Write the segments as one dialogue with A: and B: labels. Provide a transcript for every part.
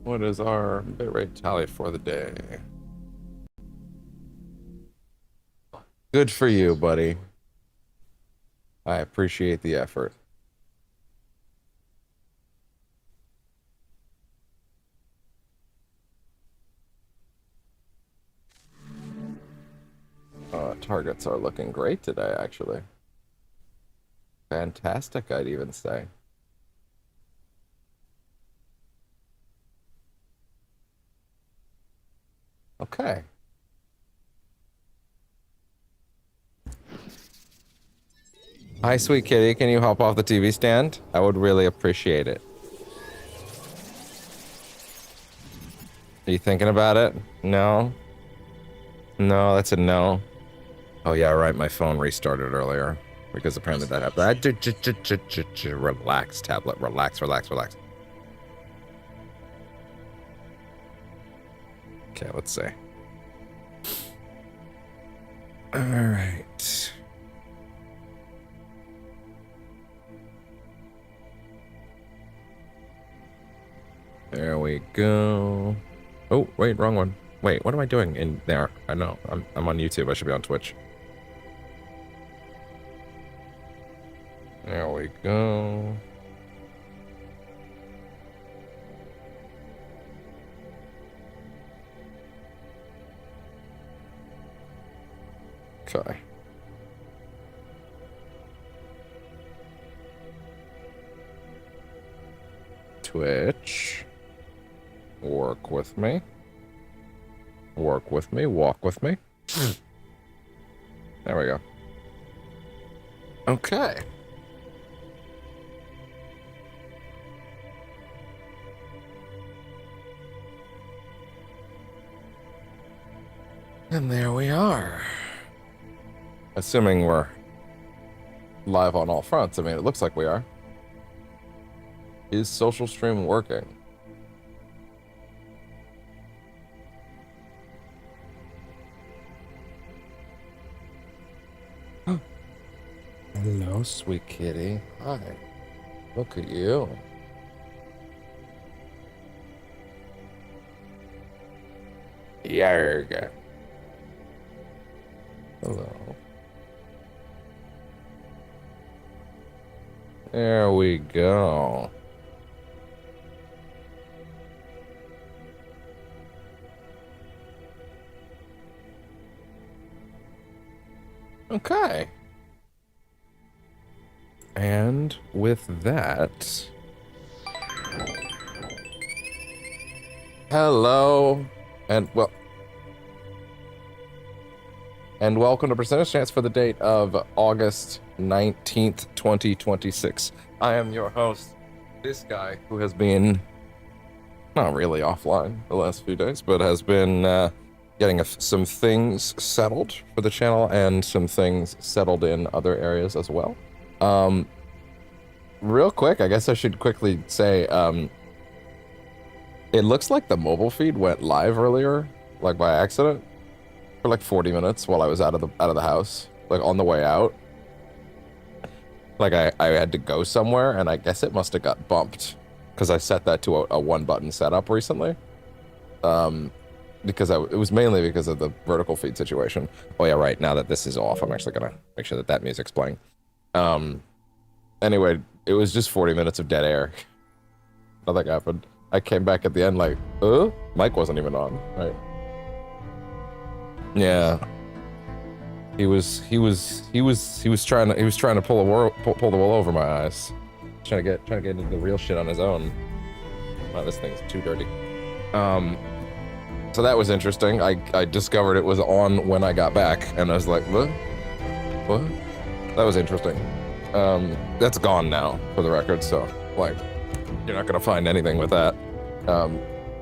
A: What is our bitrate tally for the day? Good for you, buddy. I appreciate the effort. Targets are looking great today, actually. Fantastic, I'd even say. Okay. Hi, sweet kitty. Can you hop off the TV stand? I would really appreciate it. Are you thinking about it? No? No, that's a no. Oh, yeah, right. My phone restarted earlier because apparently that happened. Relax, tablet. Relax, relax, relax. Okay, let's see. All right. There we go. Oh, wait, wrong one. Wait, what am I doing in there? I know. I'm on YouTube. I should be on Twitch. There we go. Okay. Twitch. Work with me. Work with me. Walk with me. There we go. Okay. And there we are. Assuming we're live on all fronts. I mean, it looks like we are. Is social stream working? Hello, sweet kitty. Hi. Look at you. Yarg. Hello. There we go. Okay. And with that... Hello. And, well... And welcome to Percentage Chance for the date of August 19th, 2026. I am your host, this guy who has been not really offline the last few days, but has been getting some things settled for the channel and some things settled in other areas as well. Real quick, I guess I should quickly say, it looks like the mobile feed went live earlier, like by accident, for like 40 minutes while I was out of the house, like on the way out. Like I had to go somewhere, and I guess it must have got bumped because I set that to a one-button setup recently. Because it was mainly because of the vertical feed situation. Oh yeah, right. Now that this is off, I'm actually gonna make sure that music's playing. Anyway, it was just 40 minutes of dead air. Nothing happened. I came back at the end like, mic wasn't even on, right? Yeah. He was trying to pull the wool over my eyes. Trying to get into the real shit on his own. Wow, this thing's too dirty. So that was interesting. I discovered it was on when I got back, and I was like, what? That was interesting. That's gone now, for the record, so, like, you're not gonna find anything with that.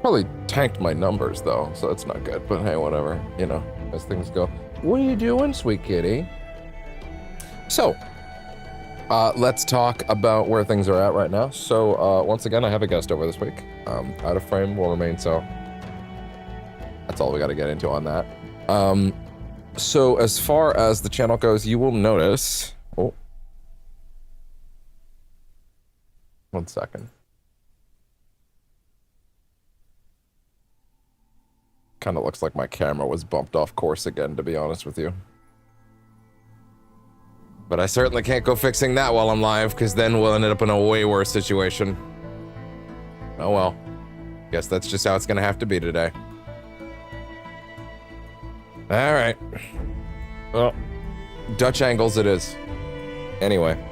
A: Probably tanked my numbers, though, so that's not good, but hey, whatever, you know, as things go. What are you doing, sweet kitty? So, let's talk about where things are at right now. So, once again, I have a guest over this week. Out of frame, will remain so. That's all we got to get into on that. So as far as the channel goes, you will notice... Oh. 1 second. kind of looks like my camera was bumped off course again, to be honest with you. But I certainly can't go fixing that while I'm live, because then we'll end up in a way worse situation. Oh well. Guess that's just how it's gonna have to be today. Alright. Well, Dutch angles it is. Anyway.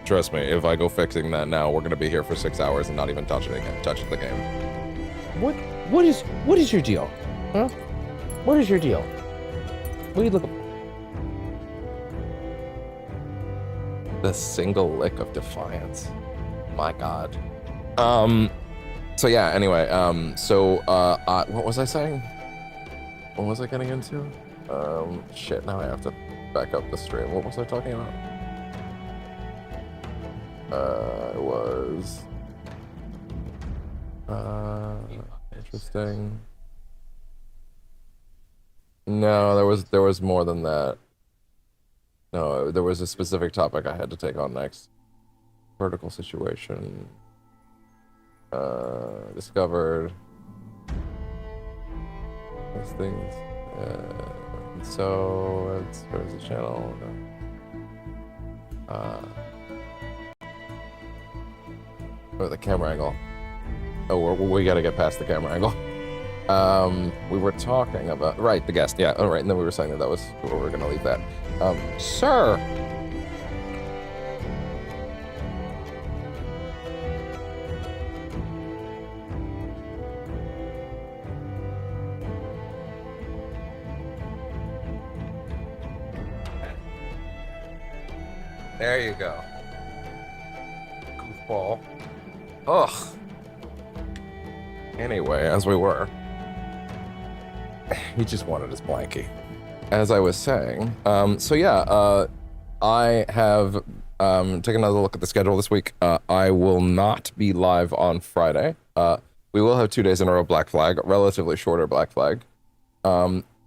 A: Trust me, if I go fixing that now, we're gonna be here for 6 hours and not even touch the game.
B: What is your deal? Huh? What is your deal? What are you looking?
A: The single lick of defiance. My God. So yeah, anyway, what was I saying? What was I getting into? Shit, now I have to back up the stream. What was I talking about? It was... interesting. No, there was more than that. No, there was a specific topic I had to take on next. Vertical situation. Discovered. Those things. So, where's the channel? The camera angle. Oh, we gotta get past the camera angle. We were talking about, right, the guest, yeah, all right, and then we were saying that was where we were gonna leave that. Sir! There you go. Goofball. Ugh. Anyway, as we were. He just wanted his blankie. As I was saying, so yeah, I have taken another look at the schedule this week. I will not be live on Friday. We will have 2 days in a row Black Flag, relatively shorter Black Flag.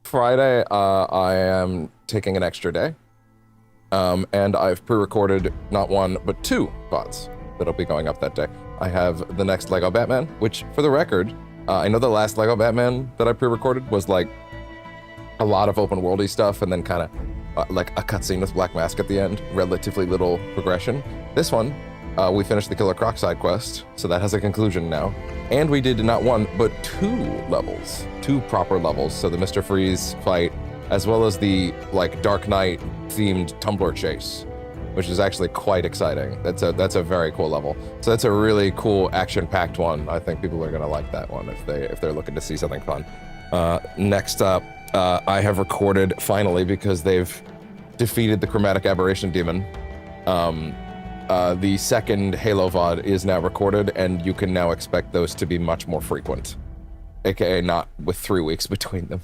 A: Friday, I am taking an extra day. And I've pre-recorded not 1, but 2 VODs that'll be going up that day. I have the next Lego Batman, which, for the record, I know the last Lego Batman that I pre-recorded was like a lot of open worldy stuff and then kind of like a cutscene with Black Mask at the end, relatively little progression. This one, we finished the Killer Croc side quest, so that has a conclusion now. And we did not 1, but 2 levels, 2 proper levels. So the Mr. Freeze fight, as well as the like Dark Knight themed Tumblr chase, which is actually quite exciting. That's a very cool level. So that's a really cool action-packed one. I think people are gonna like that one if they're looking to see something fun. Next up, I have recorded finally, because they've defeated the Chromatic Aberration Demon. The second Halo VOD is now recorded, and you can now expect those to be much more frequent, aka not with 3 weeks between them.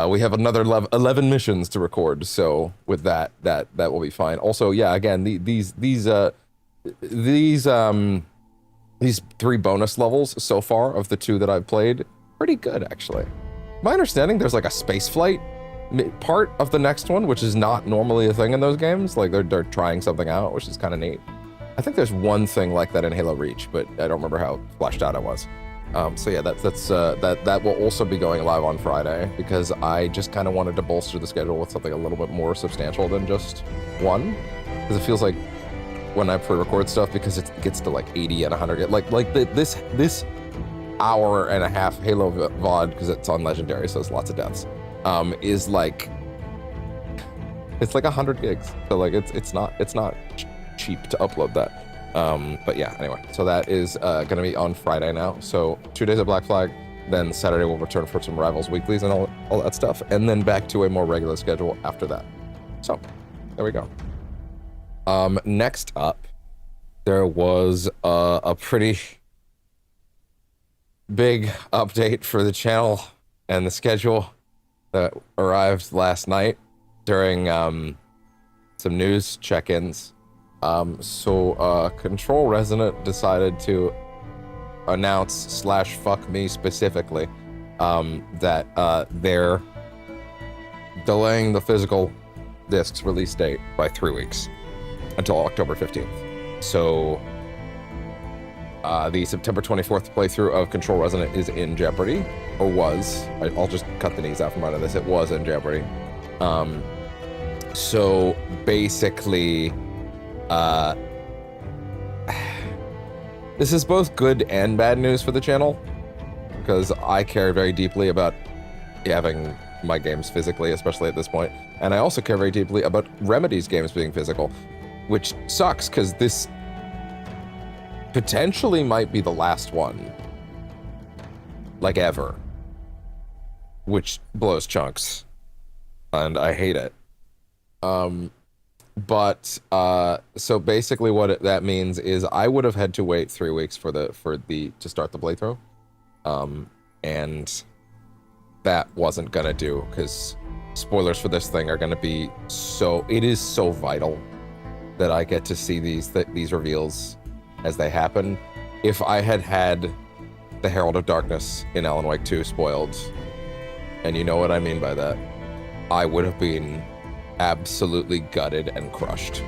A: We have another 11 missions to record, so with that will be fine. Also, yeah, again, these 3 bonus levels so far of the 2 that I've played, pretty good actually. My understanding, there's like a space flight part of the next one, which is not normally a thing in those games. Like they're trying something out, which is kind of neat. I think there's one thing like that in Halo Reach, but I don't remember how fleshed out it was. So yeah, that will also be going live on Friday, because I just kind of wanted to bolster the schedule with something a little bit more substantial than just 1, because it feels like when I pre-record stuff, because it gets to like 80 and 100, this hour and a half Halo VOD, because it's on Legendary, so it's lots of deaths, is like, it's like 100 gigs, so like it's not cheap to upload that. But yeah, anyway, so that is gonna be on Friday now. So 2 days of Black Flag, then Saturday we'll return for some Rivals weeklies and all that stuff, and then back to a more regular schedule after that. So there we go. Next up, there was a pretty big update for the channel and the schedule that arrived last night during some news check-ins. Control Resonant decided to announce / fuck me specifically that they're delaying the physical disc's release date by 3 weeks until October 15th. So The September 24th playthrough of Control Resonant is in jeopardy, or was. I'll just cut the knees out from under this. It was in jeopardy. So basically, this is both good and bad news for the channel, because I care very deeply about having my games physically, especially at this point, and I also care very deeply about Remedy's games being physical, which sucks, because this potentially might be the last one, like ever, which blows chunks, and I hate it. So basically what that means is I would have had to wait 3 weeks to start the playthrough, and that wasn't gonna do, because spoilers for this thing are gonna be it is so vital that I get to see these reveals as they happen. If I had the Herald of Darkness in Alan Wake 2 spoiled, and you know what I mean by that, I would have been absolutely gutted and crushed.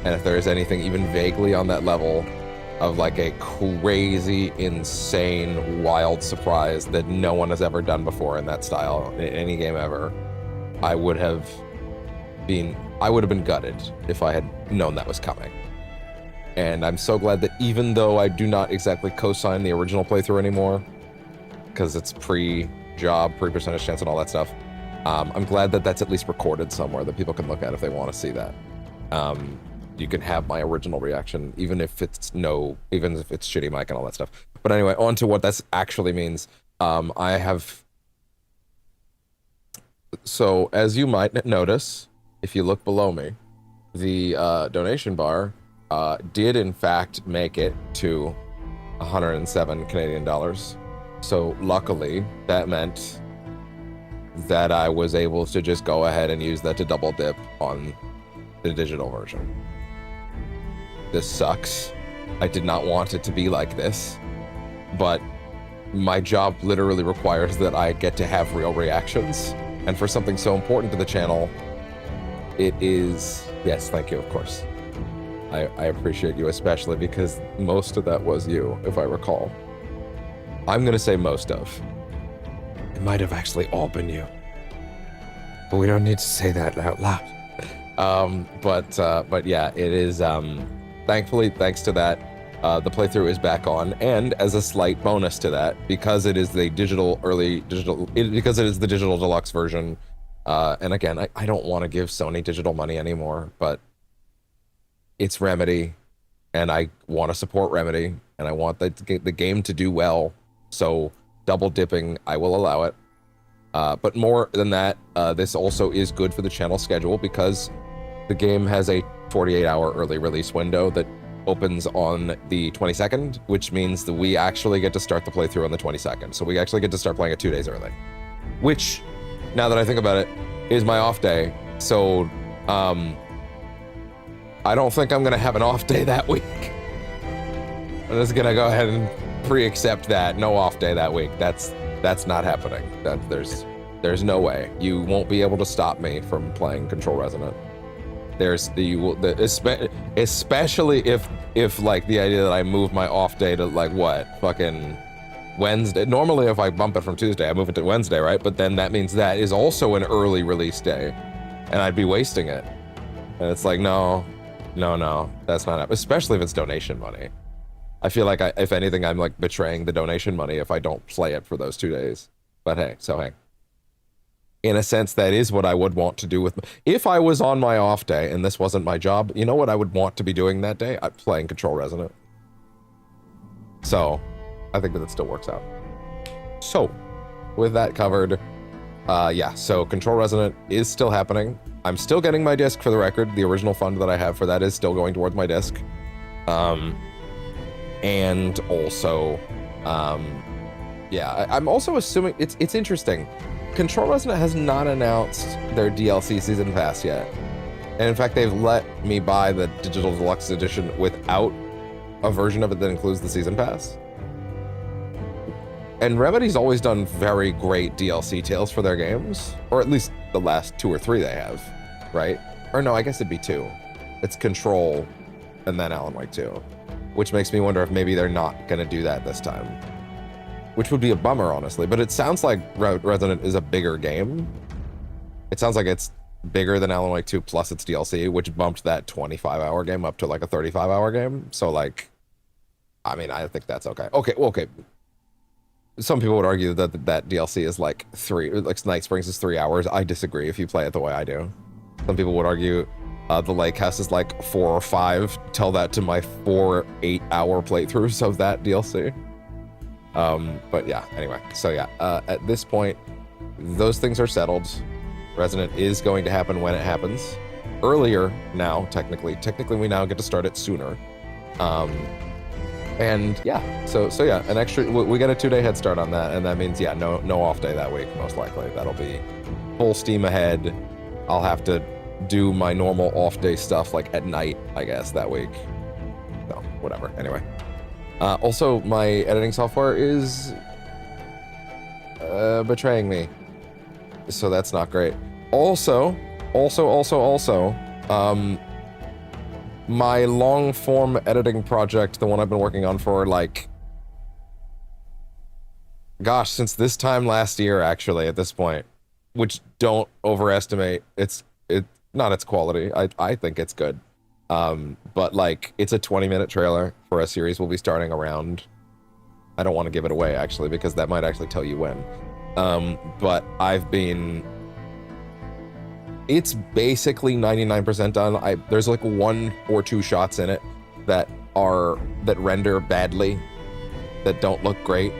A: And if there is anything even vaguely on that level of like a crazy, insane, wild surprise that no one has ever done before in that style in any game ever, I would have been gutted if I had known that was coming. And I'm so glad that even though I do not exactly co-sign the original playthrough anymore, because it's pre-job, pre-percentage chance and all that stuff, I'm glad that that's at least recorded somewhere that people can look at if they want to see that. You can have my original reaction, even if it's shitty mic and all that stuff. But anyway, on to what that actually means. So as you might notice, if you look below me, the donation bar did in fact make it to 107 Canadian dollars. So luckily, that meant that I was able to just go ahead and use that to double dip on the digital version. This sucks. I did not want it to be like this, but my job literally requires that I get to have real reactions. And for something so important to the channel, it is... Yes, thank you, of course. I appreciate you, especially because most of that was you, if I recall. I'm gonna say most of. It might have actually all been you. But we don't need to say that out loud. But yeah, it is, thankfully, thanks to that, the playthrough is back on, and as a slight bonus to that, because it is the digital deluxe version, and again, I don't want to give Sony digital money anymore, but it's Remedy, and I want to support Remedy, and I want the game to do well, so double dipping, I will allow it. But more than that, this also is good for the channel schedule, because the game has a 48-hour early release window that opens on the 22nd, which means that we actually get to start the playthrough on the 22nd. So we actually get to start playing it 2 days early, which, now that I think about it, is my off day. So I don't think I'm gonna have an off day that week. I'm just gonna go ahead and pre-accept that no off day that week. That's not happening. There's no way. You won't be able to stop me from playing Control Resonant. Especially if like the idea that I move my off day to like what, fucking Wednesday. Normally if I bump it from Tuesday, I move it to Wednesday, right? But then that means that is also an early release day, and I'd be wasting it. And it's like, no, that's not happening. Especially if it's donation money. I feel like if anything, I'm like betraying the donation money if I don't play it for those 2 days. But hey, in a sense, that is what I would want to do with... If I was on my off day and this wasn't my job, you know what I would want to be doing that day? I'm playing Control Resonant. So, I think that still works out. So, with that covered, yeah, so Control Resonant is still happening. I'm still getting my disc, for the record. The original fund that I have for that is still going towards my disc. And also, yeah, I'm also assuming... It's interesting. Control Resonant has not announced their DLC Season Pass yet. And in fact, they've let me buy the Digital Deluxe Edition without a version of it that includes the Season Pass. And Remedy's always done very great DLC tales for their games. Or at least the last 2 or 3 they have, right? Or no, I guess it'd be 2. It's Control and then Alan Wake 2. which makes me wonder if maybe they're not going to do that this time, which would be a bummer, honestly. But it sounds like Resident is a bigger game. It sounds like it's bigger than Alan Wake 2 plus its DLC, which bumped that 25-hour game up to like a 35-hour game. So like, I mean, I think that's okay. Okay. Some people would argue that that DLC is like Night Springs is 3 hours. I disagree if you play it the way I do. Some people would argue the Lake House is like 4 or 5. Tell that to my 4 8-hour playthroughs of that DLC. But yeah, anyway. So yeah, at this point, those things are settled. Resident is going to happen when it happens. Earlier now, technically we now get to start it sooner. And yeah, so yeah, an extra, we get a 2-day head start on that, and that means, yeah, no off day that week, most likely. That'll be full steam ahead. I'll have to do my normal off day stuff like at night, I guess, that week. So, whatever, anyway. Also, my editing software is betraying me. So that's not great. Also, my long form editing project, the one I've been working on for like, gosh, since this time last year, actually, at this point, which don't overestimate not its quality. I think it's good. But like, it's a 20-minute trailer for a series we'll be starting around. I don't want to give it away, actually, because that might actually tell you when. But it's basically 99% done. There's like 1 or 2 shots in it that render badly, that don't look great.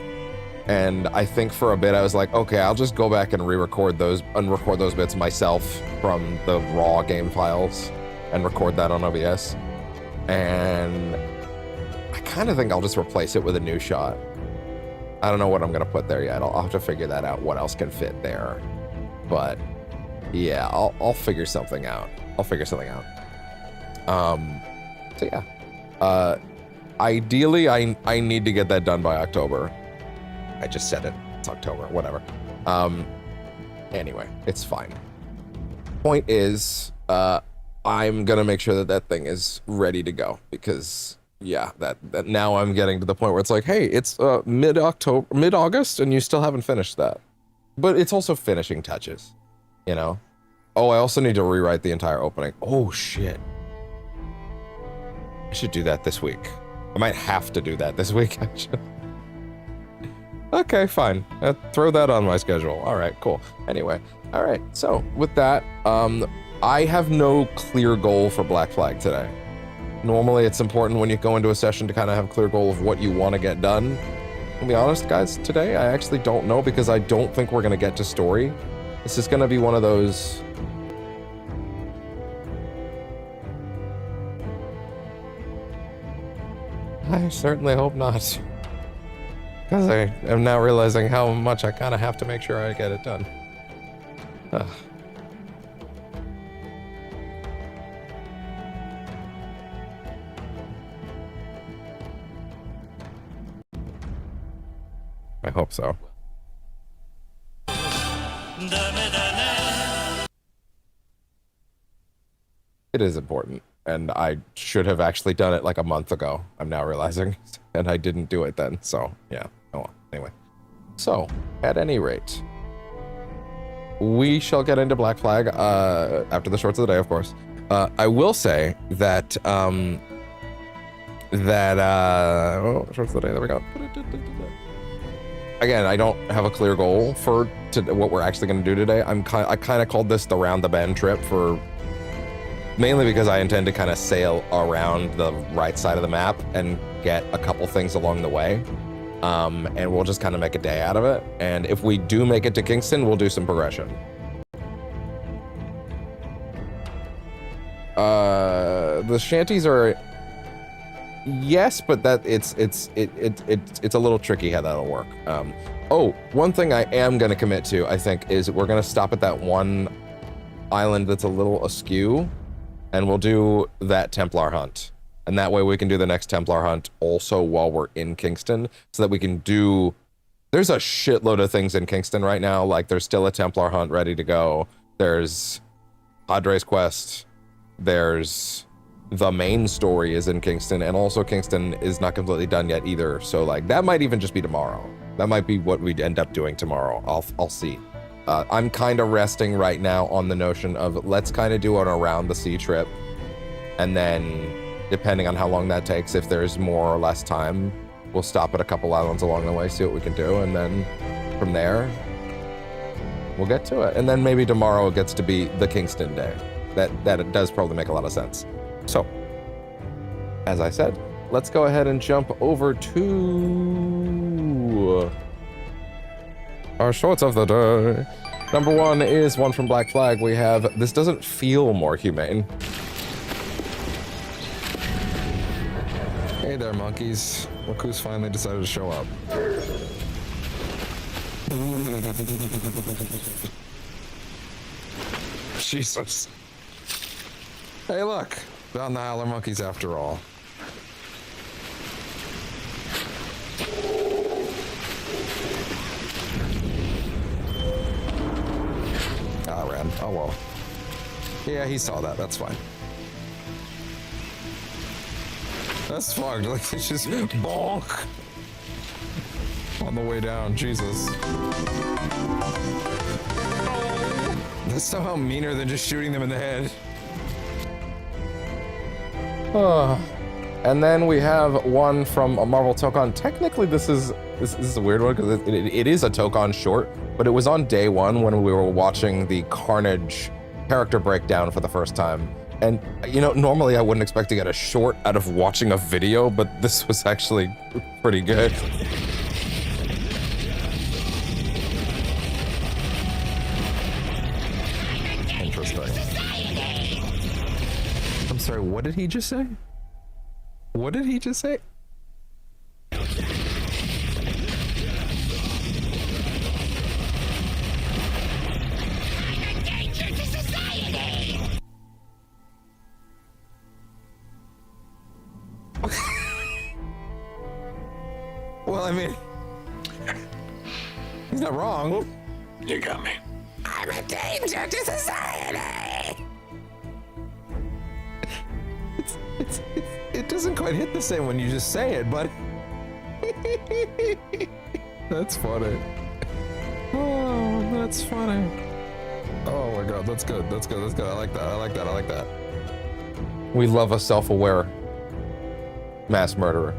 A: And I think for a bit I was like, okay, I'll just go back and unrecord those bits myself from the raw game files and record that on OBS. And I kind of think I'll just replace it with a new shot. I don't know what I'm gonna put there yet. I'll have to figure that out, what else can fit there. But yeah, I'll figure something out. So yeah. Ideally, I need to get that done by October. I just said it. It's October, whatever. Anyway, it's fine. Point is, I'm gonna make sure that thing is ready to go, because yeah, that now I'm getting to the point where it's like, hey, it's mid-August and you still haven't finished that. But it's also finishing touches, you know? Oh, I also need to rewrite the entire opening. Oh shit. I should do that this week. I might have to do that this week, actually. Okay, fine. Throw that on my schedule. All right, cool. Anyway, all right. So with that, I have no clear goal for Black Flag today. Normally, it's important when you go into a session to kind of have a clear goal of what you want to get done. To be honest, guys, today I actually don't know, because I don't think we're going to get to story. This is going to be one of those... I certainly hope not. Because I am now realizing how much I kind of have to make sure I get it done. Ugh. I hope so. It is important, and I should have actually done it like a month ago, I'm now realizing, and I didn't do it then, so yeah. Oh well, anyway. So, at any rate, we shall get into Black Flag after the shorts of the day, of course. I will say that, oh, shorts of the day, there we go. Again, I don't have a clear goal for what we're actually going to do today. I kind of called this the round the bend trip, mainly because I intend to kind of sail around the right side of the map and get a couple things along the way. And we'll just kind of make a day out of it. And if we do make it to Kingston, we'll do some progression. The shanties are... Yes, but that it's a little tricky how that'll work. Oh, one thing I am going to commit to, I think, is we're going to stop at that one island that's a little askew, and we'll do that Templar hunt. And that way we can do the next Templar hunt also while we're in Kingston, so that we can do... There's a shitload of things in Kingston right now. Like, there's still a Templar hunt ready to go. There's Padre's Quest. There's the main story is in Kingston, and also Kingston is not completely done yet either. So like that might even just be tomorrow. That might be what we'd end up doing tomorrow. I'll see. I'm kind of resting right now on the notion of let's kind of do an around the sea trip, and then depending on how long that takes, if there's more or less time, we'll stop at a couple islands along the way, see what we can do, and then from there we'll get to it. And then maybe tomorrow it gets to be the Kingston day. That it does probably make a lot of sense. So, as I said, let's go ahead and jump over to our shorts of the day. Number one is one from Black Flag. We have, this doesn't feel more humane. Hey there, monkeys. Look who's finally decided to show up. Jesus. Hey, look. Found the howler monkeys after all. Ah, ran. Oh, well. Yeah, he saw that. That's fine. That's fucked. Like, it's just bonk on the way down. Jesus. That's somehow meaner than just shooting them in the head. And then we have one from a Marvel Tokon. Technically, this is a weird one because it is a Tokon short, but it was on day one when we were watching the Carnage character breakdown for the first time. And, you know, normally I wouldn't expect to get a short out of watching a video, but this was actually pretty good. Interesting. I'm sorry, what did he just say? What did he just say? Well, I mean, he's not wrong.
C: You got me.
A: I'm a danger to society. It doesn't quite hit the same when you just say it, but that's funny. Oh, that's funny. Oh my god, that's good. That's good. That's good. I like that. I like that. I like that. We love a self-aware mass murderer.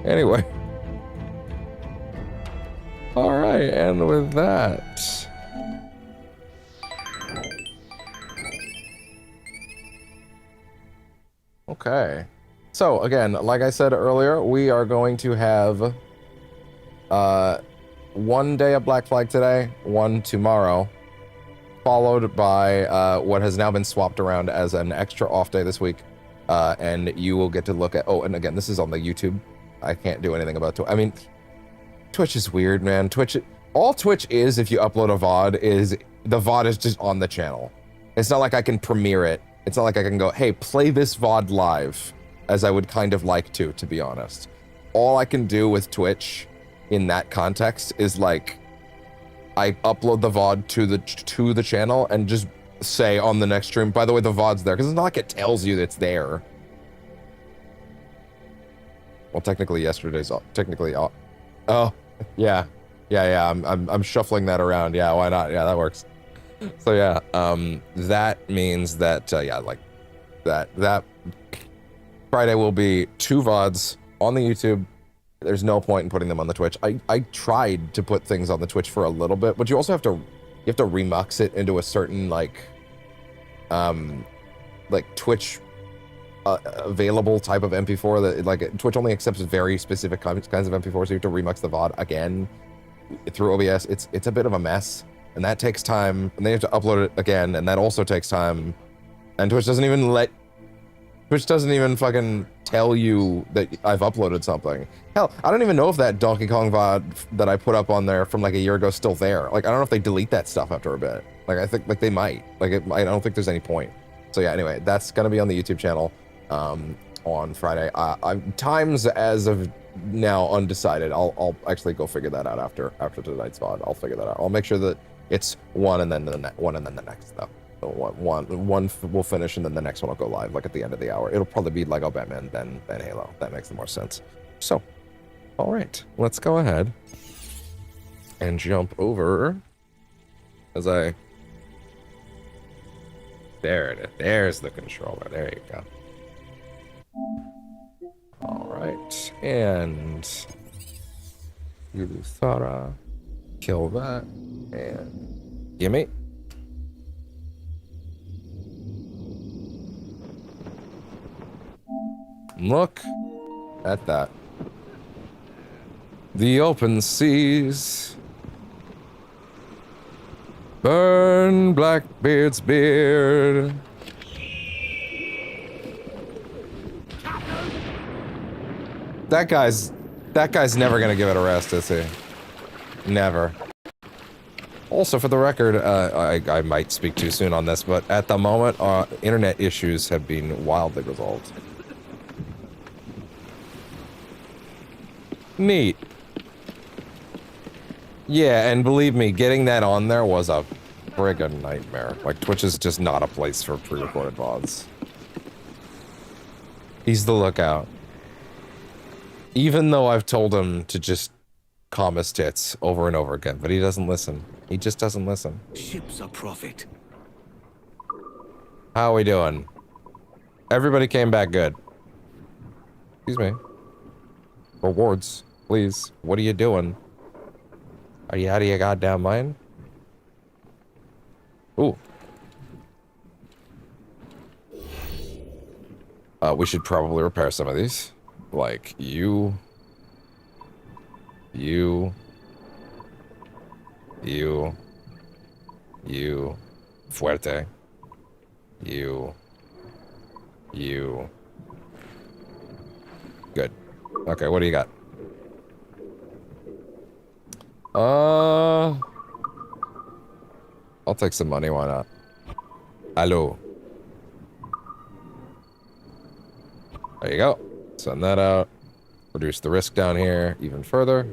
A: Anyway. All right, and with that, okay. So again, like I said earlier, we are going to have one day of Black Flag today, one tomorrow, followed by what has now been swapped around as an extra off day this week, and you will get to look at. Oh, and again, this is on the YouTube. I can't do anything about Twitch. I mean, Twitch is weird, man. All Twitch is, if you upload a VOD, is the VOD is just on the channel. It's not like I can premiere it. It's not like I can go, hey, play this VOD live, as I would kind of like to be honest. All I can do with Twitch in that context is like, I upload the VOD to the channel and just say on the next stream, by the way, the VOD's there, because it's not like it tells you that it's there. Well, technically yesterday's technically. Oh, yeah. I'm shuffling that around. Yeah, why not? Yeah, that works. So yeah, that means that yeah, like that Friday will be 2 VODs on the YouTube. There's no point in putting them on the Twitch. I tried to put things on the Twitch for a little bit, but you also have to remux it into a certain like Twitch available type of MP4 that like Twitch only accepts very specific kinds of MP4, so you have to remix the VOD again through OBS. It's a bit of a mess, and that takes time, and then you have to upload it again, and that also takes time, and Twitch doesn't even fucking tell you that I've uploaded something. Hell, I don't even know if that Donkey Kong VOD that I put up on there from like a year ago is still there. Like, I don't know if they delete that stuff after a bit. Like, I think like they might. Like, I don't think there's any point. So yeah, anyway, that's gonna be on the YouTube channel on Friday. Times as of now undecided. I'll actually go figure that out after tonight's VOD. I'll figure that out. I'll make sure that it's one and then the next though. So one will finish, and then the next one will go live, like at the end of the hour. It'll probably be Lego Batman, then Halo. That makes the more sense. So, all right, let's go ahead and jump over as I. There it is. There's the controller. There you go. All right, and Thara, kill that, and gimme. Look at that. The open seas. Burn Blackbeard's beard. That guy's never gonna give it a rest, is he? Never. Also, for the record, I might speak too soon on this, but at the moment, internet issues have been wildly resolved. Neat. Yeah, and believe me, getting that on there was a friggin' nightmare. Like, Twitch is just not a place for pre-recorded VODs. He's the lookout. Even though I've told him to just calm his tits over and over again, but he doesn't listen. He just doesn't listen.
C: Ships are profit.
A: How are we doing? Everybody came back good. Excuse me. Rewards, please. What are you doing? Are you out of your goddamn mind? Ooh. We should probably repair some of these. Like, you... Fuerte. You. Good. Okay, what do you got? I'll take some money, why not? Hello. There you go. Send that out. Reduce the risk down here even further.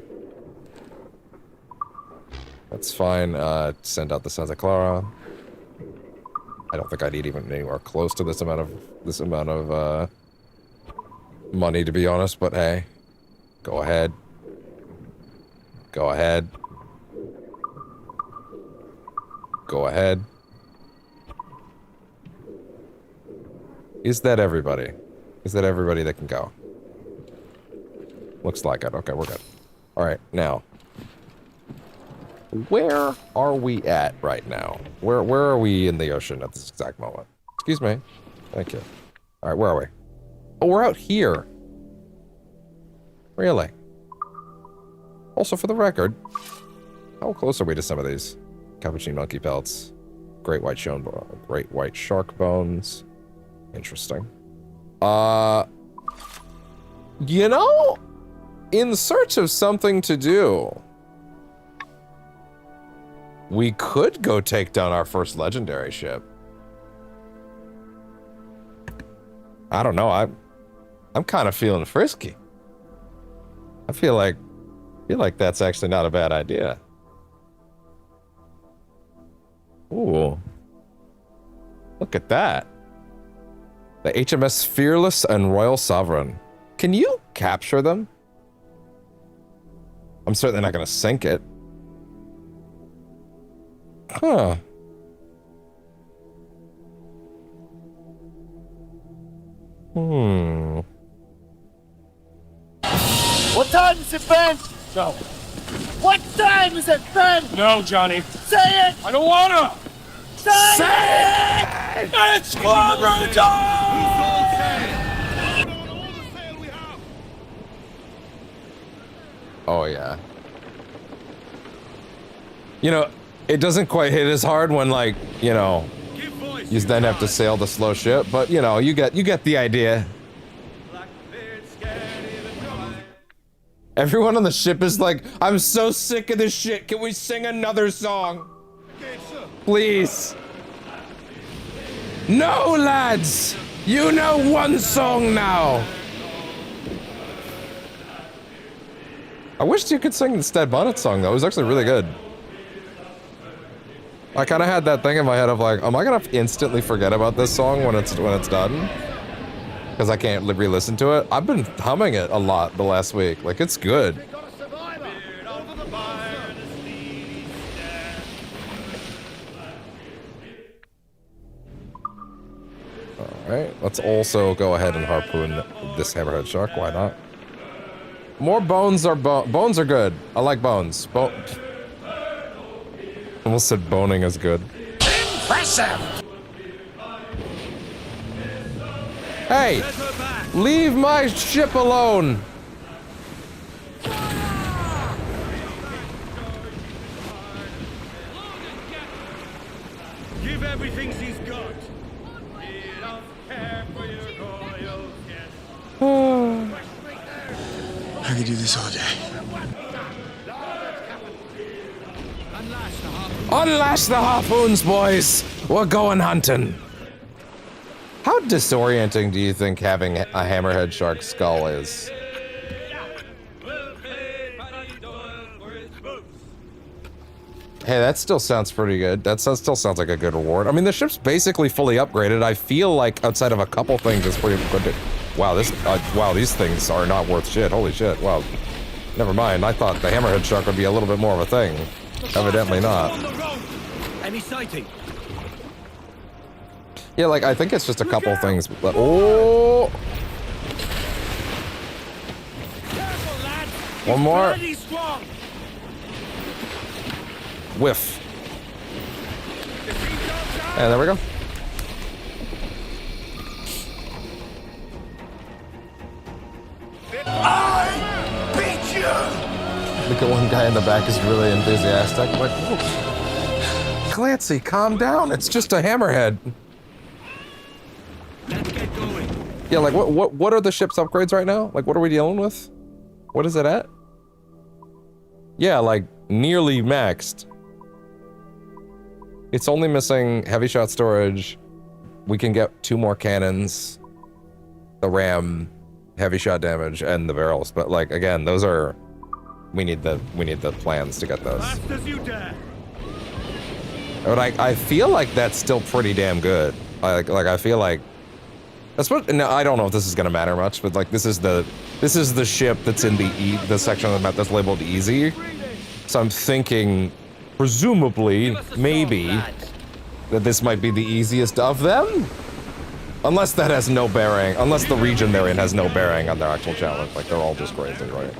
A: That's fine. Send out the Santa Clara. I don't think I need even anywhere close to this amount of money, to be honest, but hey. Go ahead. Go ahead. Go ahead. Is that everybody? Is that everybody that can go? Looks like it. Okay, we're good. Alright, now. Where are we at right now? Where are we in the ocean at this exact moment? Excuse me. Thank you. Alright, where are we? Oh, we're out here. Really? Also, for the record, how close are we to some of these? Capuchin monkey pelts. Great white shark bones. Interesting. You know, in search of something to do, we could go take down our first legendary ship. I don't know, I'm kind of feeling frisky. I feel like that's actually not a bad idea. Ooh. Look at that. The HMS Fearless and Royal Sovereign. Can you capture them? I'm certainly not gonna sink it. Huh.
D: What time is it, Ben?
C: No.
D: What time is it, Ben?
C: No, Johnny.
D: Say it!
C: I don't wanna!
D: Say
C: it! It's squadron time!
A: Oh, yeah. You know, it doesn't quite hit as hard when, like, you know, you then have to sail the slow ship, but, you know, you get the idea. Everyone on the ship is like, I'm so sick of this shit. Can we sing another song? Please. No, lads. You know one song now. I wished you could sing the Stad Bonnet song, though. It was actually really good. I kind of had that thing in my head of like, am I gonna instantly forget about this song when it's done? Because I can't re-listen to it. I've been humming it a lot the last week. Like, it's good. Alright, let's also go ahead and harpoon this hammerhead shark. Why not? More bones are bones are good. I like bones. Almost said boning is good.
D: Impressive!
A: Hey! Leave my ship alone!
C: Give everything she's got. Enough care for your royal guest.
E: I could do this all day.
A: Unlash the harpoons, boys! We're going hunting! How disorienting do you think having a hammerhead shark skull is? Hey, that still sounds pretty good. That still sounds like a good reward. I mean, the ship's basically fully upgraded. I feel like outside of a couple things, it's pretty good. Wow, wow, these things are not worth shit. Holy shit. Wow. Never mind. I thought the hammerhead shark would be a little bit more of a thing. Evidently not.
C: Any sighting?
A: Yeah, like, I think it's just a couple things. But, oh! One more. Whiff. And there we go.
C: I beat you!
A: Look at one guy in the back is really enthusiastic. I'm like, whoa. Clancy, calm down. It's just a hammerhead.
C: Let's get going.
A: Yeah, like, what are the ship's upgrades right now? Like, what are we dealing with? What is it at? Yeah, like, nearly maxed. It's only missing heavy shot storage. We can get 2 more cannons, the ram, heavy shot damage, and the barrels. But like again, those are we need the plans to get those.
C: Fast as you dare.
A: But I feel like that's still pretty damn good. I feel like that's what. No, I don't know if this is gonna matter much, but like this is the ship that's in the section of the map that's labeled easy. So I'm thinking, presumably, maybe, that this might be the easiest of them? Unless that has no bearing, unless the region they're in has no bearing on their actual challenge, like they're all just crazy, right?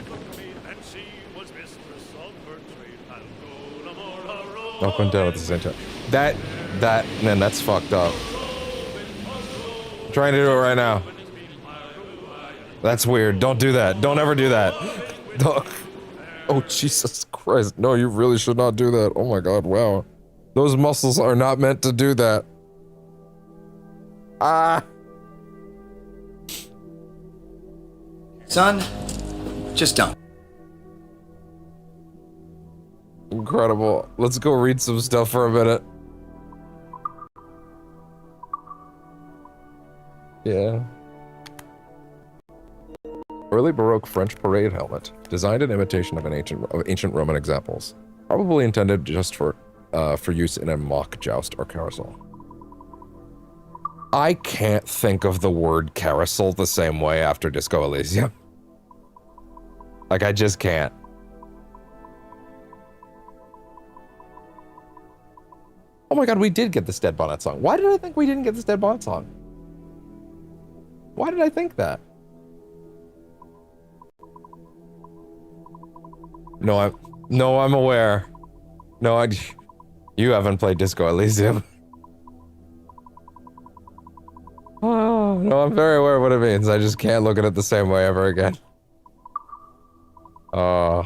A: Up and down at the same time. Man, that's fucked up. I'm trying to do it right now. That's weird, don't do that, don't ever do that. Don't. Oh, Jesus Christ. No, you really should not do that. Oh my God, wow. Those muscles are not meant to do that. Ah.
E: Son, just don't.
A: Incredible. Let's go read some stuff for a minute. Yeah. Early Baroque French parade helmet, designed in imitation of ancient Roman examples, probably intended just for use in a mock joust or carousel. I can't think of the word carousel the same way after Disco Elysium. Like, I just can't. Oh my God, we did get this Dead Bonnet song. Why did I think we didn't get this Dead Bonnet song? Why did I think that? No, I'm aware. No, you haven't played Disco Elysium. Oh, no, I'm very aware of what it means. I just can't look at it the same way ever again. Oh,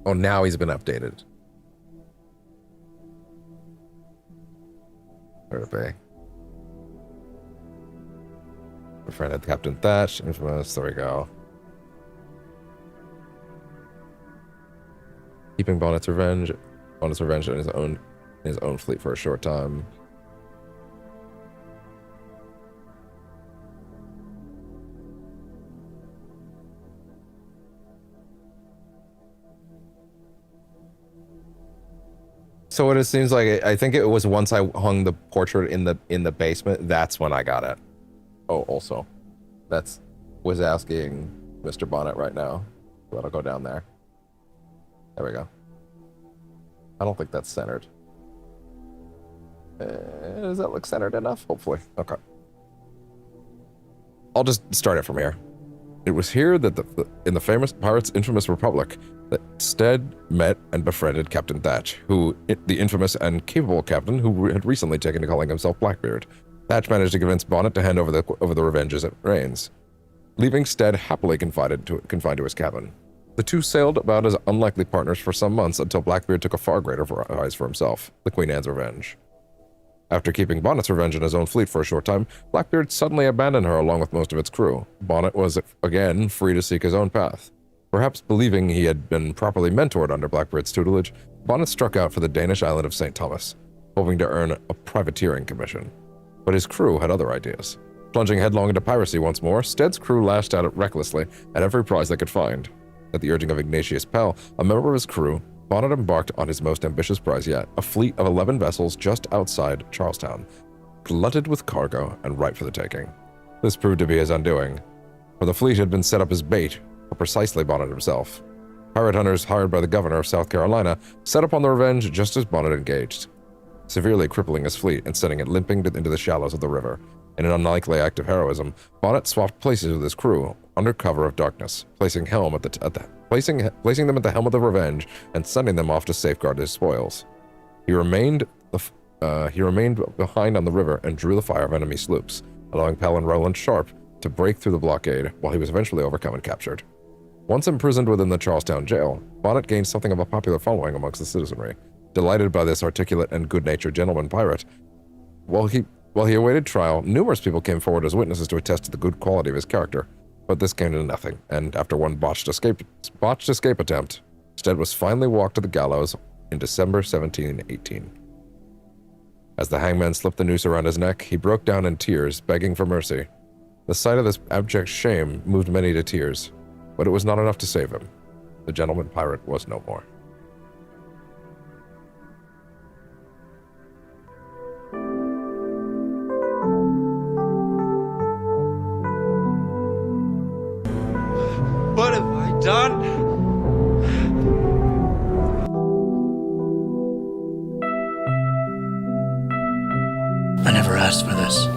A: now he's been updated. Where to be? Befriended Captain Thatch, infamous, there we go. Keeping Bonnet's revenge in his own fleet for a short time. So what it seems like, I think it was once I hung the portrait in the basement. That's when I got it. Oh, also, that's was asking Mr. Bonnet right now. But I'll go down there. There we go. I don't think that's centered. Does that look centered enough? Hopefully. Okay. I'll just start it from here. It was here that in the famous Pirates' infamous Republic that Stead met and befriended Captain Thatch, the infamous and capable captain who had recently taken to calling himself Blackbeard. Thatch managed to convince Bonnet to hand over the revenges it reigns, leaving Stead happily confined to his cabin. The two sailed about as unlikely partners for some months until Blackbeard took a far greater prize for himself, the Queen Anne's revenge. After keeping Bonnet's revenge in his own fleet for a short time, Blackbeard suddenly abandoned her along with most of its crew. Bonnet was, again, free to seek his own path. Perhaps believing he had been properly mentored under Blackbeard's tutelage, Bonnet struck out for the Danish island of St. Thomas, hoping to earn a privateering commission. But his crew had other ideas. Plunging headlong into piracy once more, Stead's crew lashed out recklessly at every prize they could find. At the urging of Ignatius Pell, a member of his crew, Bonnet embarked on his most ambitious prize yet, a fleet of 11 vessels just outside Charlestown, glutted with cargo and ripe for the taking. This proved to be his undoing, for the fleet had been set up as bait for precisely Bonnet himself. Pirate hunters hired by the governor of South Carolina set upon the Revenge just as Bonnet engaged, severely crippling his fleet and sending it limping into the shallows of the river. In an unlikely act of heroism, Bonnet swapped places with his crew under cover of darkness, placing them at the helm of the Revenge and sending them off to safeguard his spoils. He remained behind on the river and drew the fire of enemy sloops, allowing Pell and Roland Sharp to break through the blockade while he was eventually overcome and captured. Once imprisoned within the Charlestown jail, Bonnet gained something of a popular following amongst the citizenry. Delighted by this articulate and good-natured gentleman pirate, while he awaited trial, numerous people came forward as witnesses to attest to the good quality of his character, but this came to nothing, and after one botched escape attempt, Stead was finally walked to the gallows in December 1718. As the hangman slipped the noose around his neck, he broke down in tears, begging for mercy. The sight of this abject shame moved many to tears, but it was not enough to save him. The gentleman pirate was no more.
C: What have I done?
E: I never asked for this.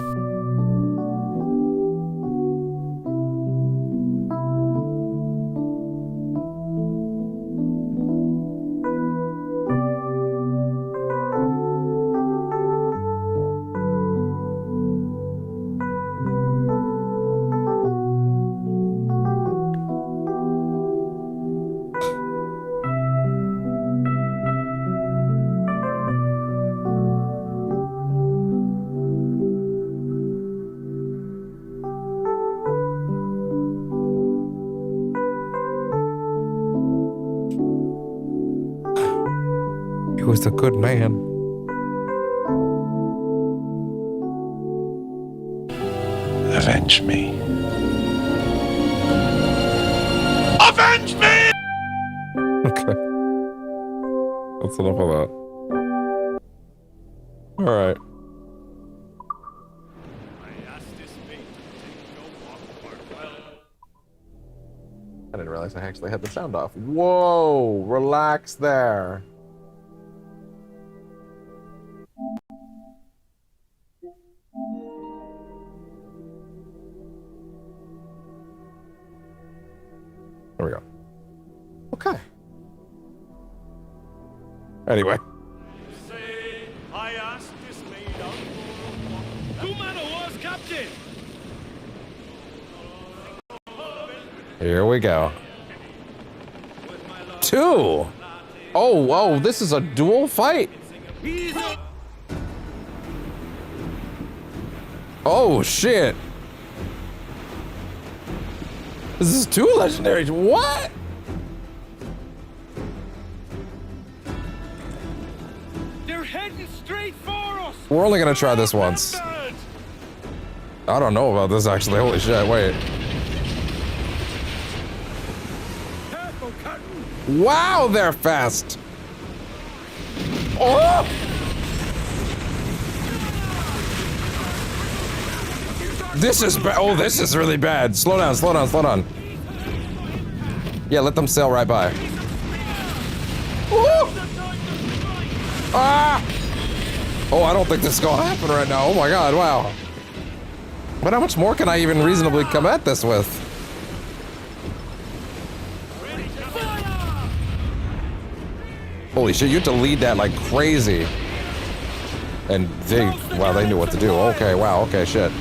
A: He was a good man.
E: Avenge me.
C: Avenge me!
A: Okay. That's enough of that. Alright.
C: I asked this mate to take no walk well.
A: I didn't realize I actually had the sound off. Whoa! Relax there. There we go. Okay. Anyway.
C: Say, I asked this mate out for a walk. 2 man of war's captain!
A: Here we go. 2! Oh, whoa, this is a dual fight!
C: He's a
A: Oh, shit! This is 2 legendaries. What?
C: They're heading straight for us!
A: We're only gonna try this once. I don't know about this actually. Holy shit, wait.
C: Careful, Captain!
A: Wow, they're fast! Oh! This is bad. Oh, this is really bad. Slow down, slow down, slow down. Yeah, let them sail right by. Ooh! Ah! Oh, I don't think this is gonna happen right now. Oh my god, wow. But how much more can I even reasonably come at this with? Holy shit, you have to lead that like crazy. And they, wow, they knew what to do. Okay, wow, okay, shit.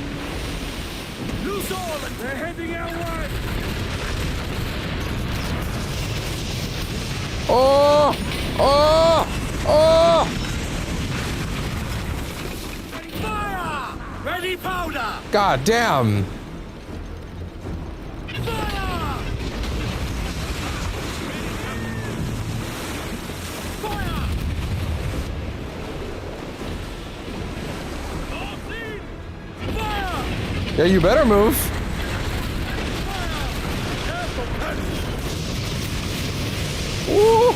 C: Loose all and they're heading our way.
A: Oh! Oh! Oh!
C: Fire! Ready powder!
A: God damn!
C: Fire! Fire! Fire!
A: Yeah, you better move. Ooh!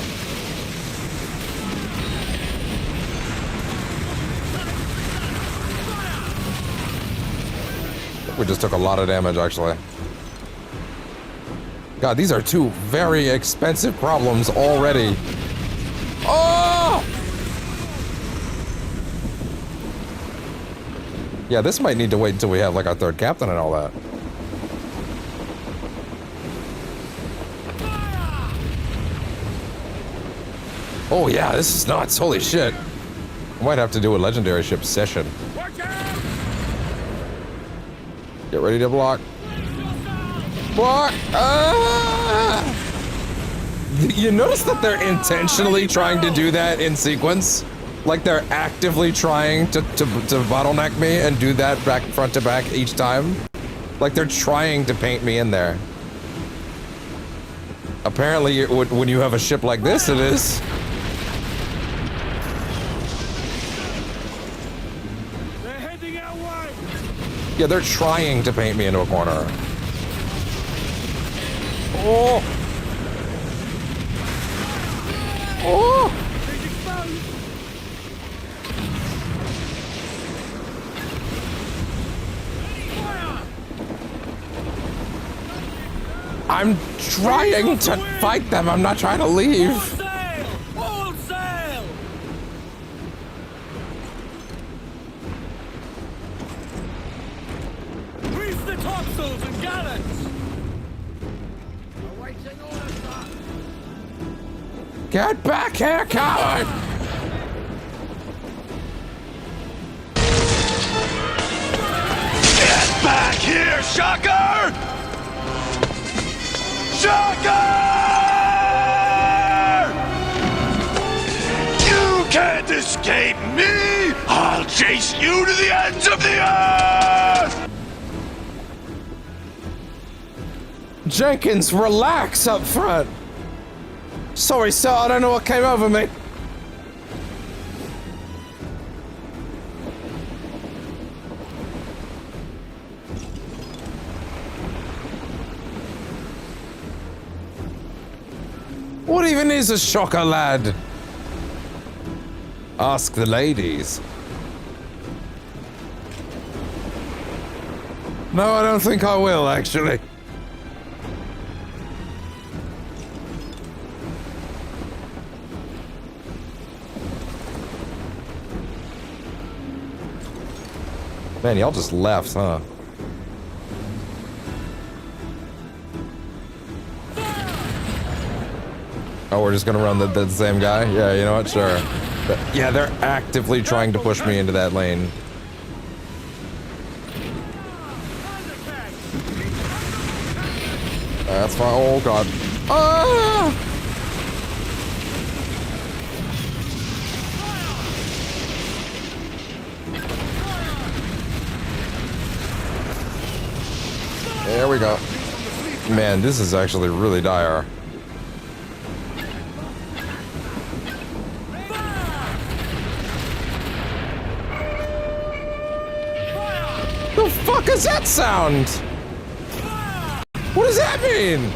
A: We just took a lot of damage, actually. God, these are two very expensive problems already. Oh! Yeah, this might need to wait until we have like our third captain and all that. Oh yeah, this is nuts. Holy shit. I might have to do a legendary ship session. Get ready to block. Block! Ah! You notice that they're intentionally trying to do that in sequence? Like they're actively trying to bottleneck me and do that back front to back each time? Like they're trying to paint me in there. Apparently, when you have a ship like this, it is.
C: They're heading our way.
A: Yeah, they're trying to paint me into a corner. Oh! Oh! I'm trying to fight them. I'm not trying to leave.
C: All sail! All sail! Grease the topsails and gallants! Awaiting orders, sir.
A: Get back here, coward!
D: Get back here, Shocker! Shocker! You can't escape me! I'll chase you to the ends of the earth!
A: Jenkins, relax up front. Sorry, sir, I don't know what came over me. What even is a shocker, lad? Ask the ladies. No, I don't think I will, actually. Man, y'all just left, huh? Oh, we're just gonna run the same guy? Yeah, you know what? Sure. But, yeah, they're actively trying to push me into that lane. That's fine. Oh, God. Ah! There we go. Man, this is actually really dire. The fuck is that sound? What does that mean?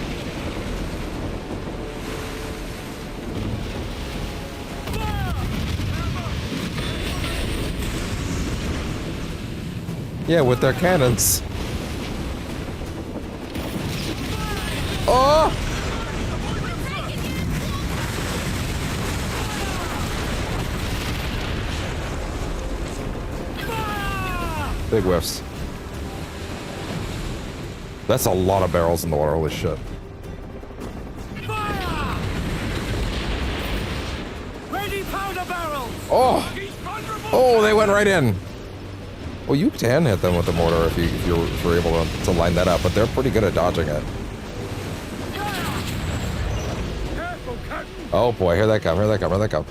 A: Yeah, with their cannons. Oh! Big whiffs. That's a lot of barrels in the water, holy shit.
C: Ready powder barrels!
A: Oh! Oh, they went right in. Well, you can hit them with the mortar if you're able to line that up, but they're pretty good at dodging it. Oh boy, here they come, here they come, here they come.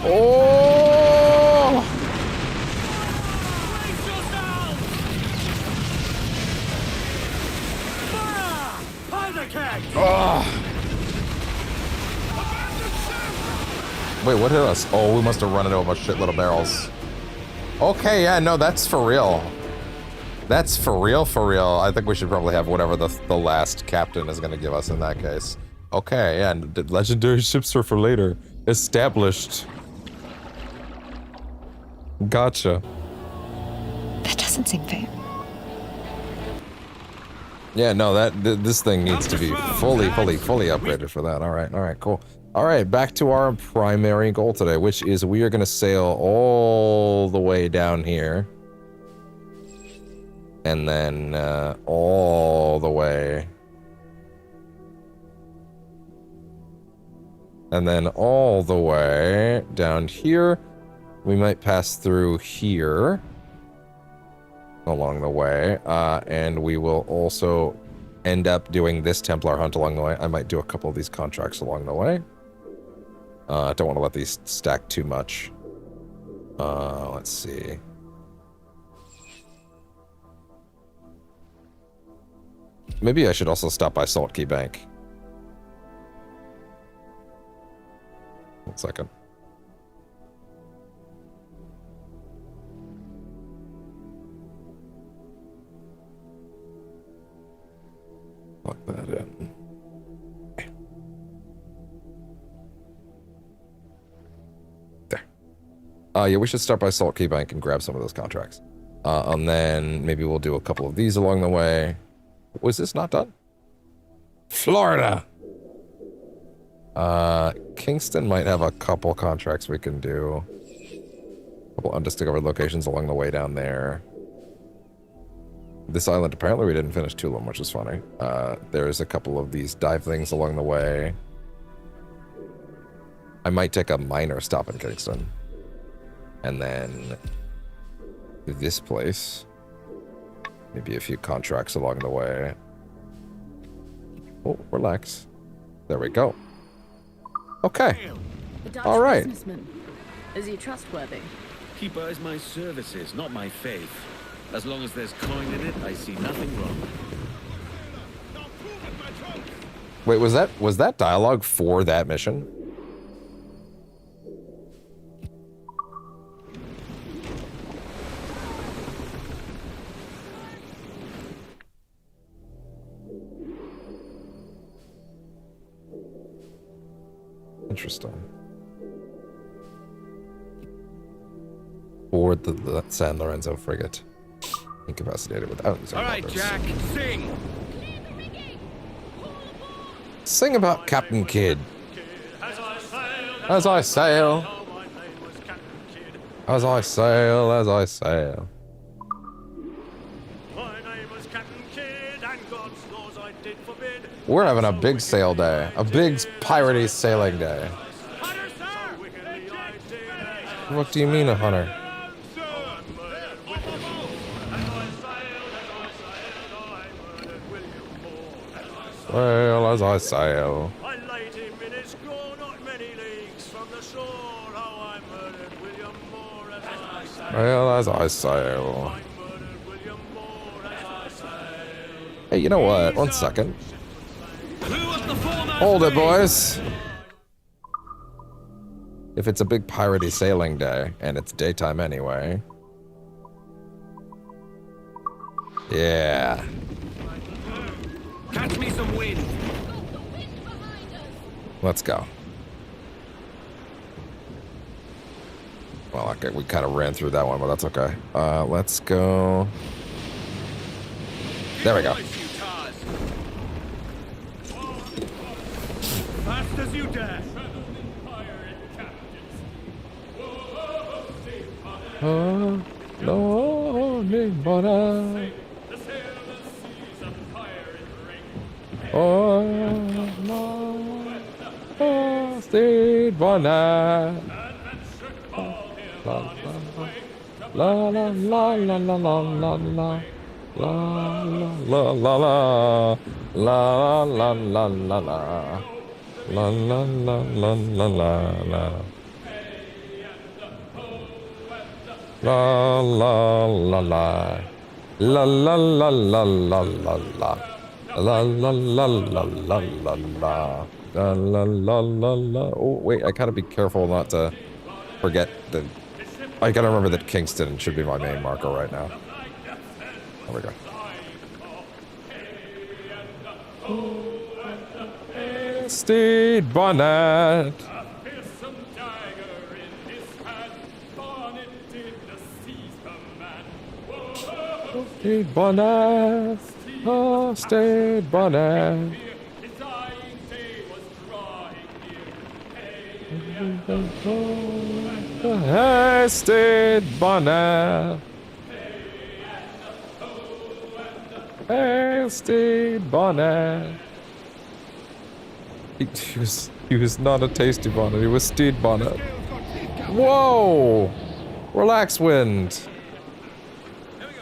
A: Oh! Oh! Wait, what hit us? Oh, we must have run into a shitload of barrels. Okay, yeah, no, that's for real. That's for real, for real. I think we should probably have whatever the last captain is going to give us in that case. Okay, yeah, and the legendary ships are for later. Established. Gotcha.
F: That doesn't seem fair.
A: Yeah, no, this thing needs to be fully upgraded for that. All right, cool. All right, back to our primary goal today, which is we are going to sail all the way down here. And then all the way. And then all the way down here. We might pass through here along the way. And we will also end up doing this Templar hunt along the way. I might do a couple of these contracts along the way. I don't want to let these stack too much. Let's see. Maybe I should also stop by Salt Key Bank. 1 second. Plug that in. There. Yeah, we should start by Salt Key Bank and grab some of those contracts. And then maybe we'll do a couple of these along the way. Was this not done? Florida! Kingston might have a couple contracts we can do. A couple undiscovered locations along the way down there. This island, apparently we didn't finish Tulum, which is funny. There's a couple of these dive things along the way. I might take a minor stop in Kingston. And then this place. Maybe a few contracts along the way. Oh, relax. There we go. Okay. All right.
G: Is he trustworthy?
H: He buys my services, not my faith. As long as there's coin in it, I see nothing wrong.
A: Wait, was that dialogue for that mission? Interesting. Board the San Lorenzo frigate. Incapacitated without using
C: All right,
A: motors.
C: Jack, sing.
A: Sing about Captain Kidd. As I sail. As I sail, as I sail.
C: My name was Captain Kidd, and God's laws I did forbid.
A: We're having a big sail day. A big piratey sailing day.
C: Hunter, sir!
A: What do you mean a hunter? Well, as I sail.
C: I laid him in his gore, not many leagues from the shore. How I murdered William Moore as I sail.
A: Well, as I sail.
C: I murdered William Moore as I sail.
A: Hey, you know what? 1 second.
C: Who was the foremost?
A: Hold it, boys. If it's a big piratey sailing day, and it's daytime anyway. Yeah.
C: Catch me some wind.
A: Let's go. Well, okay, we kind of ran through that one, but that's okay. Let's go. There we go.
C: Fast as you dare.
A: Oh, no, Nibbana. Oh, no, oh, Steve Bonnet. La la la la la la la la la la la la la la la la la la. La la la la la la la. La la la la. La la la la la la la. La la la la la la la. La la la la la. Oh wait, I gotta be careful not to forget that. I gotta remember that Kingston should be my main marker right now. There we go. Steve Bonnet. Steve Bonnet. Oh, Steve Bonnet. Hey, Steve Bonnet. Hey, Steve Bonnet. He was not a tasty bonnet, he was Steed Bonnet. Whoa! Relax, wind.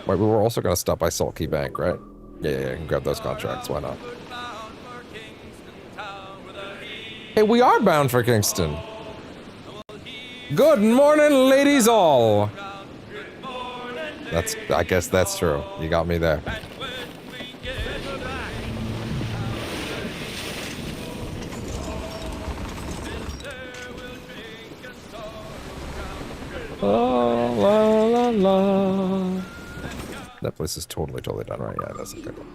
A: Wait, we were also gonna stop by Saltkey Bank, right? Yeah, you can grab those contracts, why not? Hey, we are bound for Kingston. Good morning, ladies all. I guess that's true. You got me there. La la la la. That place is totally done right. Yeah, that's a good one.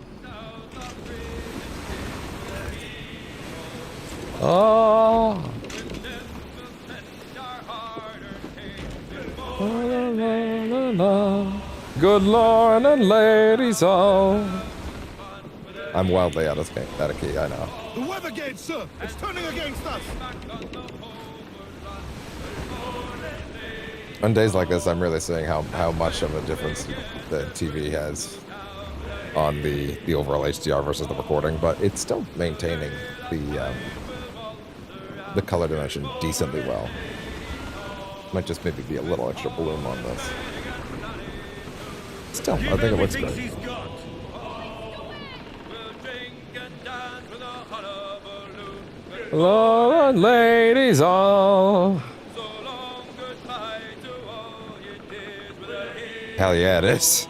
A: Oh. La, la, la, la. Good Lord and ladies all. I'm wildly out of key, I know.
D: The weather gauge, sir! It's turning against us!
A: On days like this, I'm really seeing how much of a difference the TV has on the overall HDR versus the recording, but it's still maintaining the color dimension decently well. Might just maybe be a little extra bloom on this. Still, I think it looks good. Lord, ladies all. Hell yeah, it is.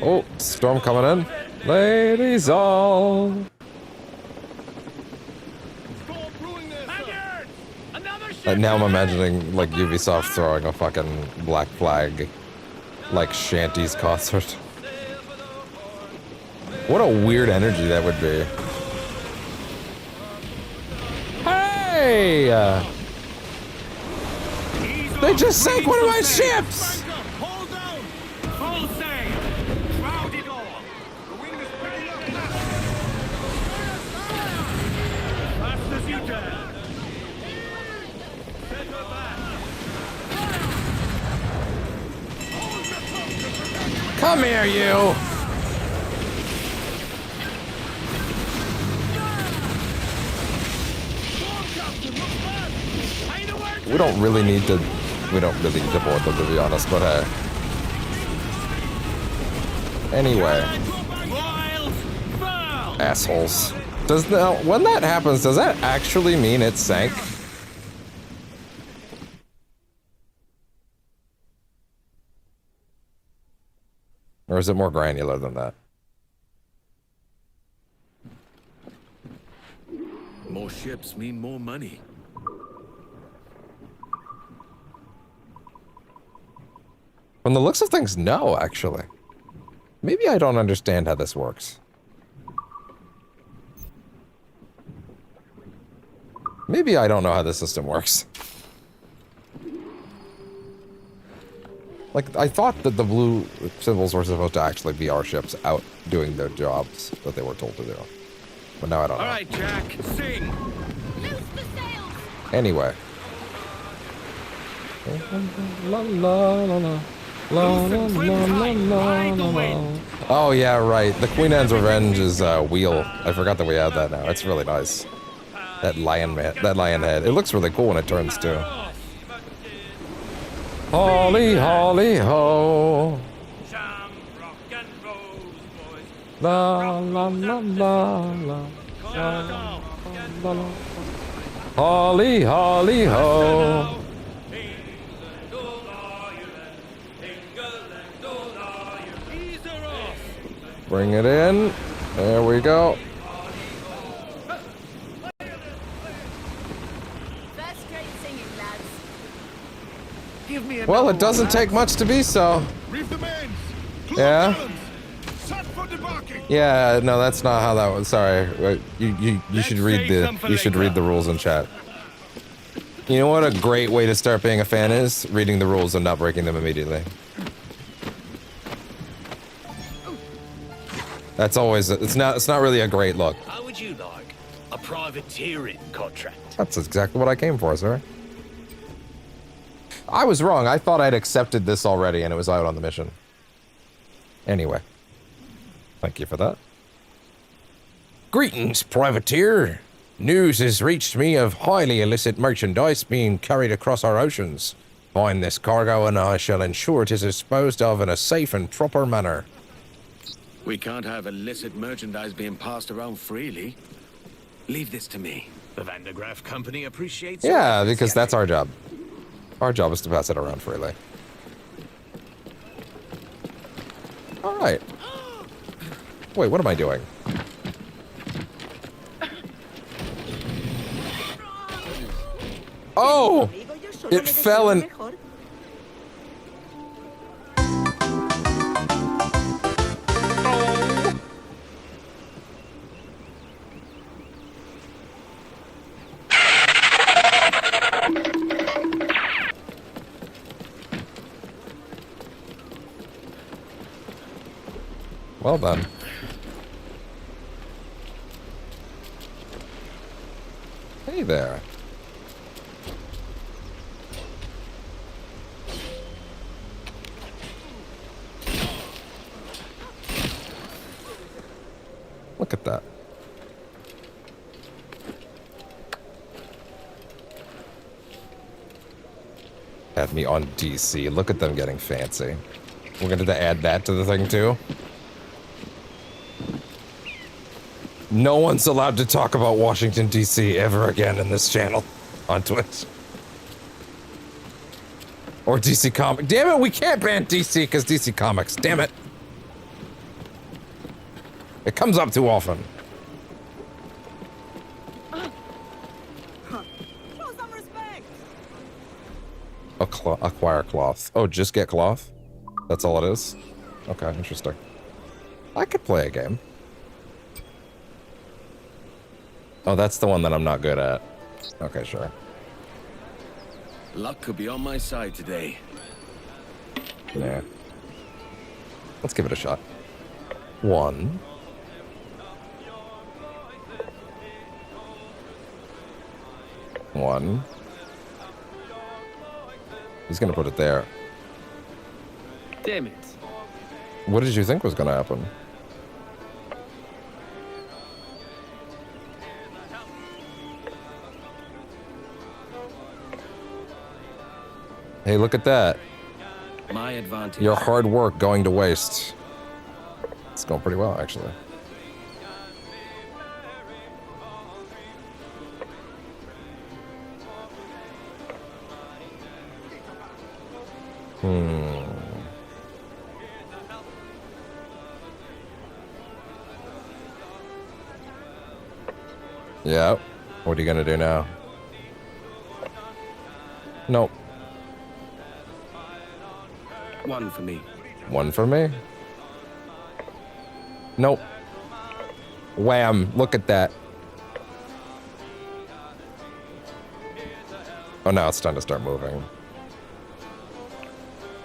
A: Oh, storm coming in. Ladies all. Now I'm imagining, like, Ubisoft throwing a fucking Black Flag, like, shanties concert. What a weird energy that would be. Hey! They just sank one of my ships!
C: Hold down! Full sail! Shroud it all! The wind is picking up now! Fast as you dare! Set her back!
A: Come here, you! We don't really need to board them, to be honest, but hey. Anyway. Assholes. When that happens, does that actually mean it sank? Or is it more granular than that?
H: More ships mean more money.
A: From the looks of things, no, actually. Maybe I don't understand how this works. Maybe I don't know how the system works. Like, I thought that the blue symbols were supposed to actually be our ships out doing their jobs that they were told to do. But now I don't know.
H: All right, Jack, sing.
G: Loose the sails!
A: Anyway. La, la, la, la. La, la, la, la, la, la. Oh, yeah, right. The Queen Anne's Revenge is wheel. I forgot that we had that now. It's really nice. That lion head. It looks really cool when it turns, too. Holly, holly, ho.
C: Shamrock and Rose boys.
A: La, la, la, la, la. La, la, la. Holly, holly, ho.
C: England, old Ireland. England, old Ireland. Ease her off.
A: Bring it in. There we go.
G: First rate singing, lads.
H: Give me
A: Well, it doesn't take much to be so.
D: Reef the mains!
A: Yeah?
D: Set for debarking!
A: Yeah, no, that's not how that was. Sorry. You should read the rules in chat. You know what a great way to start being a fan is? Reading the rules and not breaking them immediately. That's always it's not really a great look.
E: How would you like a privateering contract?
A: That's exactly what I came for, sir. I was wrong. I thought I'd accepted this already and it was out on the mission. Anyway. Thank you for that. Greetings, privateer. News has reached me of highly illicit merchandise being carried across our oceans. Find this cargo and I shall ensure it is disposed of in a safe and proper manner.
H: We can't have illicit merchandise being passed around freely. Leave this to me.
E: The Van de Graaff Company appreciates
A: Yeah, because that's our job. Our job is to pass it around freely. Alright. Wait, what am I doing? Oh! It fell in... Well done. Hey there. Look at that. Had me on DC. Look at them getting fancy. We're going to add that to the thing too. No one's allowed to talk about Washington, D.C. ever again in this channel on Twitch. Or DC Comics. Damn it, we can't ban DC because DC Comics. Damn it. It comes up too often.
G: Show some respect!
A: Acquire cloth. Oh, just get cloth? That's all it is? Okay, interesting. I could play a game. Oh, that's the one that I'm not good at. Okay, sure.
H: Luck could be on my side today.
A: Yeah. Let's give it a shot. One. One. He's gonna put it there.
B: Damn it.
A: What did you think was gonna happen? Hey, look at that.
H: My advantage.
A: Your hard work going to waste. It's going pretty well, actually. Yeah. What are you gonna do now? Nope.
H: One for me.
A: One for me? Nope. Wham. Look at that. Oh, now it's time to start moving.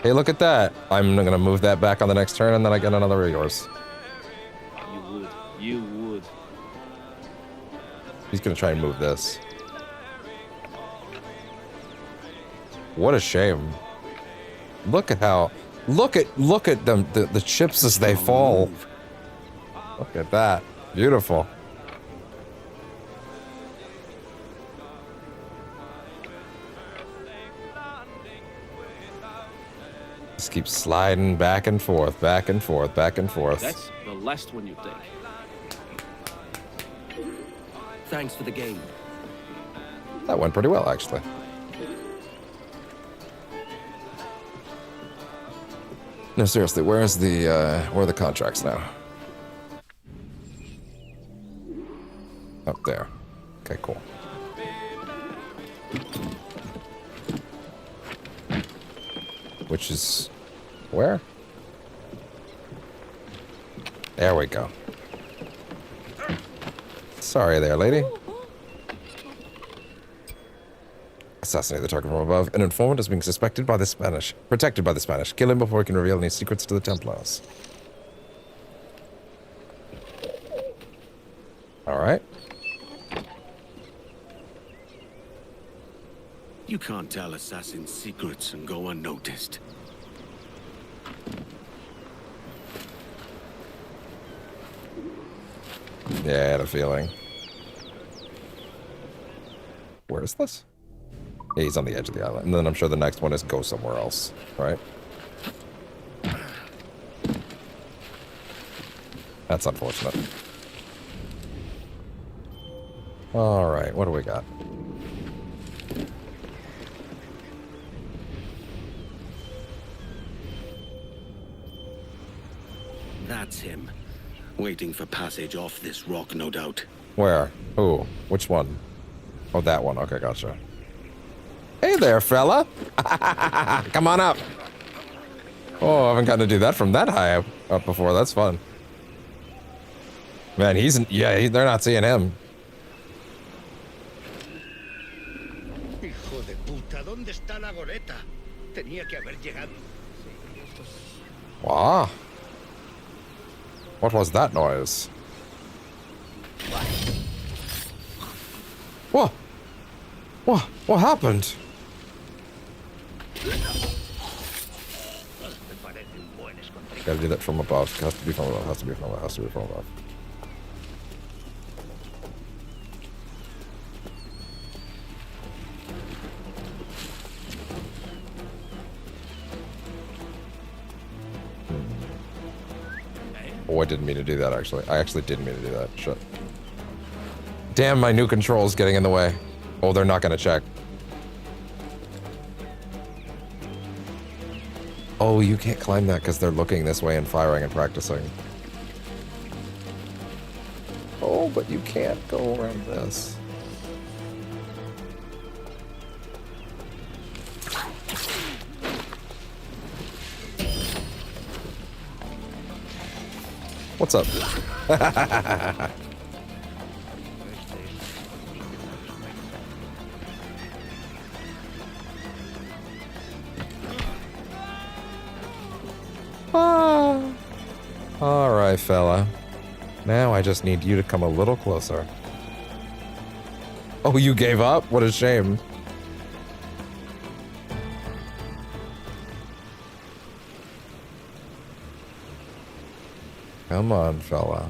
A: Hey, look at that. I'm gonna move that back on the next turn, and then I get another resource.
B: You would. You would.
A: He's gonna try and move this. What a shame. Look at how... Look at them, the chips as they fall. Look at that. Beautiful. Just keep sliding back and forth, back and forth, back and forth.
B: That's the last one you take.
H: Thanks for the game.
A: That went pretty well, actually. No, seriously, where are the contracts now? Up there. Okay, cool. Which is... where? There we go. Sorry there, lady. Assassinate the target from above. An informant is being suspected by the Spanish. Protected by the Spanish. Kill him before he can reveal any secrets to the Templars. Alright.
H: You can't tell assassins secrets and go unnoticed.
A: Yeah, I had a feeling. Where is this? Yeah, he's on the edge of the island. And then I'm sure the next one is go somewhere else, right? That's unfortunate. Alright, what do we got?
H: That's him. Waiting for passage off this rock, no doubt.
A: Where? Who? Which one? Oh, that one. Okay, gotcha. Hey there, fella. Come on up. Oh, I haven't gotten to do that from that high up before. That's fun. Man, they're not seeing him.
D: Hijo de puta, ¿dónde está la goleta? Tenía que haber llegado.
A: Wow. What was that noise? What? What happened? Gotta do that from above. Has to be from above. Has to be from above. Has to be from above. Oh, I didn't mean to do that, actually. I actually didn't mean to do that. Shit. Damn, my new control's getting in the way. Oh, they're not gonna check. Oh, you can't climb that because they're looking this way and firing and practicing. Oh, but you can't go around this. What's up? Alright, fella. Now I just need you to come a little closer. Oh, you gave up? What a shame. Come on, fella.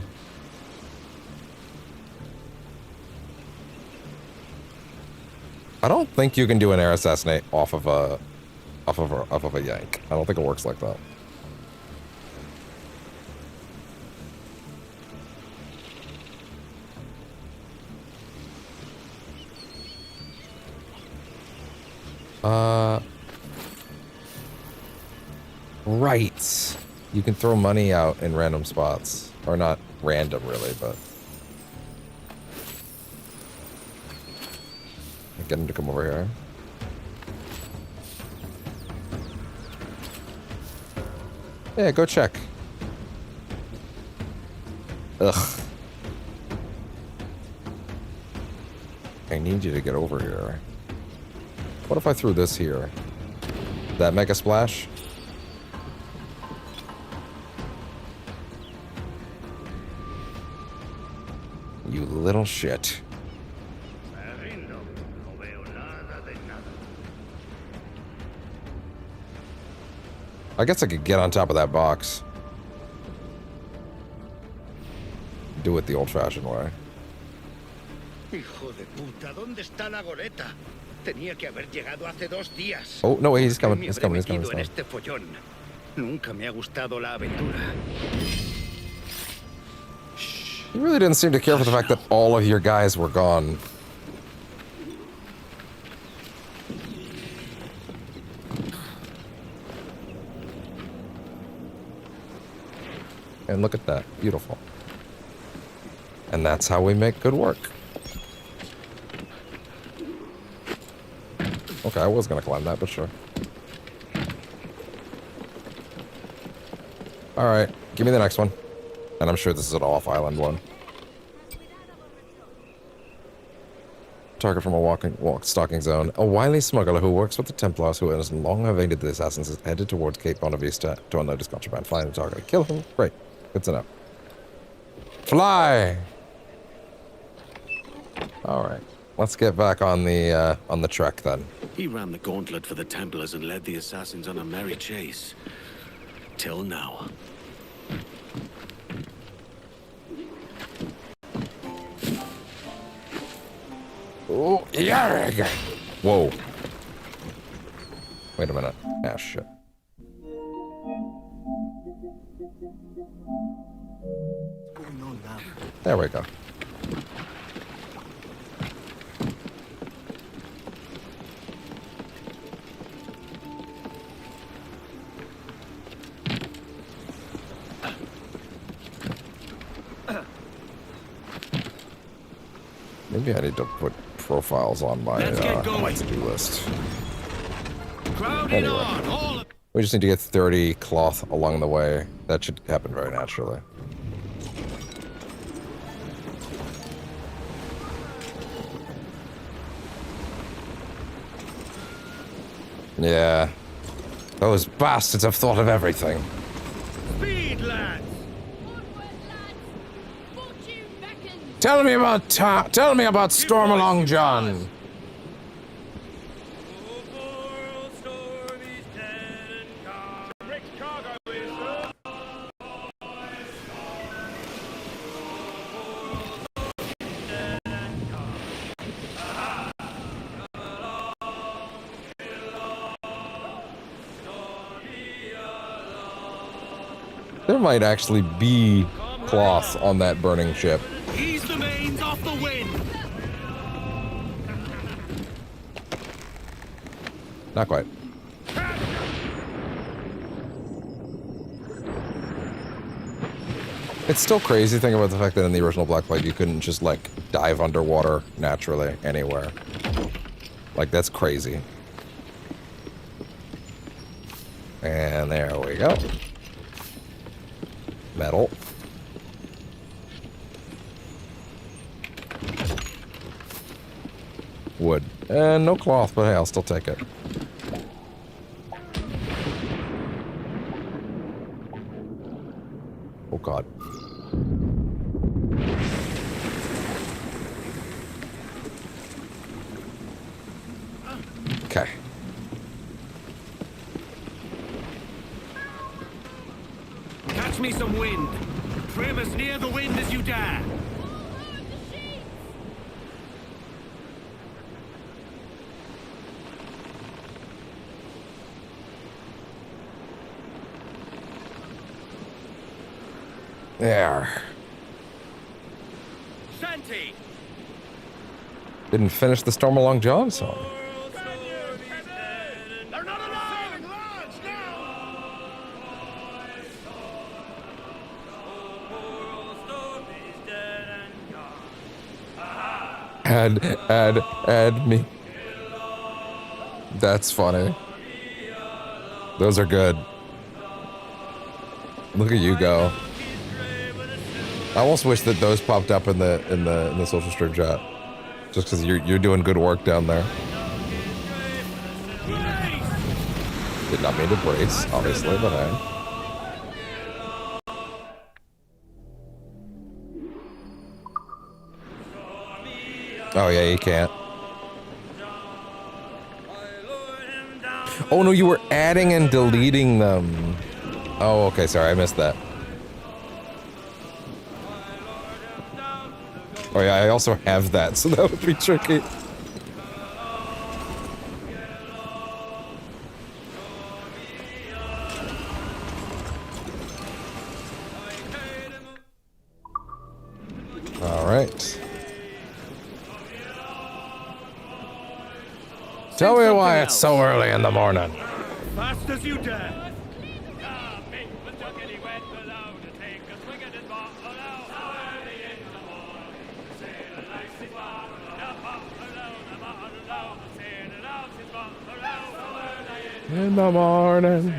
A: I don't think you can do an air assassinate off of a yank. I don't think it works like that. Right. You can throw money out in random spots. Or not random, really, but... Get him to come over here. Yeah, go check. Ugh. I need you to get over here. What if I threw this here? That make a splash? You little shit. I guess I could get on top of that box. Do it the old-fashioned way.
I: Hijo de puta, ¿dónde está la goleta? Tenía que haber llegado hace 2 días.
A: Oh, no, he's coming,
I: Me
A: he's
I: habré
A: coming, he's coming,
I: metido
A: he's
I: en
A: coming.
I: este follón. Nunca me ha gustado la aventura.
A: You really didn't seem to care for the fact that all of your guys were gone. And look at that. Beautiful. And that's how we make good work. Okay, I was gonna climb that, but sure. Alright, give me the next one. And I'm sure this is an off-island one. Target from a stalking zone. A wily smuggler who works with the Templars who has long evaded the assassins is headed towards Cape Bonavista to unload his contraband. Find the target. Kill him. Great. Good to know. Fly! Alright. Let's get back on the trek then.
H: He ran the gauntlet for the Templars and led the assassins on a merry chase. Till now.
A: Oh, yeah. Whoa. Wait a minute. Ah, shit. There we go. Maybe I need to put profiles on my to-do list. Anyway, we just need to get 30 cloth along the way. That should happen very naturally. Yeah. Those bastards have thought of everything.
C: Speed, lads!
B: Tell me about Stormalong John.
A: There might actually be cloth on that burning ship.
H: Ease the mains off the wind!
A: Not quite. It's still crazy thinking about the fact that in the original Black Plague you couldn't just, like, dive underwater naturally anywhere. Like, that's crazy. And there we go. Metal. Wood. And no cloth, but hey, I'll still take it. Oh god. Okay.
H: Catch me some wind. Trim as near the wind as you dare.
A: There.
C: Shanty!
A: Didn't finish the Stormalong John song.
C: They're not alive! Lads, now!
A: Add me. That's funny. Those are good. Look at you go. I almost wish that those popped up in the social stream chat, just because you're doing good work down there. Did not mean to brace, obviously, but I... Oh yeah, you can't. Oh no, you were adding and deleting them. Oh, okay, sorry, I missed that. Oh yeah, I also have that, so that would be tricky. All right. Tell me why it's so early in the morning.
C: Fast as you dare.
A: In the morning.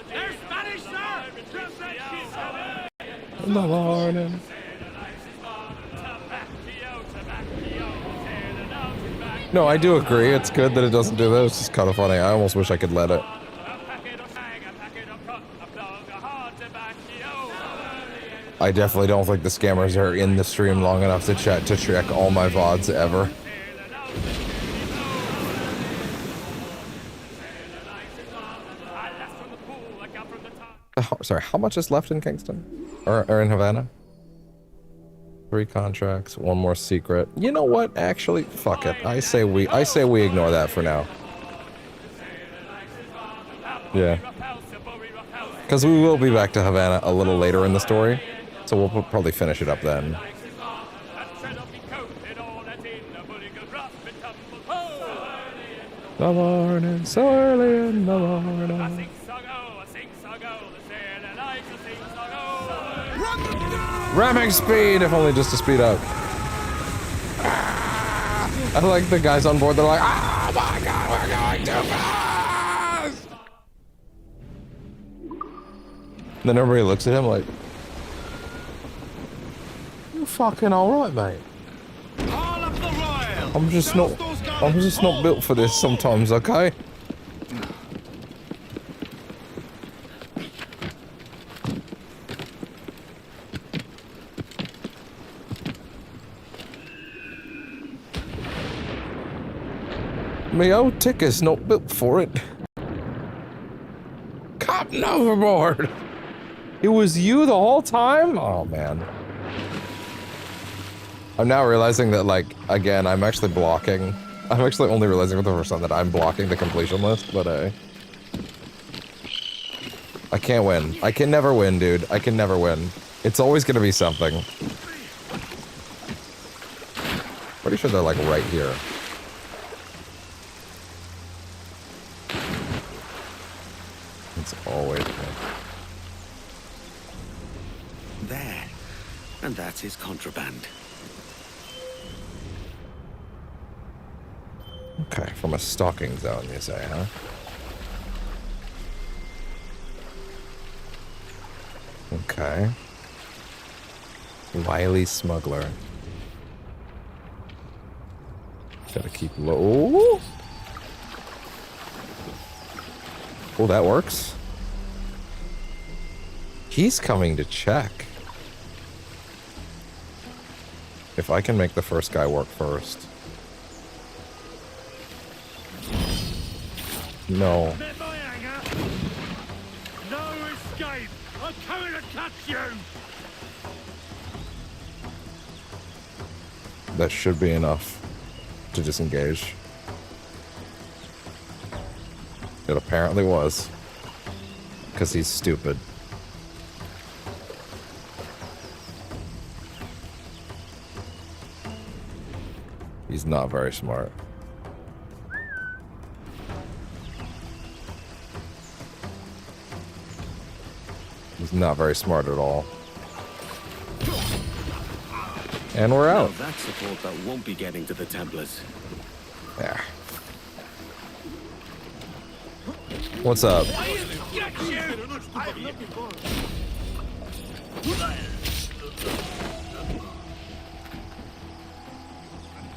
C: They're Spanish, sir! Just that shit,
A: In the morning. No, I do agree. It's good that it doesn't do that. It's just kind of funny. I almost wish I could let it. I definitely don't think the scammers are in the stream long enough to check all my VODs ever. Sorry, how much is left in Kingston? Or in Havana? 3 contracts, 1 more secret. You know what? Actually, fuck it. I say we ignore that for now. Yeah. Because we will be back to Havana a little later in the story, so we'll probably finish it up then. The morning, so early in the morning. Ramming speed, if only just to speed up. Ah! I like the guys on board, they're like, oh my god, we're going too fast! Then everybody looks at him like, you fucking alright, mate. I'm just not built for this sometimes, okay? My old ticker's not built for it. Captain overboard! It was you the whole time? Oh, man. I'm now realizing that, like, again, I'm actually blocking. I'm actually only realizing for the first time that I'm blocking the completion list, but, I can't win. I can never win, dude. I can never win. It's always gonna be something. Pretty sure they're, like, right here. It's always
H: there. And that's his contraband.
A: Okay, from a stalking zone, you say, huh? Okay. Wily smuggler. Gotta keep low. Oh, that works. He's coming to check. If I can make the first guy work first. No.
C: No escape! I'm coming to catch you!
A: That should be enough to disengage. It apparently was. Because he's stupid. He's not very smart. He's not very smart at all. And we're out.
H: Now that's support that won't be getting to the Templars.
A: Yeah. What's up?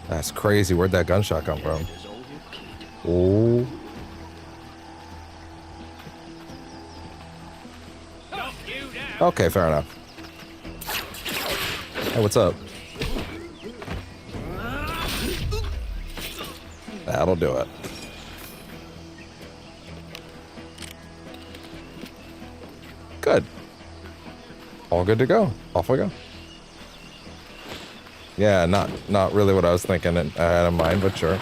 A: That's crazy. Where'd that gunshot come from? Oh. Okay, fair enough. Hey, what's up? That'll do it. Good. All good to go. Off we go. Yeah, not really what I was thinking I had in mind, but sure.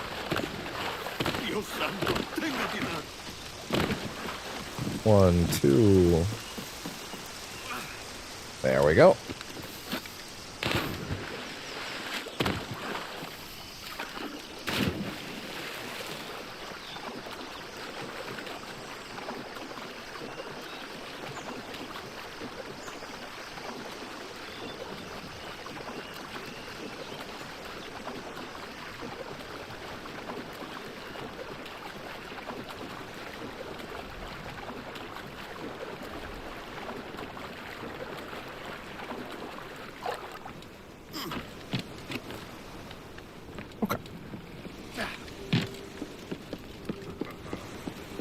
A: One, two. There we go.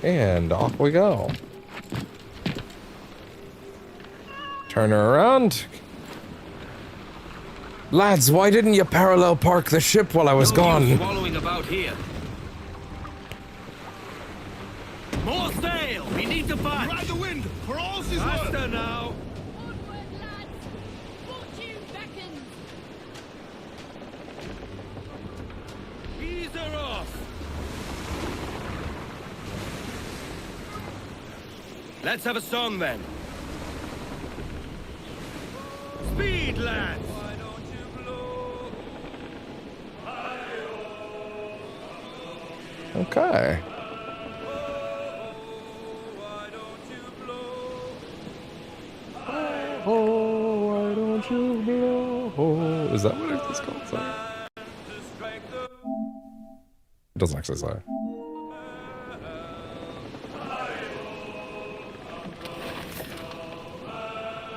A: And off we go. Turn her around. Lads, why didn't you parallel park the ship while I was gone?
E: Swallowing about here. More sail! We need to fight!
C: Ride the wind, for all is
E: Faster now!
G: Onward, lads! Fortune beckons!
E: Ease her off! Let's have a song then. Speed, lads!
C: Why don't you blow?
A: Okay.
C: Why don't you blow?
A: Oh, why don't you blow? Is that what it's called? Sorry.
C: To strike the
A: It doesn't actually say.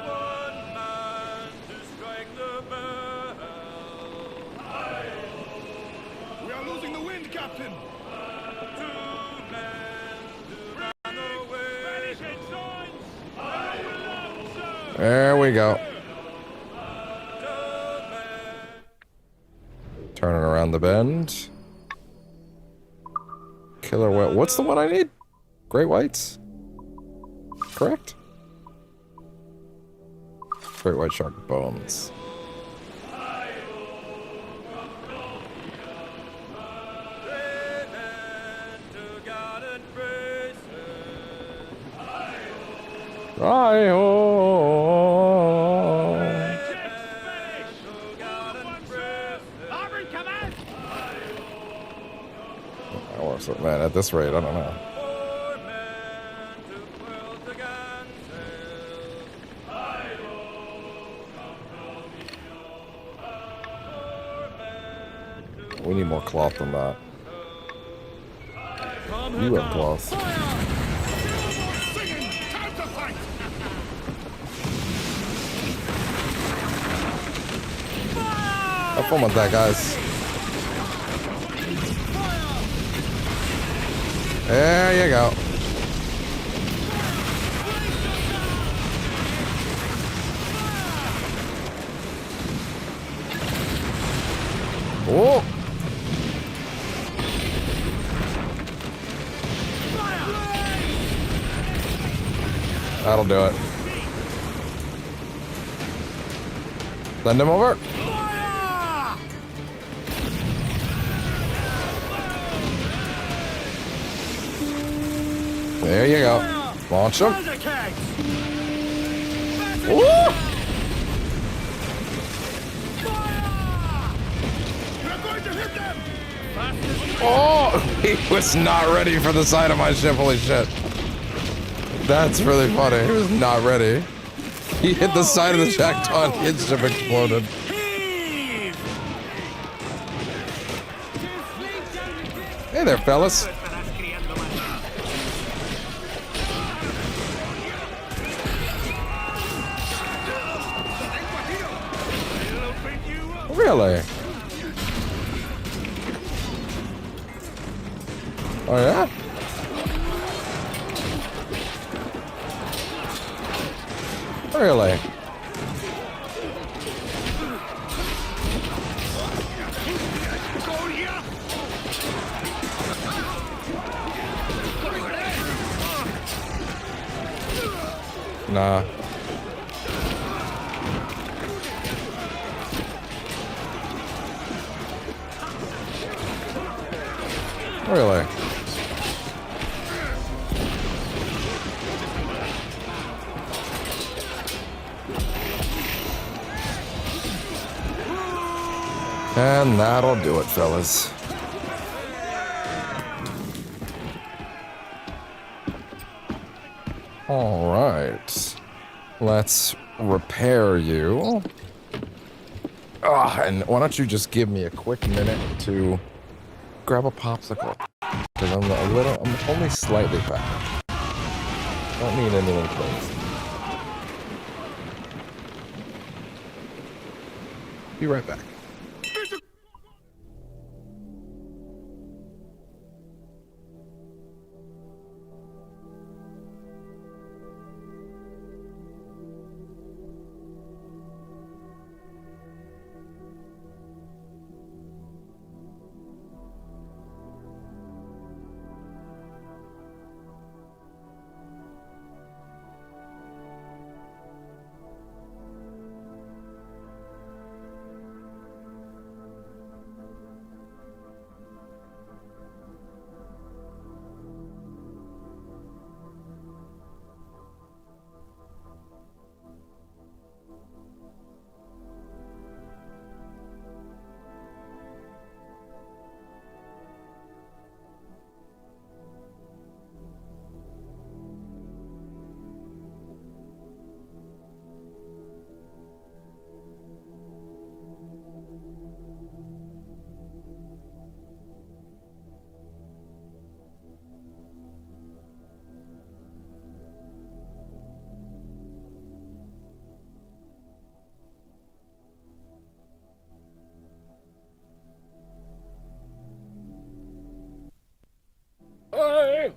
C: one man to strike the bell. We are losing the wind, Captain. Two men to run away. Finishing signs.
A: There we go. Turning around the bend. Killer whale. What's the one I need? Great whites? Correct? Great white shark bones. So, man, at this rate, I don't know. We need more cloth than that. You have cloth. Have fun with that, guys. There you go. Oh! That'll do it. Send him over. There you go. Launch him. Woo! Oh, he was not ready for the side of my ship. Holy shit. That's really funny. He was not ready. He hit the side of the Jackdaw and his ship exploded. Hey there, fellas. Really? Oh yeah? Really? Nah. Really? And that'll do it, fellas. All right. Let's repair you. And why don't you just give me a quick minute to grab a popsicle? Because I'm only slightly fat. Don't need anything crazy. Be right back.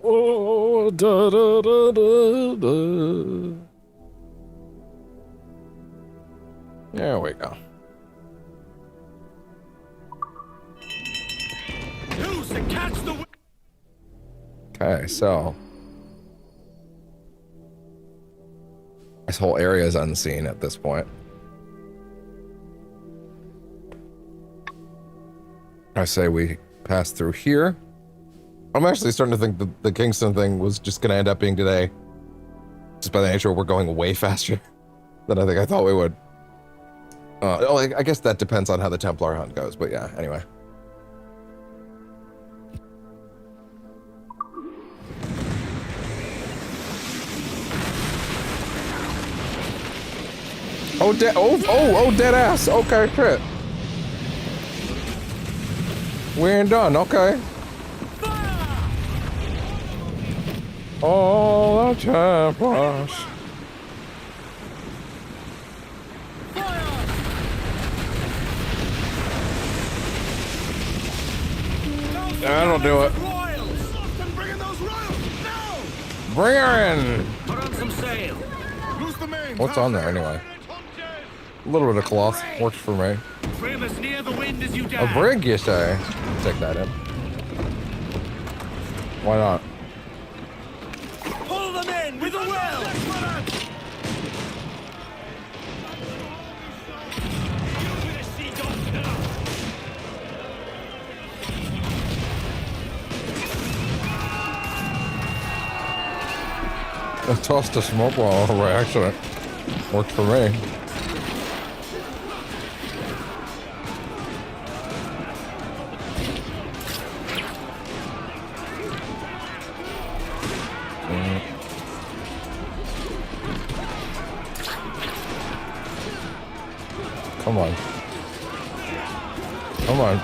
A: Oh, da, da, da, da, da. There we go. Okay, so this whole area is unseen at this point. I say we pass through here. I'm actually starting to think that the Kingston thing was just going to end up being today. Just by the nature we're going way faster than I think I thought we would. I guess that depends on how the Templar hunt goes, but yeah, anyway. Oh, dead ass. Okay, shit. We ain't done, okay. All the Templars. That'll do it. Bring her in.
E: Put on some sail.
A: What's on there anyway? A little bit of cloth works for me.
E: Trim as near the wind as you
A: A
E: dare.
A: brig, you say? Take that in. Why not?
E: Pull them in with a will.
A: I tossed a smoke ball by accident. Worked for me. Come on. Come on.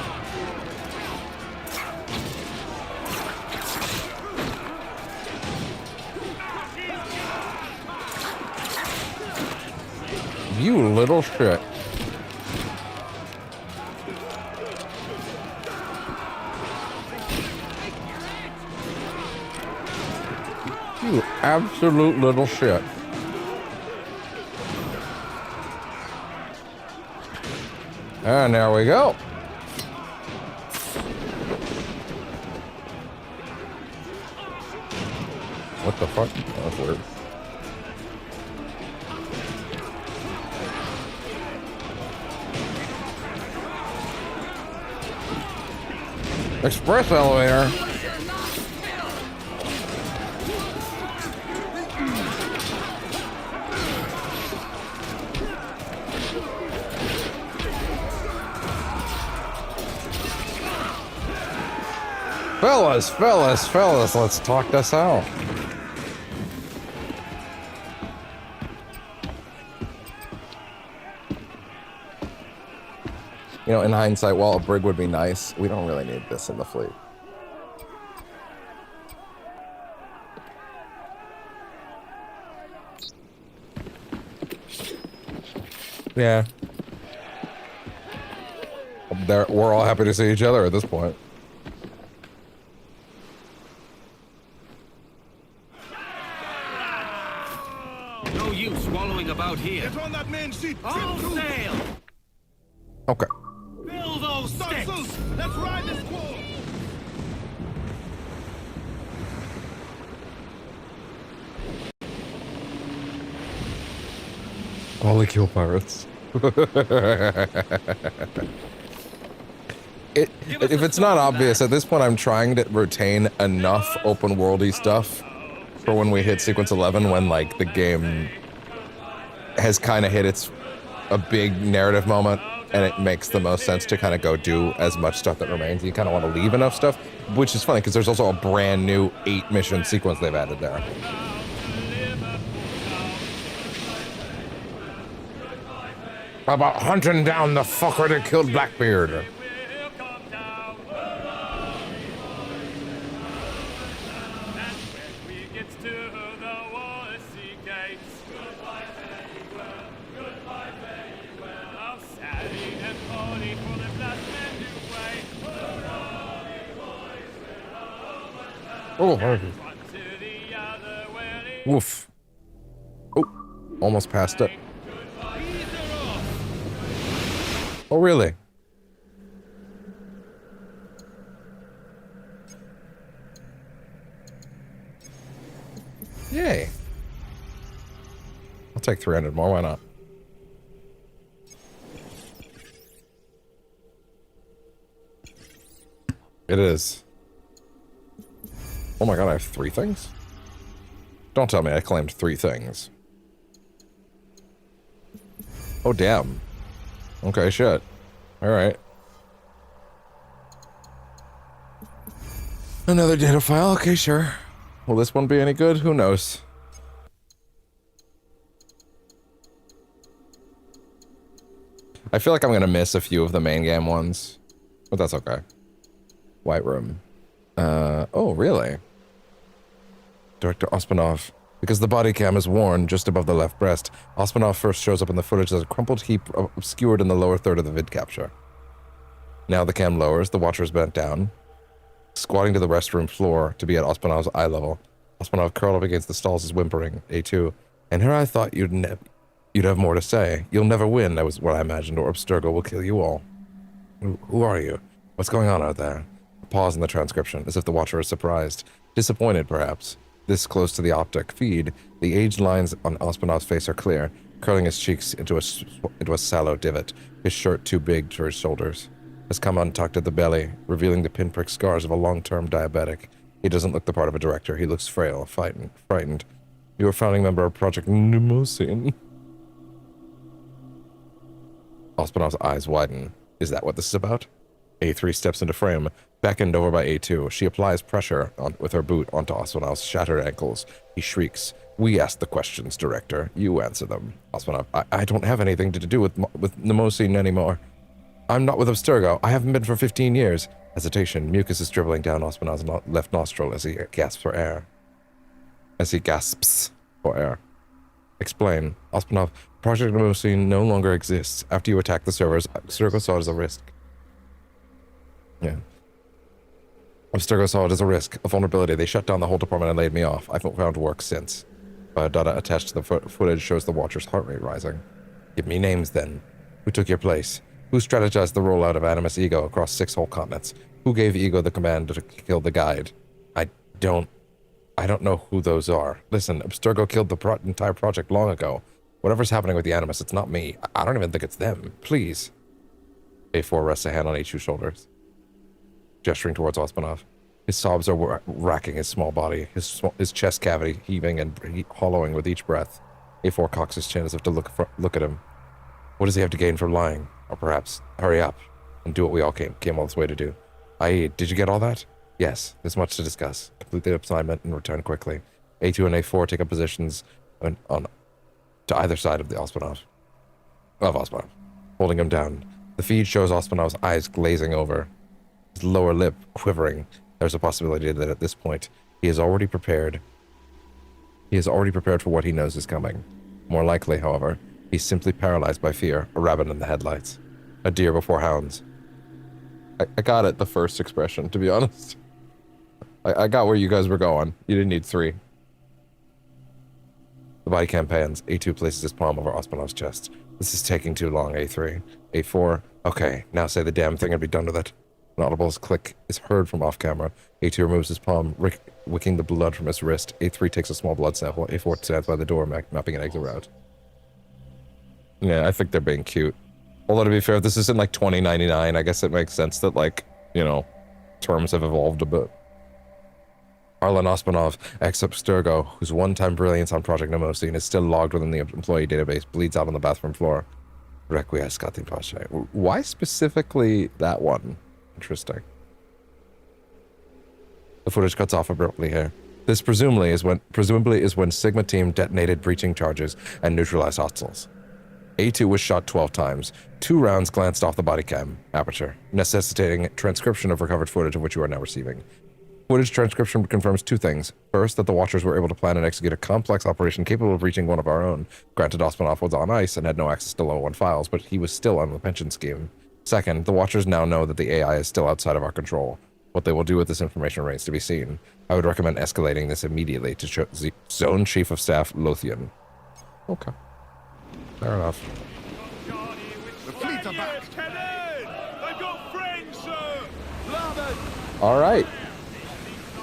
A: You little shit. You absolute little shit. And there we go. What the fuck? Oh, that's weird. Express elevator. Fellas, let's talk this out. You know, in hindsight, while a brig would be nice, we don't really need this in the fleet. Yeah. We're all happy to see each other at this point.
H: No use wallowing about here.
C: Get on that main seat.
H: All sail!
A: Okay.
H: Fill those sticks!
C: Let's ride this squall.
A: Only kill pirates. If it's not obvious, at this point I'm trying to retain enough open worldy stuff for when we hit sequence 11, when like the game has kind of hit a big narrative moment and it makes the most sense to kind of go do as much stuff that remains. You kind of want to leave enough stuff, which is funny because there's also a brand new 8-mission sequence they've added there. About hunting down the fucker that killed Blackbeard. Oh, woof. Oh, almost passed it. Oh, really? Yay. I'll take 300 more, why not? It is. Oh my god, I have 3 things? Don't tell me I claimed 3 things. Oh, damn. Okay, shit. Alright. Another data file? Okay, sure. Will this one be any good? Who knows? I feel like I'm gonna miss a few of the main game ones, but that's okay. White Room. Oh, really? Director Ospanov. Because the body cam is worn just above the left breast, Ospanov first shows up in the footage as a crumpled heap obscured in the lower third of the vid capture. Now the cam lowers, the watcher is bent down, squatting to the restroom floor to be at Ospanov's eye level. Ospanov curled up against the stalls is whimpering, A2. And here I thought you'd have more to say. You'll never win, that was what I imagined, or Abstergo will kill you all. Who are you? What's going on out there? A pause in the transcription, as if the watcher is surprised. Disappointed, perhaps. This close to the optic feed, the aged lines on Ospanov's face are clear, curling his cheeks into a sallow divot, his shirt too big for his shoulders. Has come untucked at the belly, revealing the pinprick scars of a long-term diabetic. He doesn't look the part of a director. He looks frail, frightened. You are a founding member of Project Mnemosyne. Ospanov's eyes widen. Is that what this is about? A3 steps into frame, beckoned over by A2. She applies pressure with her boot onto Ospanov's shattered ankles. He shrieks. We ask the questions, Director. You answer them. Ospanov, I don't have anything to do with Mnemosyne anymore. I'm not with Abstergo. I haven't been for 15 years. Hesitation. Mucus is dribbling down Ospanov's left nostril as he gasps for air. Explain. Ospanov, Project Mnemosyne no longer exists. After you attacked the servers, Abstergo saw it as a risk. Yeah. Abstergo saw it as a risk, a vulnerability. They shut down the whole department and laid me off. I haven't found work since. Biodata attached to the footage shows the Watcher's heart rate rising. Give me names, then. Who took your place? Who strategized the rollout of Animus Ego across 6 whole continents? Who gave Ego the command to kill the guide? I don't know who those are. Listen, Abstergo killed the entire project long ago. Whatever's happening with the Animus, it's not me. I don't even think it's them. Please. A4 rests a hand on A2's shoulders, gesturing towards Osmanov. His sobs are racking his small body, his chest cavity heaving and hollowing with each breath. A4 cocks his chin as if to look at him. What does he have to gain from lying? Or perhaps, hurry up and do what we all came all this way to do. Aid, did you get all that? Yes, there's much to discuss. Complete the assignment and return quickly. A2 and A4 take up positions to either side of Osmanov, holding him down. The feed shows Osmanov's eyes glazing over, his lower lip quivering. There's a possibility that at this point, he is already prepared. He is already prepared for what he knows is coming. More likely, however, he's simply paralyzed by fear, a rabbit in the headlights, a deer before hounds. I got it, the first expression, to be honest. I got where you guys were going. You didn't need 3. The body cam pans. A2 places his palm over Osmanov's chest. This is taking too long, A3. A4, okay, now say the damn thing and be done with it. An audible click is heard from off-camera. A2 removes his palm, wicking the blood from his wrist. A3 takes a small blood sample. A4 stands by the door, mapping an exit route. Yeah, I think they're being cute. Although, to be fair, this isn't like 2099. I guess it makes sense that, like, you know, terms have evolved a bit. Arlen Osmanov, ex-Abstergo, whose one-time brilliance on Project Nemosine is still logged within the employee database, bleeds out on the bathroom floor. Requiescat in pace. Why specifically that one? Interesting. The footage cuts off abruptly here. This presumably is when Sigma Team detonated breaching charges and neutralized hostiles. A2 was shot 12 times. 2 rounds glanced off the body cam aperture, necessitating transcription of recovered footage of which you are now receiving. Footage transcription confirms 2 things. First, that the Watchers were able to plan and execute a complex operation capable of reaching one of our own. Granted, Osmanov was on ice and had no access to low 1 files, but he was still on the pension scheme. Second, the Watchers now know that the AI is still outside of our control. What they will do with this information remains to be seen. I would recommend escalating this immediately to Zone Chief of Staff Lothian. Okay. Fair enough.
C: The fleet are back. They've got friends, sir.
A: All right.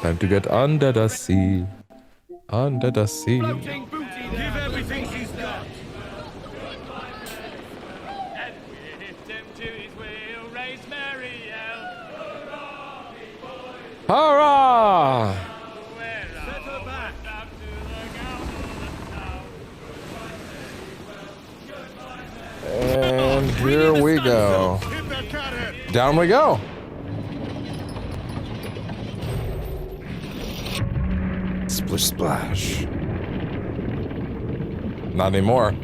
A: Time to get under the sea. Under the sea.
C: Give everything he's got.
A: Hurrah! And here we go. Down we go. Splish splash. Not anymore.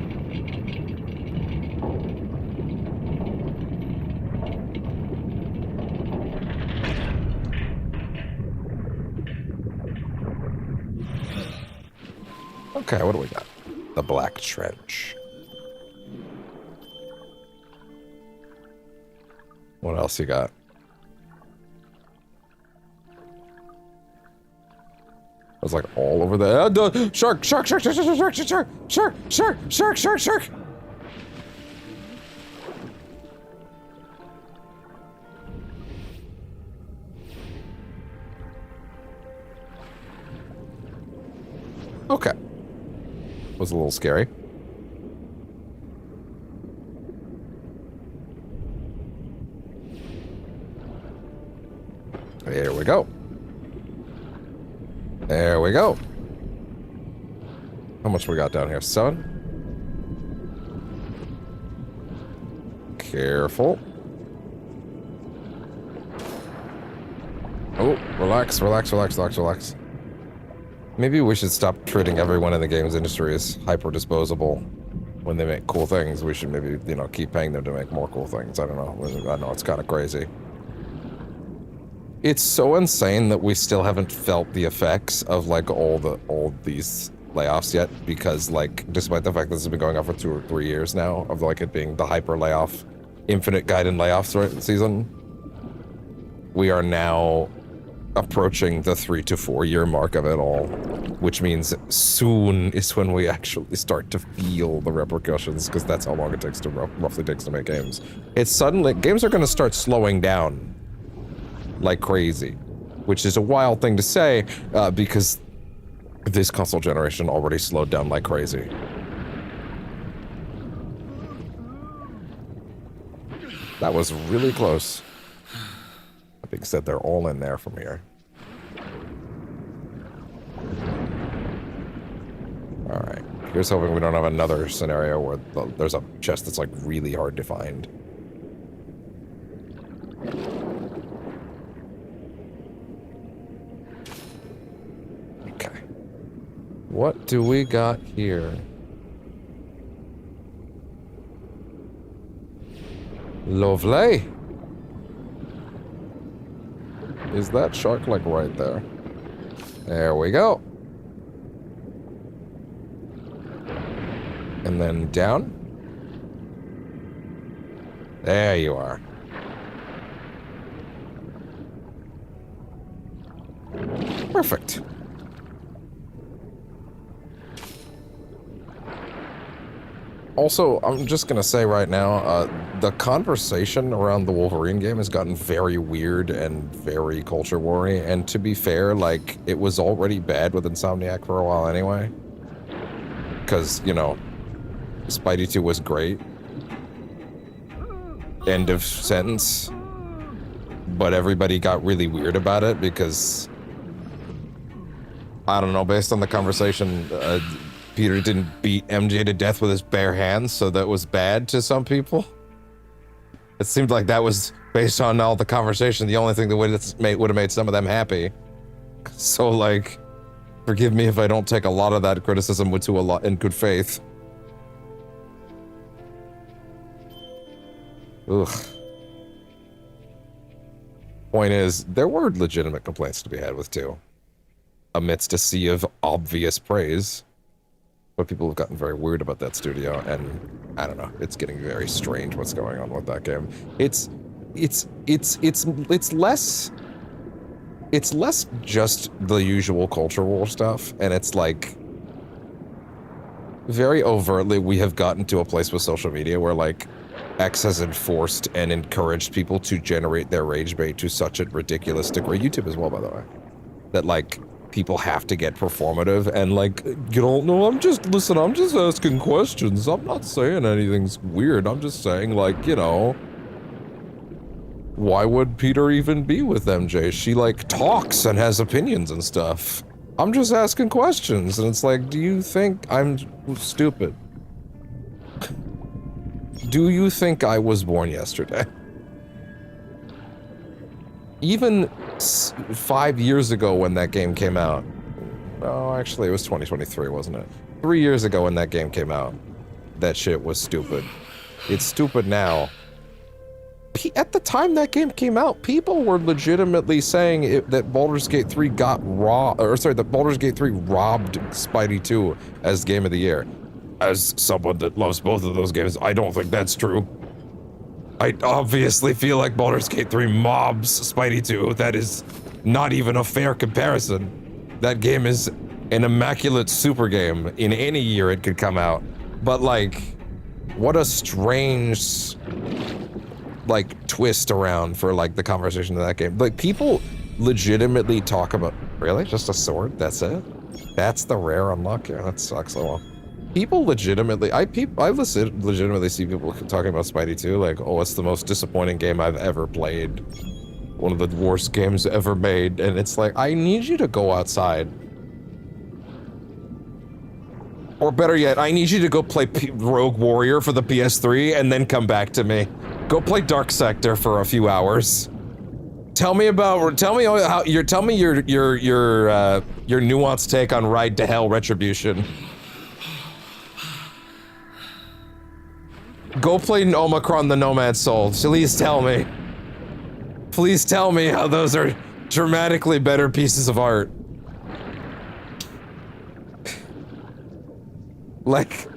A: Okay, what do we got? The Black Trench. What else you got? I was like all over the shark. Okay. Was a little scary. There we go. There we go. How much we got down here? 7? Careful. Oh, relax, relax, relax, relax, relax. Maybe we should stop treating everyone in the games industry as hyper-disposable. When they make cool things, we should maybe, you know, keep paying them to make more cool things. I don't know. I know it's kind of crazy. It's so insane that we still haven't felt the effects of, like, all these layoffs yet, because, like, despite the fact that this has been going on for 2 or 3 years now, of, like, it being the hyper layoff, infinite Gaiden layoffs season, we are now approaching the 3 to 4 year mark of it all, which means soon is when we actually start to feel the repercussions, because that's how long it takes to roughly takes to make games. It's suddenly games are going to start slowing down like crazy, which is a wild thing to say because this console generation already slowed down like crazy. That was really close. That being said, they're all in there from here. Alright. Here's hoping we don't have another scenario where there's a chest that's like really hard to find. Okay. What do we got here? Lovely. Is that shark like right there? There we go. And then down. There you are. Perfect. Also, I'm just gonna say right now, the conversation around the Wolverine game has gotten very weird and very culture war-y, and to be fair, like, it was already bad with Insomniac for a while anyway. Because, you know, Spidey 2 was great. End of sentence. But everybody got really weird about it because, I don't know, based on the conversation, Peter didn't beat MJ to death with his bare hands, so that was bad to some people. It seemed like that was, based on all the conversation, the only thing that would have made some of them happy. So, like, forgive me if I don't take a lot of that criticism in good faith. Ugh. Point is, there were legitimate complaints to be had with 2. Amidst a sea of obvious praise. But people have gotten very weird about that studio, and I don't know, it's getting very strange what's going on with that game. It's less just the usual culture war stuff, and it's like very overtly we have gotten to a place with social media where like X has enforced and encouraged people to generate their rage bait to such a ridiculous degree. YouTube as well, by the way. That like people have to get performative and like, you don't know, I'm just asking questions. I'm not saying anything's weird. I'm just saying, like, you know, why would Peter even be with MJ? She like talks and has opinions and stuff. I'm just asking questions. And it's like, do you think I'm stupid? Do you think I was born yesterday? Even 5 years ago when that game came out. Oh, actually, it was 2023, wasn't it? 3 years ago when that game came out. That shit was stupid. It's stupid now. At the time that game came out, people were legitimately saying that Baldur's Gate 3 got that Baldur's Gate 3 robbed Spidey 2 as Game of the Year. As someone that loves both of those games, I don't think that's true. I obviously feel like Baldur's Gate 3 mobs Spidey 2. That is not even a fair comparison. That game is an immaculate super game. In any year it could come out. But like, what a strange like twist around for like the conversation of that game. Like legitimately legitimately talk about, really? Just a sword? That's it? That's the rare unlock? Yeah, that sucks a lot. People legitimately, I legitimately see people talking about Spidey 2, like, oh, it's the most disappointing game I've ever played. One of the worst games ever made, and it's like, I need you to go outside. Or better yet, I need you to go play Rogue Warrior for the PS3 and then come back to me. Go play Dark Sector for a few hours. Tell me your nuanced take on Ride to Hell Retribution. Go play Omicron the Nomad Soul. Please tell me. Please tell me how those are dramatically better pieces of art. Like,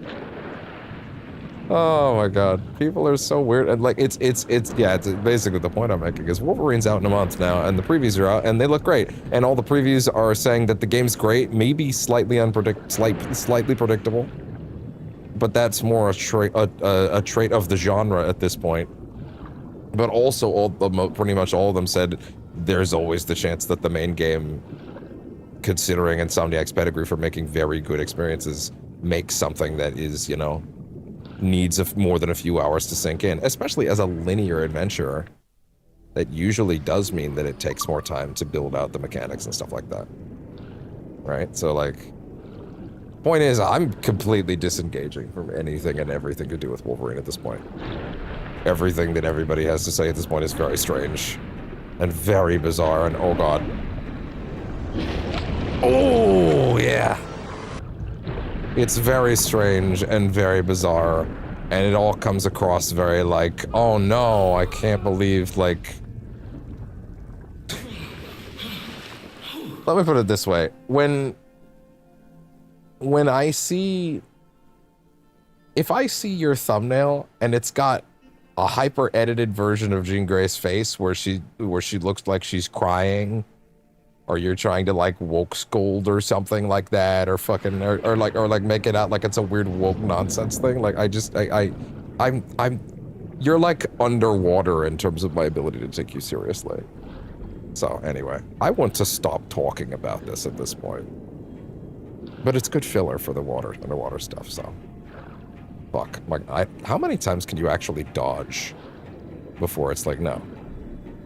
A: Oh my god, people are so weird, and like it's basically the point I'm making is Wolverine's out in a month now, and the previews are out, and they look great, and all the previews are saying that the game's great, maybe slightly slightly predictable, but that's more a trait of the genre at this point. But also, pretty much all of them said there's always the chance that the main game, considering Insomniac's pedigree for making very good experiences, makes something that is, you know, needs more than a few hours to sink in, especially as a linear adventure. That usually does mean that it takes more time to build out the mechanics and stuff like that. Right? So, like, point is, I'm completely disengaging from anything and everything to do with Wolverine at this point. Everything that everybody has to say at this point is very strange and very bizarre, and oh god. Oh, yeah. It's very strange and very bizarre, and it all comes across very like, oh no, I can't believe, like... Let me put it this way. When I see... If I see your thumbnail, and it's got a hyper-edited version of Jean Grey's face where she looks like she's crying, or you're trying to like woke scold or something like that, or fucking or like make it out like it's a weird woke nonsense thing. Like I'm you're like underwater in terms of my ability to take you seriously. So anyway, I want to stop talking about this at this point. But it's good filler for the underwater stuff, so. Fuck. How many times can you actually dodge before it's like, no?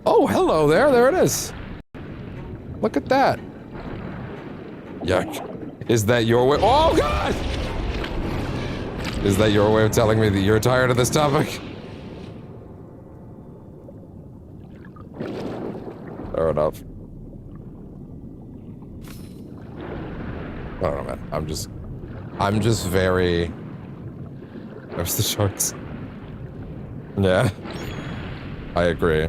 A: Oh, hello there it is. Look at that. Yuck. Is that your way? Oh, God! Is that your way of telling me that you're tired of this topic? Fair enough. I don't know, man. I'm just very... There's the sharks. Yeah. I agree.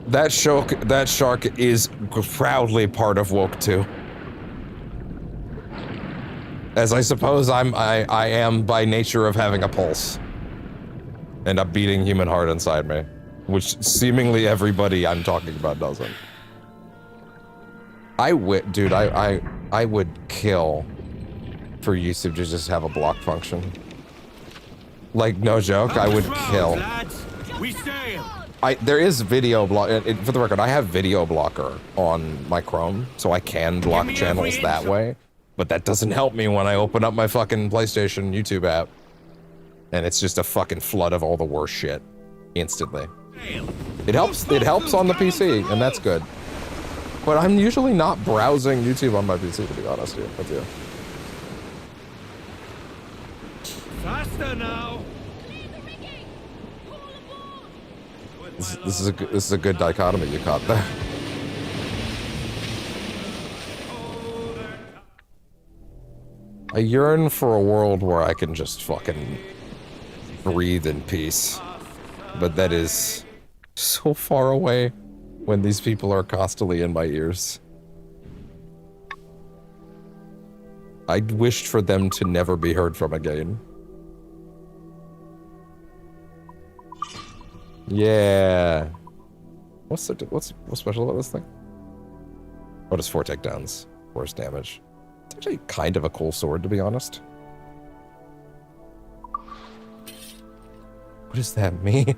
A: That shark is proudly part of Woke 2. As I suppose I am by nature of having a pulse. And a beating human heart inside me. Which seemingly everybody I'm talking about doesn't. Dude, I would kill for YouTube to just have a block function. Like, no joke, I would kill.
H: We sail.
A: There is video block. For the record, I have video blocker on my Chrome, so I can block channels that way. But that doesn't help me when I open up my fucking PlayStation YouTube app, and it's just a fucking flood of all the worst shit instantly. It helps on the PC, and that's good. But I'm usually not browsing YouTube on my PC, to be honest with you.
H: Faster now.
A: This is a good dichotomy you caught there. I yearn for a world where I can just fucking breathe in peace, but that is so far away when these people are constantly in my ears. I wished for them to never be heard from again. Yeah. What's special about this thing? Oh, just 4 takedowns, worse damage. It's actually kind of a cool sword, to be honest. What does that mean?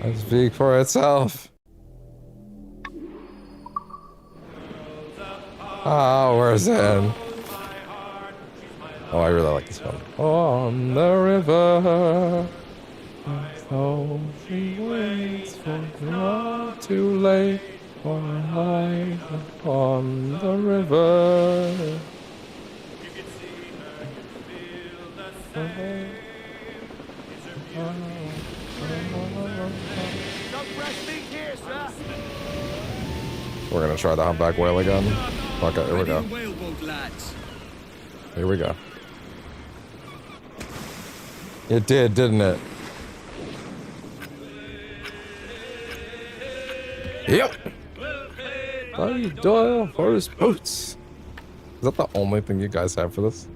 A: I speak for itself. Hours in. Oh, I really like this one. On the river, so she waits for not too late for a light upon the river. We're gonna try the humpback whale again. Okay, here we go. Here we go. It did, didn't it? Yep. Buddy Doyle for his boots. Is that the only thing you guys have for this?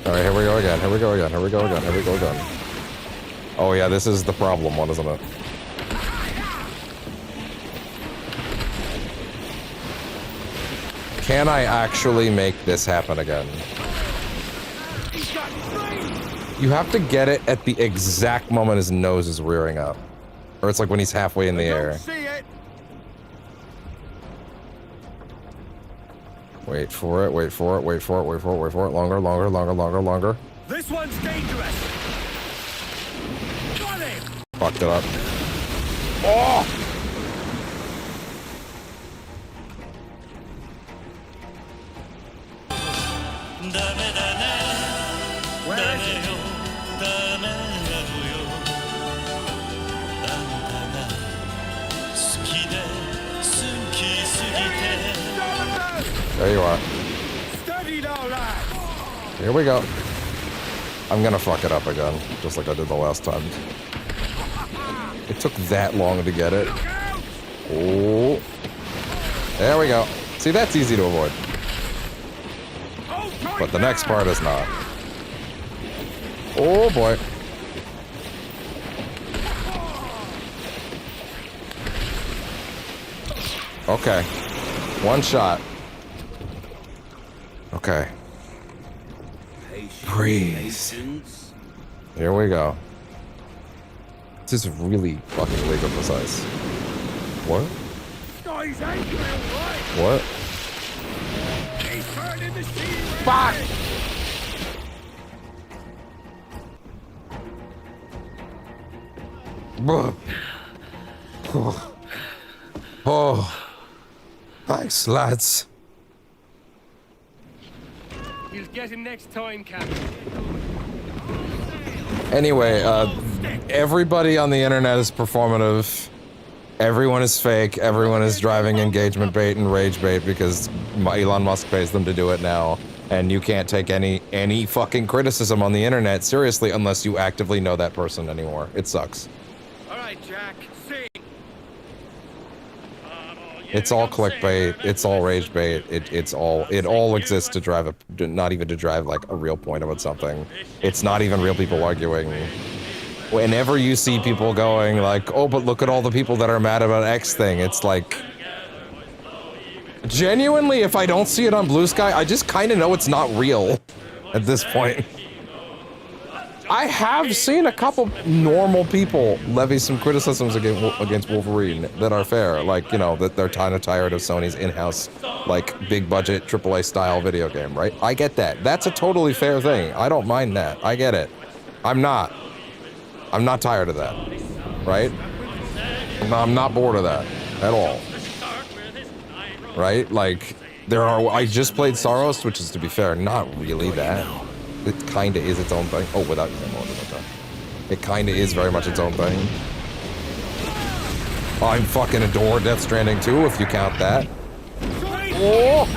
A: Alright, here we go again. Here we go again. Here we go again. Here we go again. Oh yeah, this is the problem one, isn't it? Can I actually make this happen again? You have to get it at the exact moment his nose is rearing up. Or it's like when he's halfway in the air. Wait for it, wait for it, wait for it, wait for it, wait for it. Longer, longer, longer, longer, longer.
C: This one's dangerous. Got him.
A: Fucked it up. Oh!
C: Where is it?
A: There you are.
C: Studied all right.
A: Here we go. I'm gonna fuck it up again, just like I did the last time. It took that long to get it. Oh. There we go. See, that's easy to avoid. But the next part is not. Oh boy. Okay. One shot. Okay. Breathe. Here we go. This is really fucking legal precise. What?
C: Oh, he's angry, all right.
A: What?
C: He's turning the sea.
A: Fuck! Oh. Thanks, lads.
C: You'll get him next time, Captain.
A: Anyway, everybody on the internet is performative. Everyone is fake. Everyone is driving engagement bait and rage bait because Elon Musk pays them to do it now. And you can't take any fucking criticism on the internet seriously unless you actively know that person anymore. It sucks.
C: All right, Jack. Sing.
A: It's all clickbait. It's all rage bait. It all exists to drive not even to drive like a real point about something. It's not even real people arguing. Whenever you see people going like, oh, but look at all the people that are mad about X thing, it's like, genuinely, if I don't see it on Blue Sky, I just kind of know it's not real at this point. I have seen a couple normal people levy some criticisms against Wolverine that are fair, like, you know, that they're kind of tired of Sony's in-house, like, big-budget AAA style video game, right? I get that. That's a totally fair thing. I don't mind that. I get it. I'm not tired of that, right? I'm not bored of that at all. Right? Like, I just played Soros, which is, to be fair, not really that. It kinda is its own thing. Oh, without using more than okay. It kinda is very much its own thing. I fucking adore Death Stranding 2, if you count that. Oh!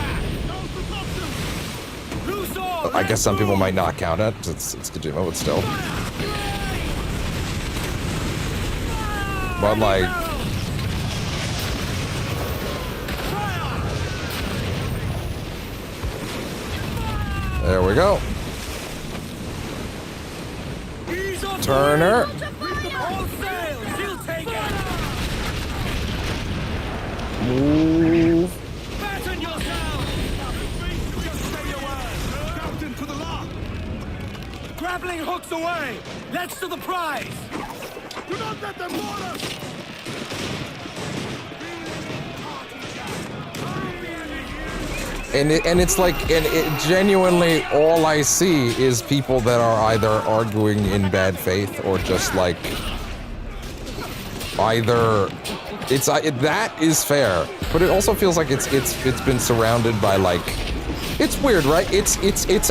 A: I guess some people might not count it, it's Kojima, but still. But like... There we go. Turner. Move.
C: Captain, to the lock. Grappling hooks away. Let's to the prize. Do not let them board us.
A: And it's like, genuinely, all I see is people that are either arguing in bad faith or just like, either, that is fair, but it also feels like it's been surrounded by like It's weird, right? It's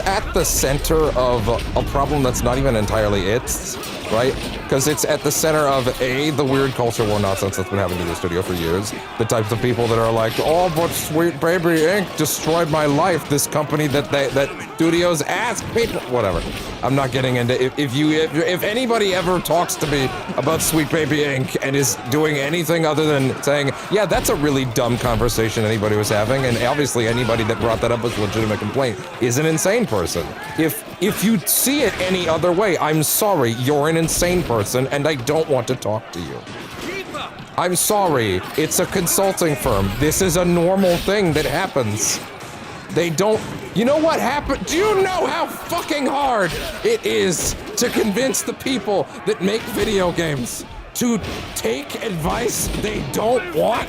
A: at the center of a problem that's not even entirely its, right? Because it's at the center of the weird culture war nonsense that's been happening to the studio for years. The types of people that are like, oh, but Sweet Baby Inc. destroyed my life. This company that studios ask people, whatever. I'm not getting into if anybody ever talks to me about Sweet Baby Inc. and is doing anything other than saying, yeah, that's a really dumb conversation anybody was having, and obviously anybody that brought that up as a legitimate complaint is an insane person. If you see it any other way, I'm sorry, you're an insane person, and I don't want to talk to you. I'm sorry, it's a consulting firm. This is a normal thing that happens. They don't... You know what happened? Do you know how fucking hard it is to convince the people that make video games to take advice they don't want?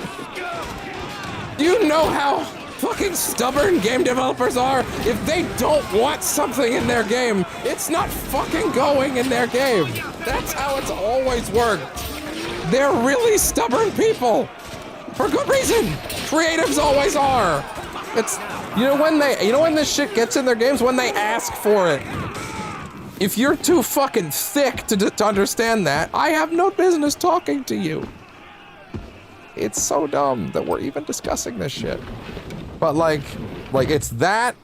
A: Do you know how fucking stubborn game developers are? If they don't want something in their game, it's not fucking going in their game. That's how it's always worked. They're really stubborn people. For good reason. Creatives always are. It's, you know when this shit gets in their games? When they ask for it. If you're too fucking thick to understand that, I have no business talking to you. It's so dumb that we're even discussing this shit. But like it's that,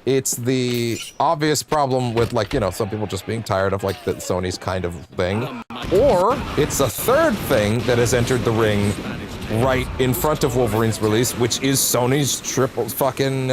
A: it's the obvious problem with, like, you know, some people just being tired of like the Sony's kind of thing. Or it's a third thing that has entered the ring right in front of Wolverine's release, which is Sony's fucking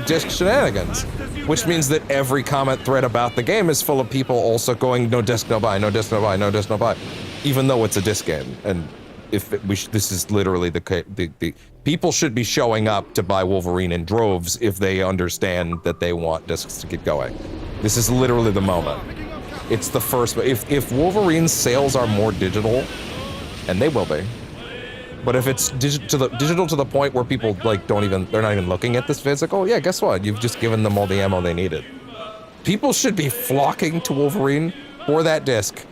A: disc shenanigans. Which means that every comment thread about the game is full of people also going, no disc, no buy, no disc, no buy, no disc, no buy. Even though it's a disc game. And if this is literally the people should be showing up to buy Wolverine in droves if they understand that they want discs to get going. This is literally the moment. It's the first, if Wolverine's sales are more digital, and they will be, but if it's digital to the point where people like they're not even looking at this physical, yeah, guess what? You've just given them all the ammo they needed. People should be flocking to Wolverine for that disc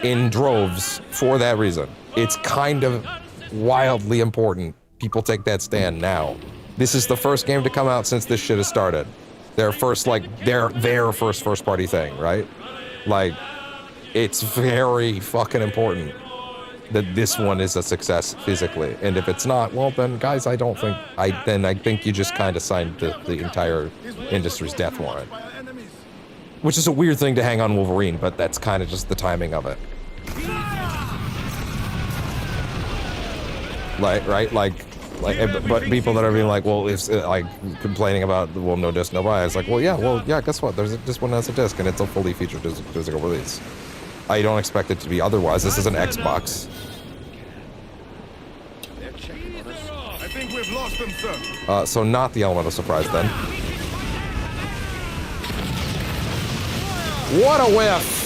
A: in droves for that reason. It's kind of wildly important people take that stand now. This is the first game to come out since this shit has started. Their first, like, their first party thing, right? Like, it's very fucking important that this one is a success physically. And if it's not, well then, guys, I think you just kind of signed the entire industry's death warrant. Which is a weird thing to hang on Wolverine, but that's kind of just the timing of it. Like, right? But people that are being like, well, if like complaining about, well, no disc, no buy. It's like, well, yeah. Guess what? This one has a disc, and it's a fully featured physical release. I don't expect it to be otherwise. This is an Xbox.
C: I think we've lost them, sir.
A: So not the element of surprise then. What a whiff!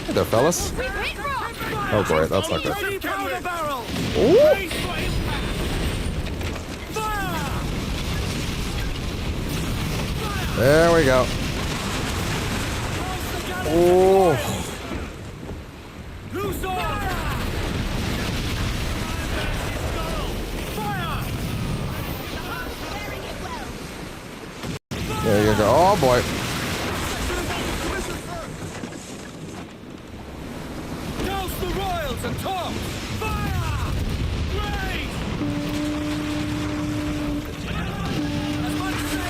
A: Hey there, fellas. Oh, great, that's not good. Ooh. There we go. Ooh. There you go. Oh boy.
C: Douse the royals and Tom! Fire! Great! As much as you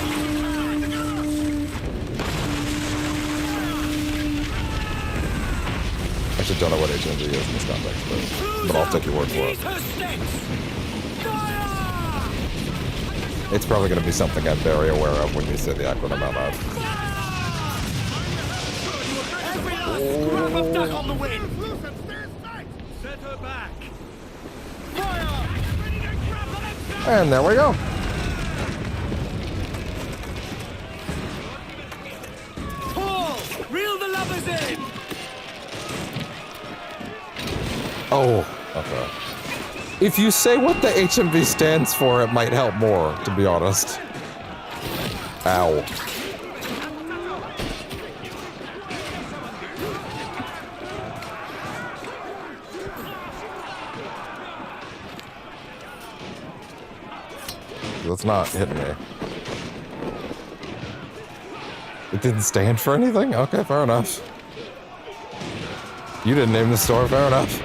A: I actually don't know what HMG is in this context, but I'll take your word for it. It's probably going to be something I'm very aware of when you say the acronym out loud. And there we go.
C: Paul, reel the lovers in.
A: Oh, okay. If you say what the HMV stands for, it might help more, to be honest. Ow. That's not hitting me. It didn't stand for anything? Okay, fair enough. You didn't name the store, fair enough.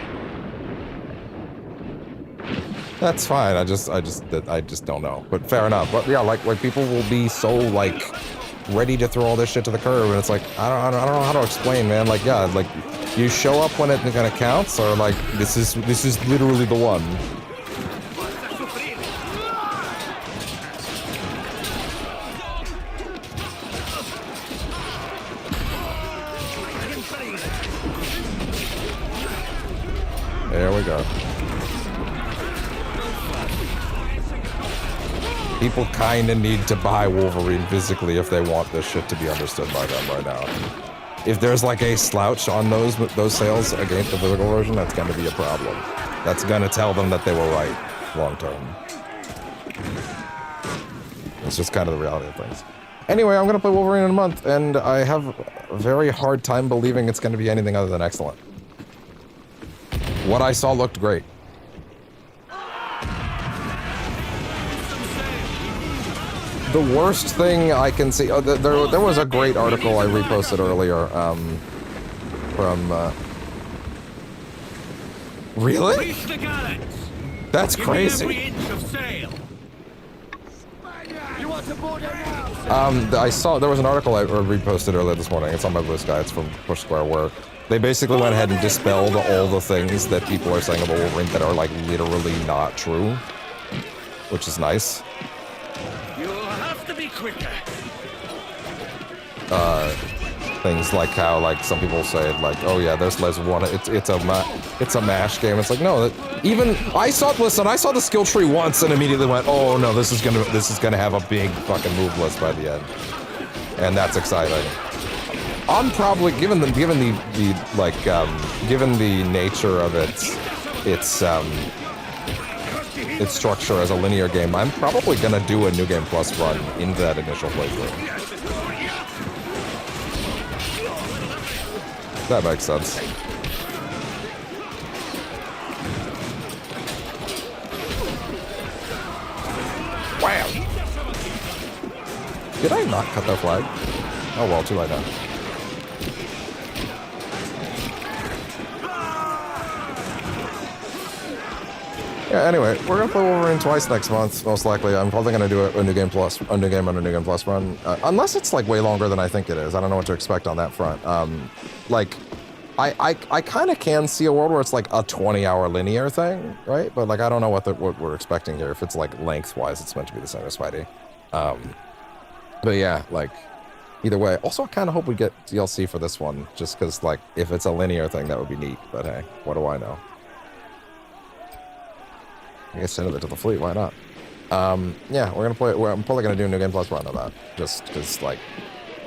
A: That's fine. I just don't know. But fair enough. But yeah, like people will be so like ready to throw all this shit to the curb, and it's like I don't know how to explain, man. Like yeah, like you show up when it kind of counts, or like this is literally the one. There we go. People kind of need to buy Wolverine physically if they want this shit to be understood by them right now. If there's like a slouch on those sales against the physical version, that's going to be a problem. That's going to tell them that they were right long term. It's just kind of the reality of things. Anyway, I'm going to play Wolverine in a month, and I have a very hard time believing it's going to be anything other than excellent. What I saw looked great. The worst thing I can see... Oh, there was a great article I reposted earlier, from... Really? That's crazy. I saw... There was an article I reposted earlier this morning. It's on my Blue Sky. It's from Push Square, where they basically went ahead and dispelled all the things that people are saying about Wolverine that are, like, literally not true. Which is nice.
H: Quicker.
A: Things like how, like, some people say, like, oh yeah, there's one. It's a mash game. It's like, no, even I saw the skill tree once and immediately went, oh no, this is gonna have a big fucking move list by the end, and that's exciting. I'm probably given the nature of its structure as a linear game, I'm probably gonna do a New Game Plus run into that initial playthrough. That makes sense. Wow! Did I not cut that flag? Oh well, too late now. Yeah, anyway, we're gonna play Wolverine twice next month, most likely. I'm probably gonna do a New Game Plus, a New Game run, unless it's like way longer than I think it is. I don't know what to expect on that front. Like, I kind of can see a world where it's like a 20-hour linear thing, right? But like, I don't know what we're expecting here. If it's like lengthwise, it's meant to be the same as Spidey. But yeah, like, either way. Also, I kind of hope we get DLC for this one, just because like, if it's a linear thing, that would be neat. But hey, what do I know? I guess send it to the fleet, why not? Yeah, we're gonna play. I'm probably gonna do a New Game Plus run of that, just because, like,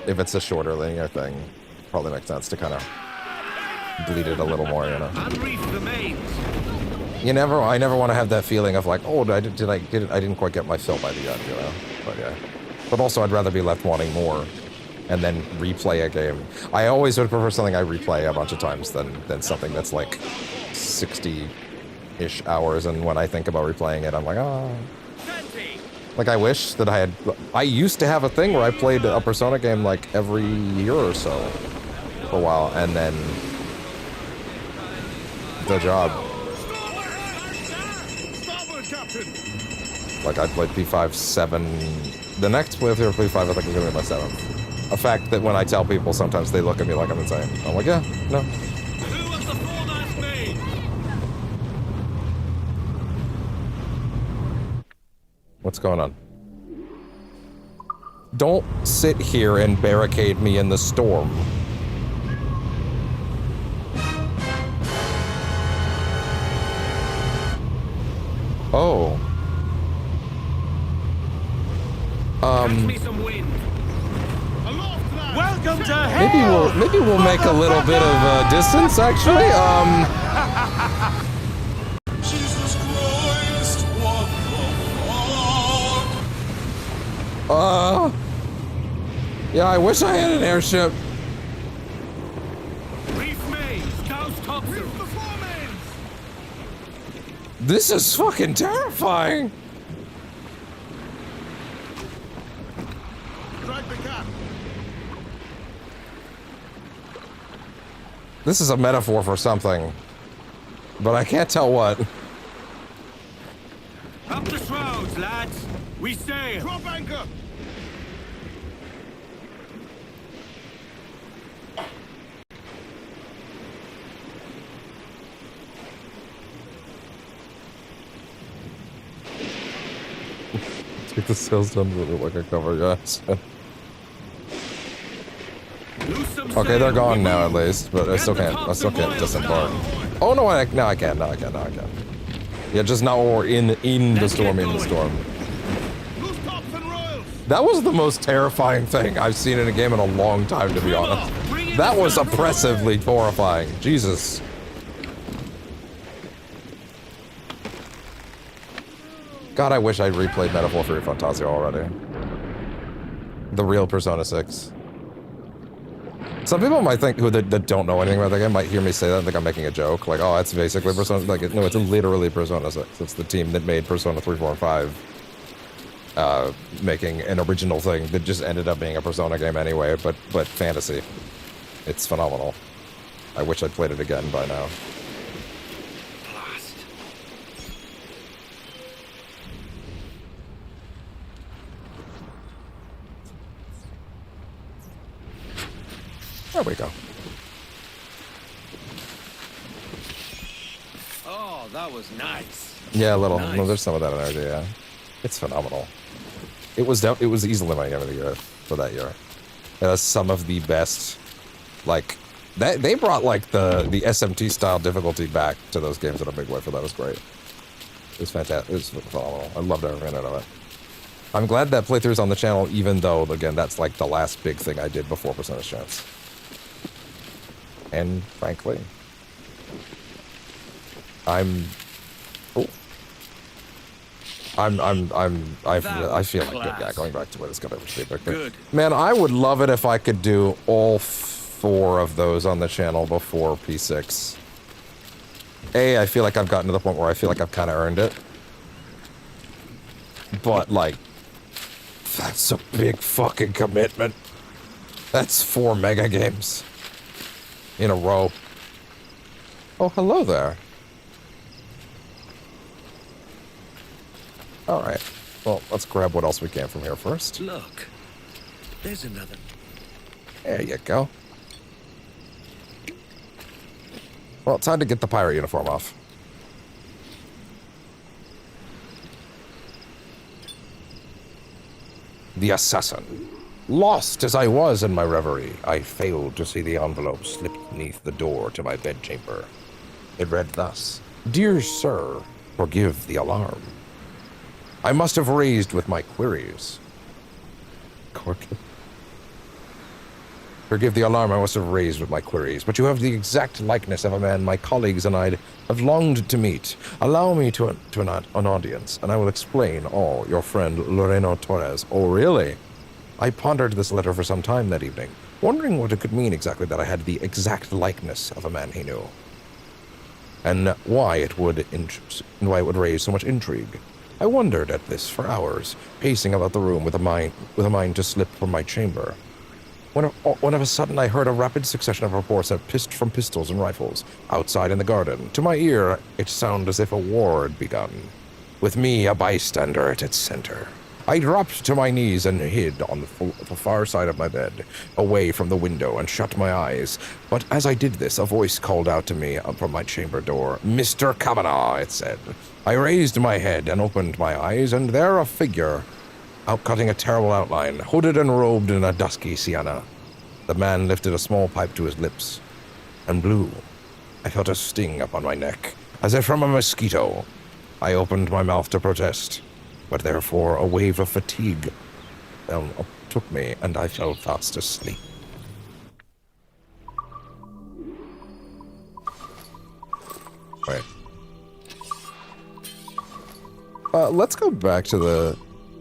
A: if it's a shorter linear thing, probably makes sense to kind of bleed it a little more, you know. I never want to have that feeling of like, oh, I didn't quite get my fill by the end, you know. But yeah, but also I'd rather be left wanting more, and then replay a game. I always would prefer something I replay a bunch of times than something that's like 60-ish hours, and when I think about replaying it, I'm like, oh. Like, I wish that I used to have a thing where I played a Persona game like every year or so for a while, and then the job. Like, I played P5 7. The next playthrough of P5 I think is gonna be my 7th. A fact that when I tell people, sometimes they look at me like I'm insane. I'm like, yeah, no. What's going on? Don't sit here and barricade me in the storm. Oh.
C: Welcome to
A: maybe we'll make a little bit of distance, actually.
C: Jesus Christ, what the fuck?
A: Yeah, I wish I had an airship. This is fucking terrifying. This is a metaphor for something, but I can't tell what.
H: Up the shrouds, lads! We sail!
C: Drop anchor!
A: Take the sails done with it like a cover, yes. Okay, they're gone now at least, but I still can't disembark. Oh no, I can. No, I can. Yeah, just not when we're in the storm.
C: Loose tops and royals!
A: That was the most terrifying thing I've seen in a game in a long time, to be honest. That was oppressively horrifying. Jesus. God, I wish I'd replayed Metaphor for Fantasia already. The real Persona 6. Some people might think, that don't know anything about the game, might hear me say that and think I'm making a joke. Like, oh, that's basically Persona... Like, no, it's literally Persona 6. It's the team that made Persona 3, 4, and 5. Making an original thing that just ended up being a Persona game anyway, but fantasy. It's phenomenal. I wish I'd played it again by now. There we go.
H: Oh, that was nice.
A: Yeah, a little.
H: Nice.
A: No, there's some of that energy, yeah. It's phenomenal. It was easily my game of the year for that year. It has some of the best, like, they brought, like, the SMT style difficulty back to those games in a big way for that. It was great. It was fantastic. It was phenomenal. I loved every minute of it. I'm glad that playthrough's on the channel, even though, again, that's, like, the last big thing I did before Persona's Chance. And frankly, I feel like, yeah, going back to what it's gonna be big.
H: Good.
A: Man, I would love it if I could do all 4 of those on the channel before P6. I feel like I've gotten to the point where I feel like I've kind of earned it. But, like, that's a big fucking commitment. That's 4 mega games in a row. Oh, hello there. Alright. Well, let's grab what else we can from here first.
H: Look, there's another.
A: There you go. Well, time to get the pirate uniform off. The assassin. Lost as I was in my reverie, I failed to see the envelope slip beneath the door to my bedchamber. It read thus: Dear Sir, forgive the alarm. I must have raised with my queries. Forgive the alarm I must have raised with my queries, but you have the exact likeness of a man my colleagues and I have longed to meet. Allow me to an audience, and I will explain all. Your friend, Loreno Torres. Oh, really? I pondered this letter for some time that evening, wondering what it could mean exactly that I had the exact likeness of a man he knew, and why it would raise so much intrigue. I wondered at this for hours, pacing about the room with a mind to slip from my chamber. When of a sudden I heard a rapid succession of reports from pistols and rifles outside in the garden. To my ear, it sounded as if a war had begun, with me a bystander at its center. I dropped to my knees and hid on the far side of my bed, away from the window, and shut my eyes. But as I did this, a voice called out to me from my chamber door. "Mr. Kavanaugh," it said. I raised my head and opened my eyes, and there a figure, outcutting a terrible outline, hooded and robed in a dusky sienna. The man lifted a small pipe to his lips and blew. I felt a sting upon my neck, as if from a mosquito. I opened my mouth to protest, but therefore a wave of fatigue took me, and I fell fast asleep. Wait. Let's go back to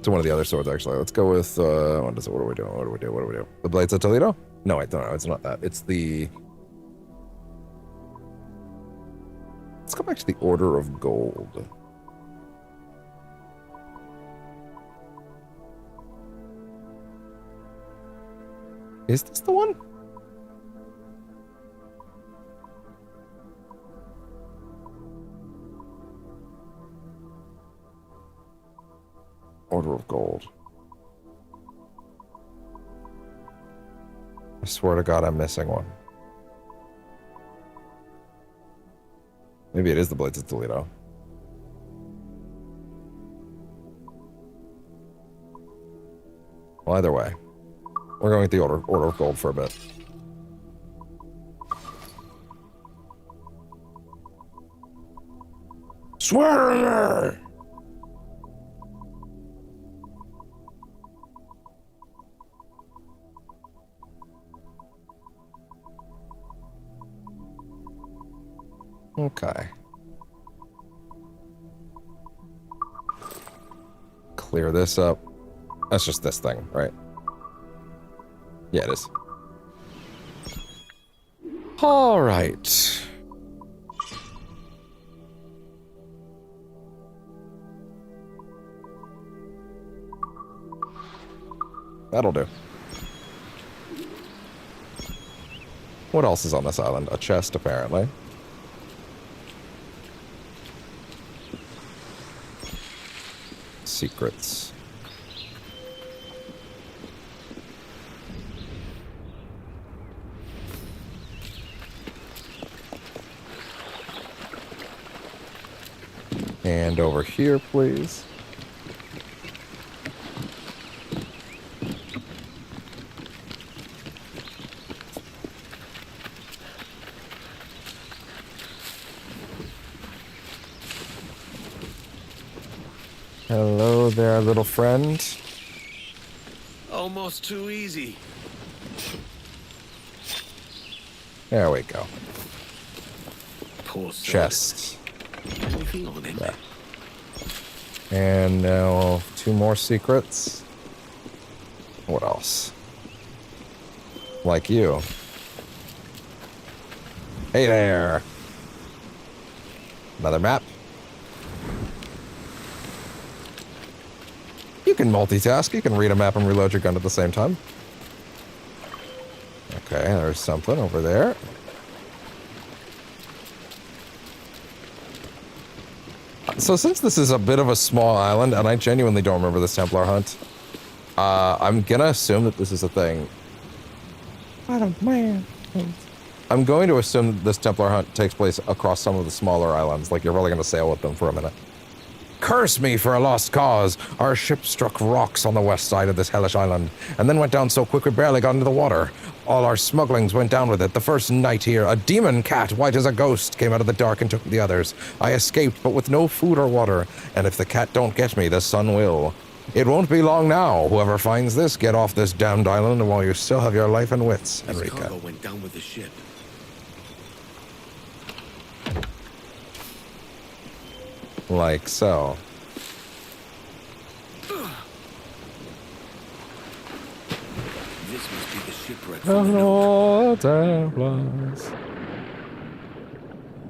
A: one of the other swords, actually. Let's go with, what do we do? The Blades of Toledo? No, wait, no, it's not that. It's the... Let's go back to the Order of Gold. Is this the one? Order of Gold. I swear to God, I'm missing one. Maybe it is the Blades of Toledo. Well, either way, we're going with the Order of Gold for a bit. Swear! Okay. Clear this up. That's just this thing, right? Yeah, it is. All right. That'll do. What else is on this island? A chest, apparently. Secrets. And over here, please. Hello there, little friend.
H: Almost too easy.
A: There we go.
H: Poor sod.
A: Chest.
H: Anything on him?
A: Yeah. And now 2 more secrets. What else? Like you. Hey there. Another map. You can multitask. You can read a map and reload your gun at the same time. Okay, there's something over there. So since this is a bit of a small island, and I genuinely don't remember this Templar hunt, I'm gonna assume that this is a thing. I'm going to assume that this Templar hunt takes place across some of the smaller islands, like you're probably gonna sail with them for a minute. Curse me for a lost cause. Our ship struck rocks on the west side of this hellish island, and then went down so quick we barely got into the water. All our smugglings went down with it. The first night here, a demon cat, white as a ghost, came out of the dark and took the others. I escaped, but with no food or water, and if the cat don't get me, the sun will. It won't be long now. Whoever finds this, get off this damned island while you still have your life and wits,
H: His
A: Enrica.
H: cargo went down with the ship.
A: Like so.
H: This must be the shipwreck
A: The
H: from the
A: Lord Templars.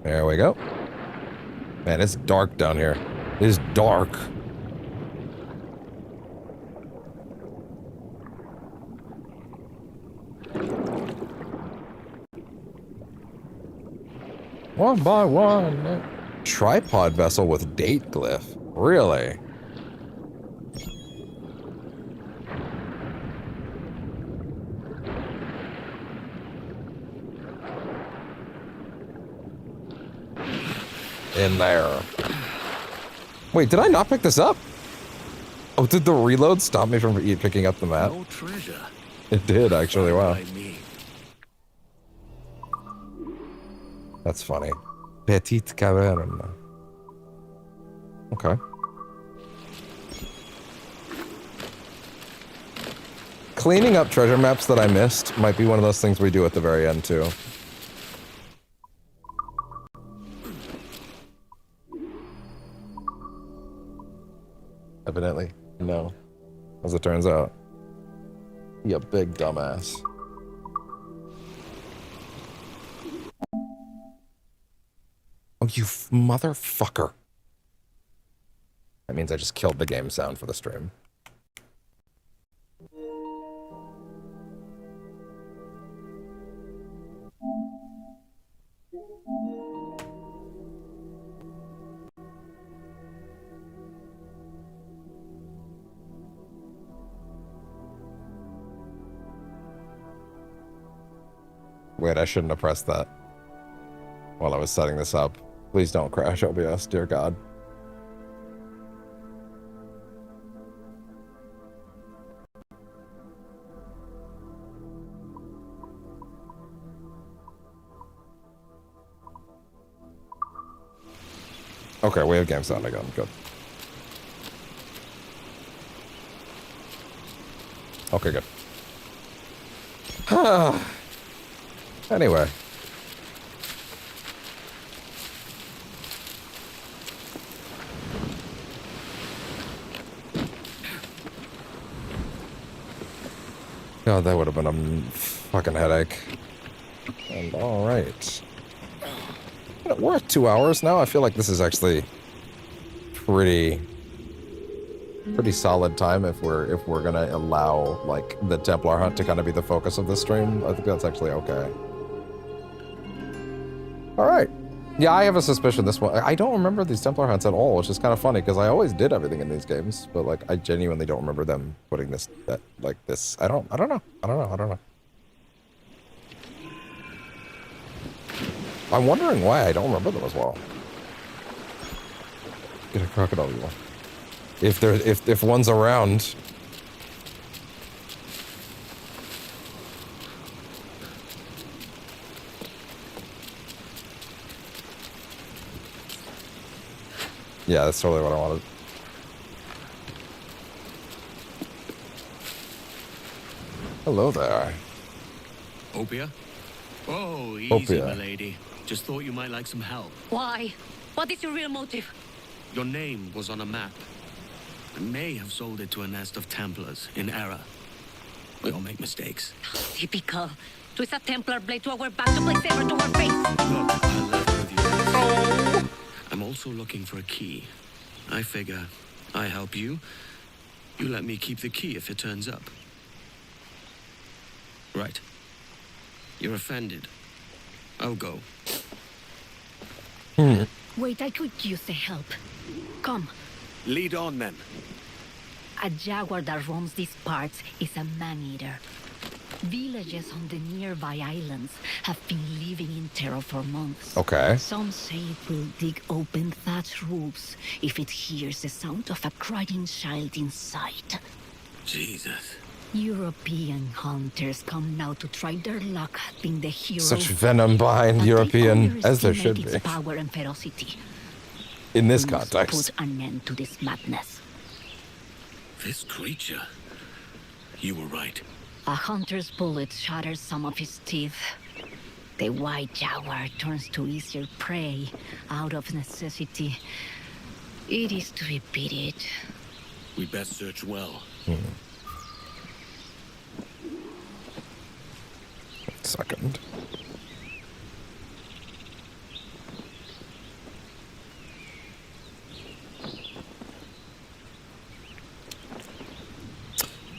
A: There we go. Man, it's dark down here. It is dark. One by one. Tripod vessel with date glyph. Really? In there. Wait, did I not pick this up? Oh, did the reload stop me from picking up the map?
H: No treasure.
A: It did, actually. Wow.
H: By me.
A: That's funny. Petite caverne. Okay. Cleaning up treasure maps that I missed might be one of those things we do at the very end, too. Evidently, no. As it turns out. You big dumbass. Oh, you motherfucker. That means I just killed the game sound for the stream. Wait, I shouldn't have pressed that while I was setting this up. Please don't crash OBS, dear God. Okay, we have game sound again. Good. Okay, good. Anyway. God, that would have been a fucking headache. And alright. We're at 2 hours now. I feel like this is actually pretty solid time if we're gonna allow like the Templar hunt to kind of be the focus of the stream. I think that's actually okay. All right. Yeah, I have a suspicion this one. I don't remember these Templar hunts at all, which is kind of funny because I always did everything in these games, but like I genuinely don't remember them putting this like this. I don't know. I'm wondering why I don't remember them as well. Get a crocodile evil. If one's around. Yeah, that's totally what I wanted. Hello there.
H: Opia? Oh, easy,
A: Opia.
H: my lady. Just thought you might like some help.
G: Why? What is your real motive?
H: Your name was on a map. I may have sold it to a nest of Templars in error. We all make mistakes.
G: Typical. Twist a Templar blade to our back to play saber to our face.
H: Look, I left with you. I'm also looking for a key. I figure I help you. You let me keep the key if it turns up. Right. You're offended. I'll go.
G: Wait, I could use the help. Come.
H: Lead on, then.
G: A jaguar that roams these parts is a man-eater. Villages on the nearby islands have been living in terror for months.
A: Okay.
G: Some say it will dig open thatch roofs if it hears the sound of a crying child inside.
H: Jesus.
G: European hunters come now to try their luck at being the hero.
A: Such venom behind
G: But they
A: European, as there should
G: underestimate
A: be.
G: its power and ferocity.
A: In this
G: We must
A: context.
G: put an end to this madness.
H: This creature. You were right.
G: A hunter's bullet shatters some of his teeth. The white jaguar turns to easier prey out of necessity. It is to be pitied.
H: We best search well.
A: Second.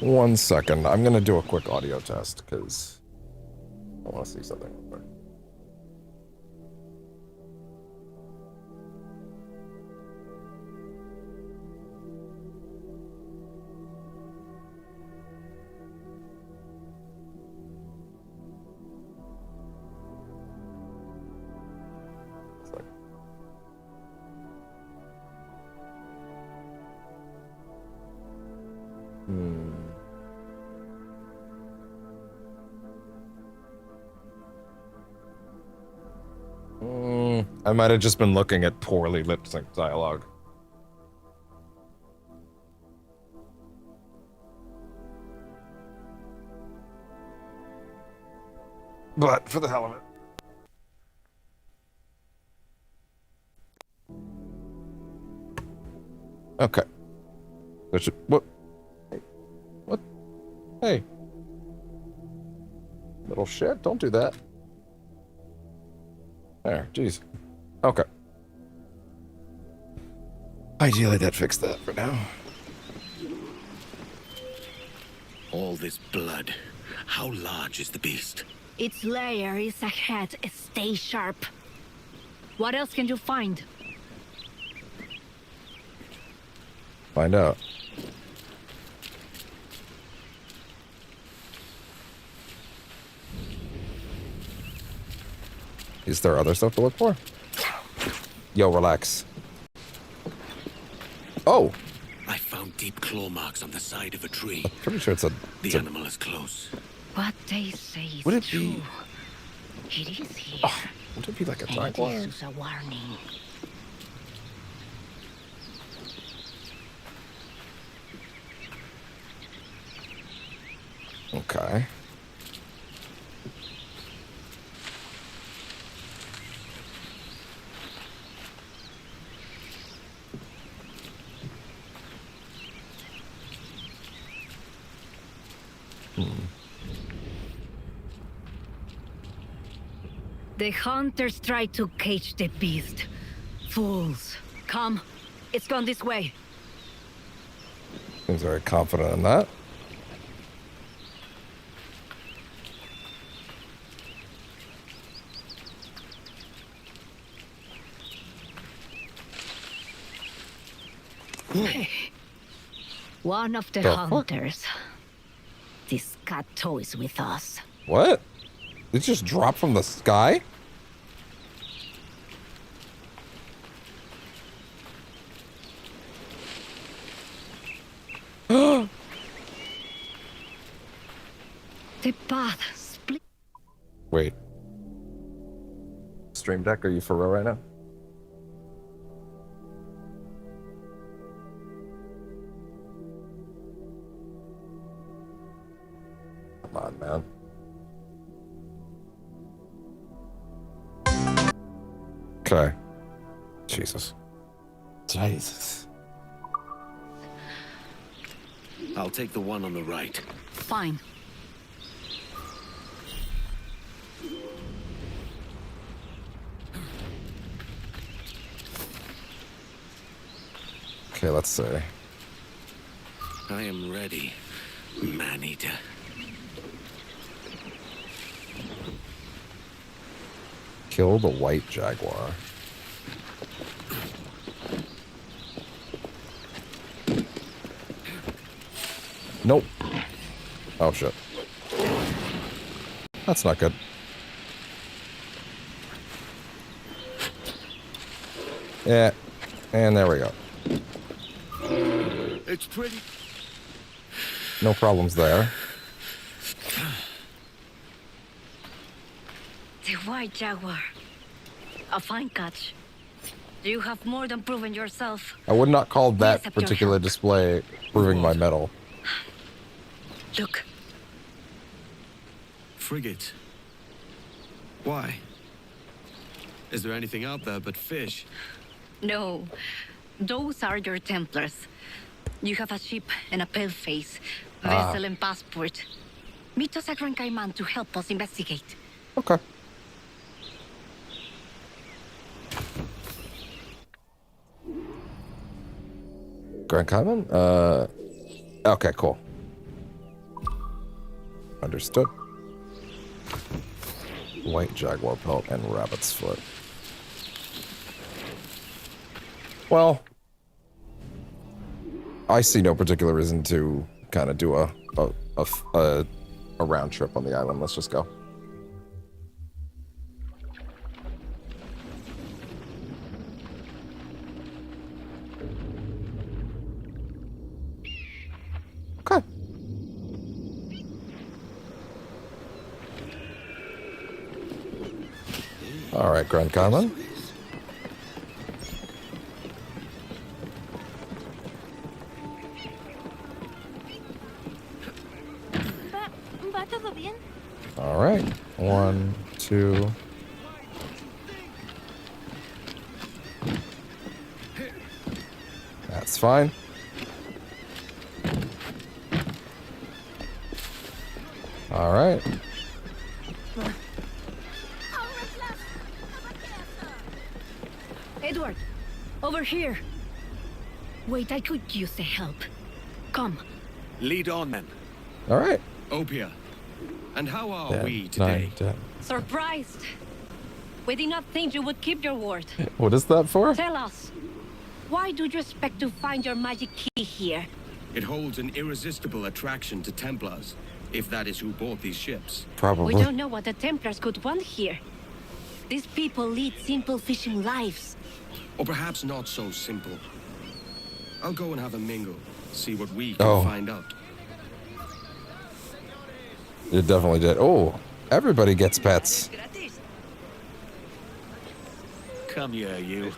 A: One second. I'm gonna do a quick audio test because I want to see something. I might have just been looking at poorly lip-synced dialogue. But for the hell of it. Okay. What? Hey. What? Hey. Little shit, don't do that. There, jeez. Okay. Ideally, that fixed that for now.
H: All this blood. How large is the beast?
G: Its lair is ahead. Stay sharp. What else can you find?
A: Find out. Is there other stuff to look for? Yo, relax. Oh!
H: I found deep claw marks on the side of a tree.
A: I'm pretty sure it's a...
H: The animal is close.
G: What they say is
A: Would it
G: true.
A: be...
G: It is here.
A: Oh, would it be like a
G: And
A: jaguar?
G: this is a warning.
A: Okay.
G: The hunters tried to cage the beast. Fools. Come. It's gone this way.
A: Seems very confident in that.
G: One of the
A: The fuck?
G: hunters. This cat toys with us.
A: What? It just dropped from the sky?
G: The path split.
A: Wait. Stream Deck, are you for real right now? Come on, man. Okay. Jesus. Jesus.
H: I'll take the one on the right.
G: Fine.
A: Okay, let's see.
H: I am ready, man-eater.
A: Kill the white jaguar. Nope. Oh, shit. That's not good. Yeah. And there we go.
H: It's pretty.
A: No problems there.
G: The white jaguar. A fine catch. You have more than proven yourself.
A: I would not call that
G: accept your
A: particular
G: help.
A: display proving my mettle.
G: Look,
H: Frigate. Why? Is there anything out there but fish?
G: no. Those are your Templars. You have a ship and a paleface, vessel and passport. Meet us at Gran Cayman to help us investigate.
A: Okay. Grand Cayman? Okay, cool. Understood. White jaguar pelt and rabbit's foot. Well, I see no particular reason to kind of do a round trip on the island. Let's just go. Okay. All right, Grand Cayman.
G: ¿Va todo bien?
A: All right. 1, 2. That's fine. All right.
G: Edward, over here. Wait, I could use the help. Come.
H: Lead on, then.
A: All right.
H: Opia. And how are
A: 10,
H: we today?
A: 9, 10.
G: Surprised. We did not think you would keep your word.
A: What is that for?
G: Tell us, why do you expect to find your magic key here?
H: It holds an irresistible attraction to Templars, if that is who bought these ships.
A: Probably.
G: We don't know what the Templars could want here. These people lead simple fishing lives.
H: Or perhaps not so simple. I'll go and have a mingle, see what we can find out.
A: You definitely did. Oh, everybody gets pets.
E: Come here, you.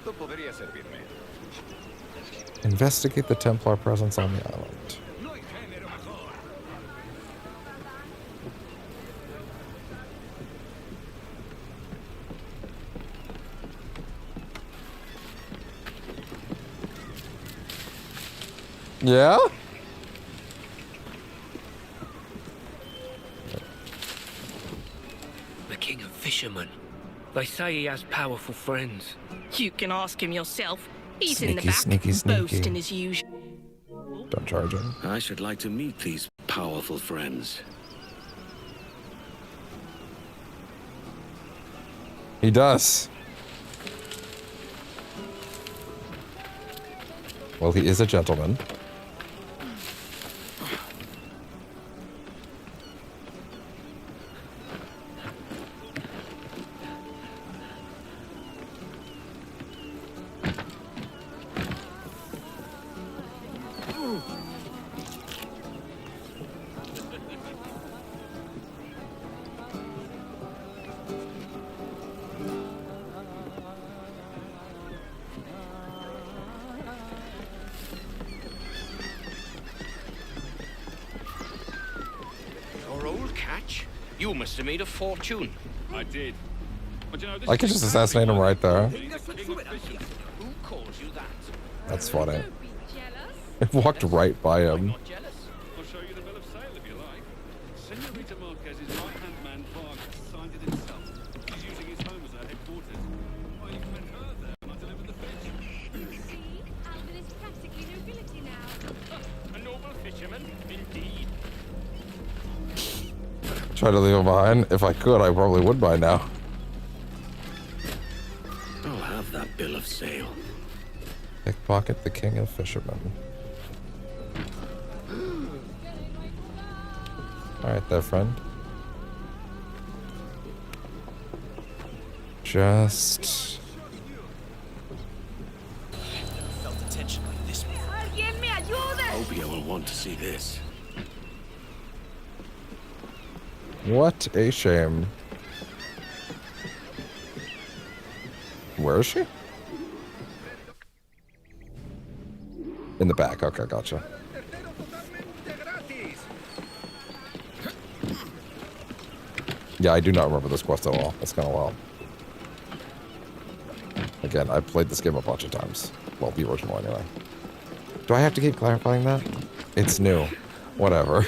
A: Investigate the Templar presence on the island. Yeah?
J: The king of fishermen. They say he has powerful friends.
K: You can ask him yourself. He's
A: Sneaky,
K: in the back,
A: sneaky, sneaky.
K: boasting as usual.
A: Don't charge him.
H: I should like to meet these powerful friends.
A: He does. Well, he is a gentleman.
J: Your old catch? You must have made a fortune.
C: I did. But you know, this
A: I could
C: is
A: just assassinate him right there.
J: Who calls you that?
A: That's funny. It walked right by him.
J: Not jealous.
C: I'll show you the bill of sale if you like. Senorita Marquez's right-hand man, Vargas, signed it himself. He's using his home as our headquarters. I even met her there when I delivered the fish.
G: See, Alvin is practically nobility now.
J: A noble fisherman, indeed.
A: Try to leave him behind. If I could, I probably would by now.
H: I'll have that bill of sale.
A: Pickpocket the king of fishermen. Alright there, friend. Just...
E: Felt a tension like this before.
G: ¡Alguien me ayude!
H: Obia will want to see this.
A: What a shame. Where is she? In the back. Okay, gotcha. Yeah, I do not remember this quest at all. That's kind of wild. Again, I played this game a bunch of times. Well, the original anyway. Do I have to keep clarifying that? It's new. Whatever.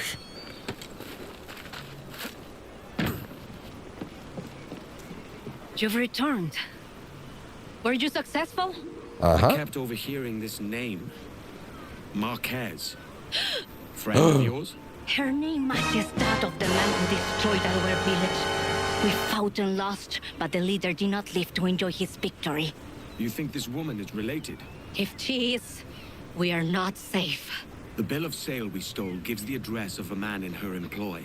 G: You've returned. Were you successful?
H: I kept overhearing this name. Marquez. Friend of yours?
G: Her name matches that of the man who destroyed our village. We fought and lost, but the leader did not live to enjoy his victory.
H: You think this woman is related?
G: If she is, we are not safe.
H: The bill of sale we stole gives the address of a man in her employ.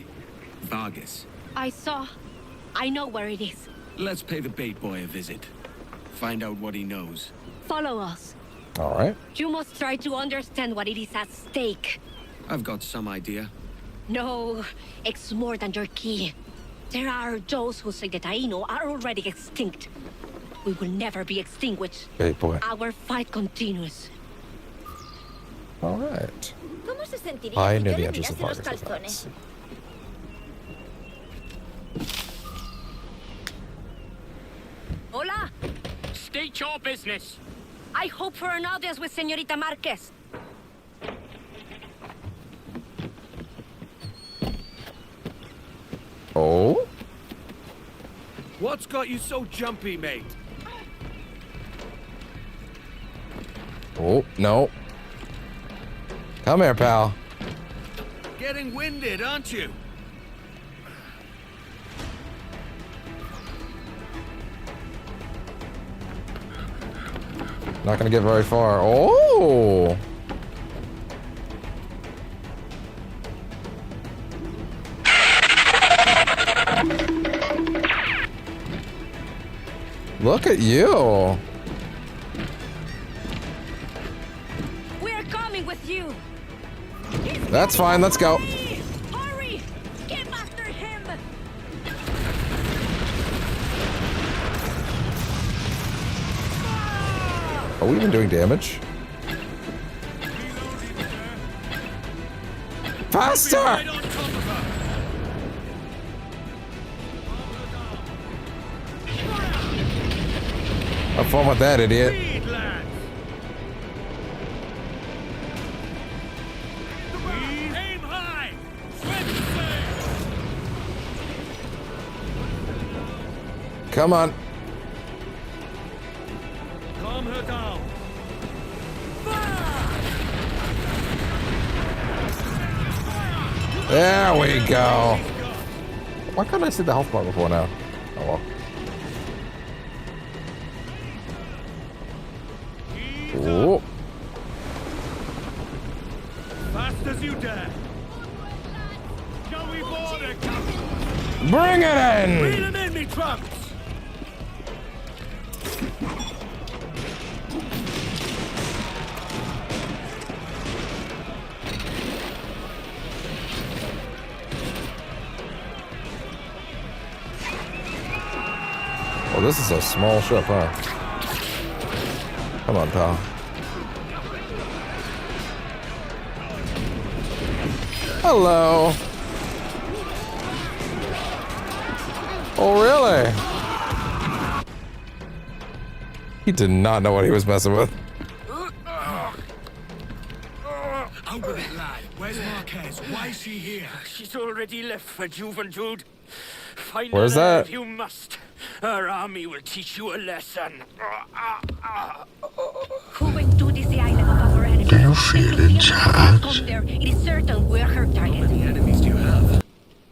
H: Vargas.
G: I know where it is.
H: Let's pay the bait boy a visit. Find out what he knows.
G: Follow us.
A: Alright.
G: You must try to understand what it is at stake.
H: I've got some idea.
G: No, it's more than your key. There are those who say that Taino are already extinct. We will never be extinguished.
A: Hey, boy.
G: Our fight continues.
A: Alright.
F: ¿Cómo se sentiría
A: I
F: si
A: knew
F: yo
A: the
F: le
A: answers of
F: mirase los
A: Vargas'
F: calzones?
A: defense.
G: Hola!
J: State your business.
G: I hope for an audience with Senorita Marquez.
A: Oh?
J: What's got you so jumpy, mate?
A: Oh, no. Come here, pal.
J: Getting winded, aren't you?
A: Not gonna get very far. Oh! Look at you.
G: We're coming with you.
A: That's fine. Let's go.
G: Hurry! Get after him!
A: Are we even doing damage? Faster! Have fun with that, idiot.
C: Aim high!
A: Come on.
C: Calm her down.
A: There we go. Why couldn't I see the health bar before now? Oh well. Ooh.
C: Fast as you dare. Shall we board it, Captain?
A: Bring it in!
C: Bring them in, me trunks!
A: Well, this is a small ship, huh? Come on, pal. Hello. Oh, really? He did not know what he was messing with.
E: Out with it, lad. Where's Marquez? Why is she here?
J: She's already left for Juventude. Find
A: Where's
J: her
A: that?
J: if you must. Her army will teach you a lesson.
G: Who went to this island of our enemy?
D: Do you feel in charge?
G: Come there. It is certain we're her target.
H: How many enemies do you have?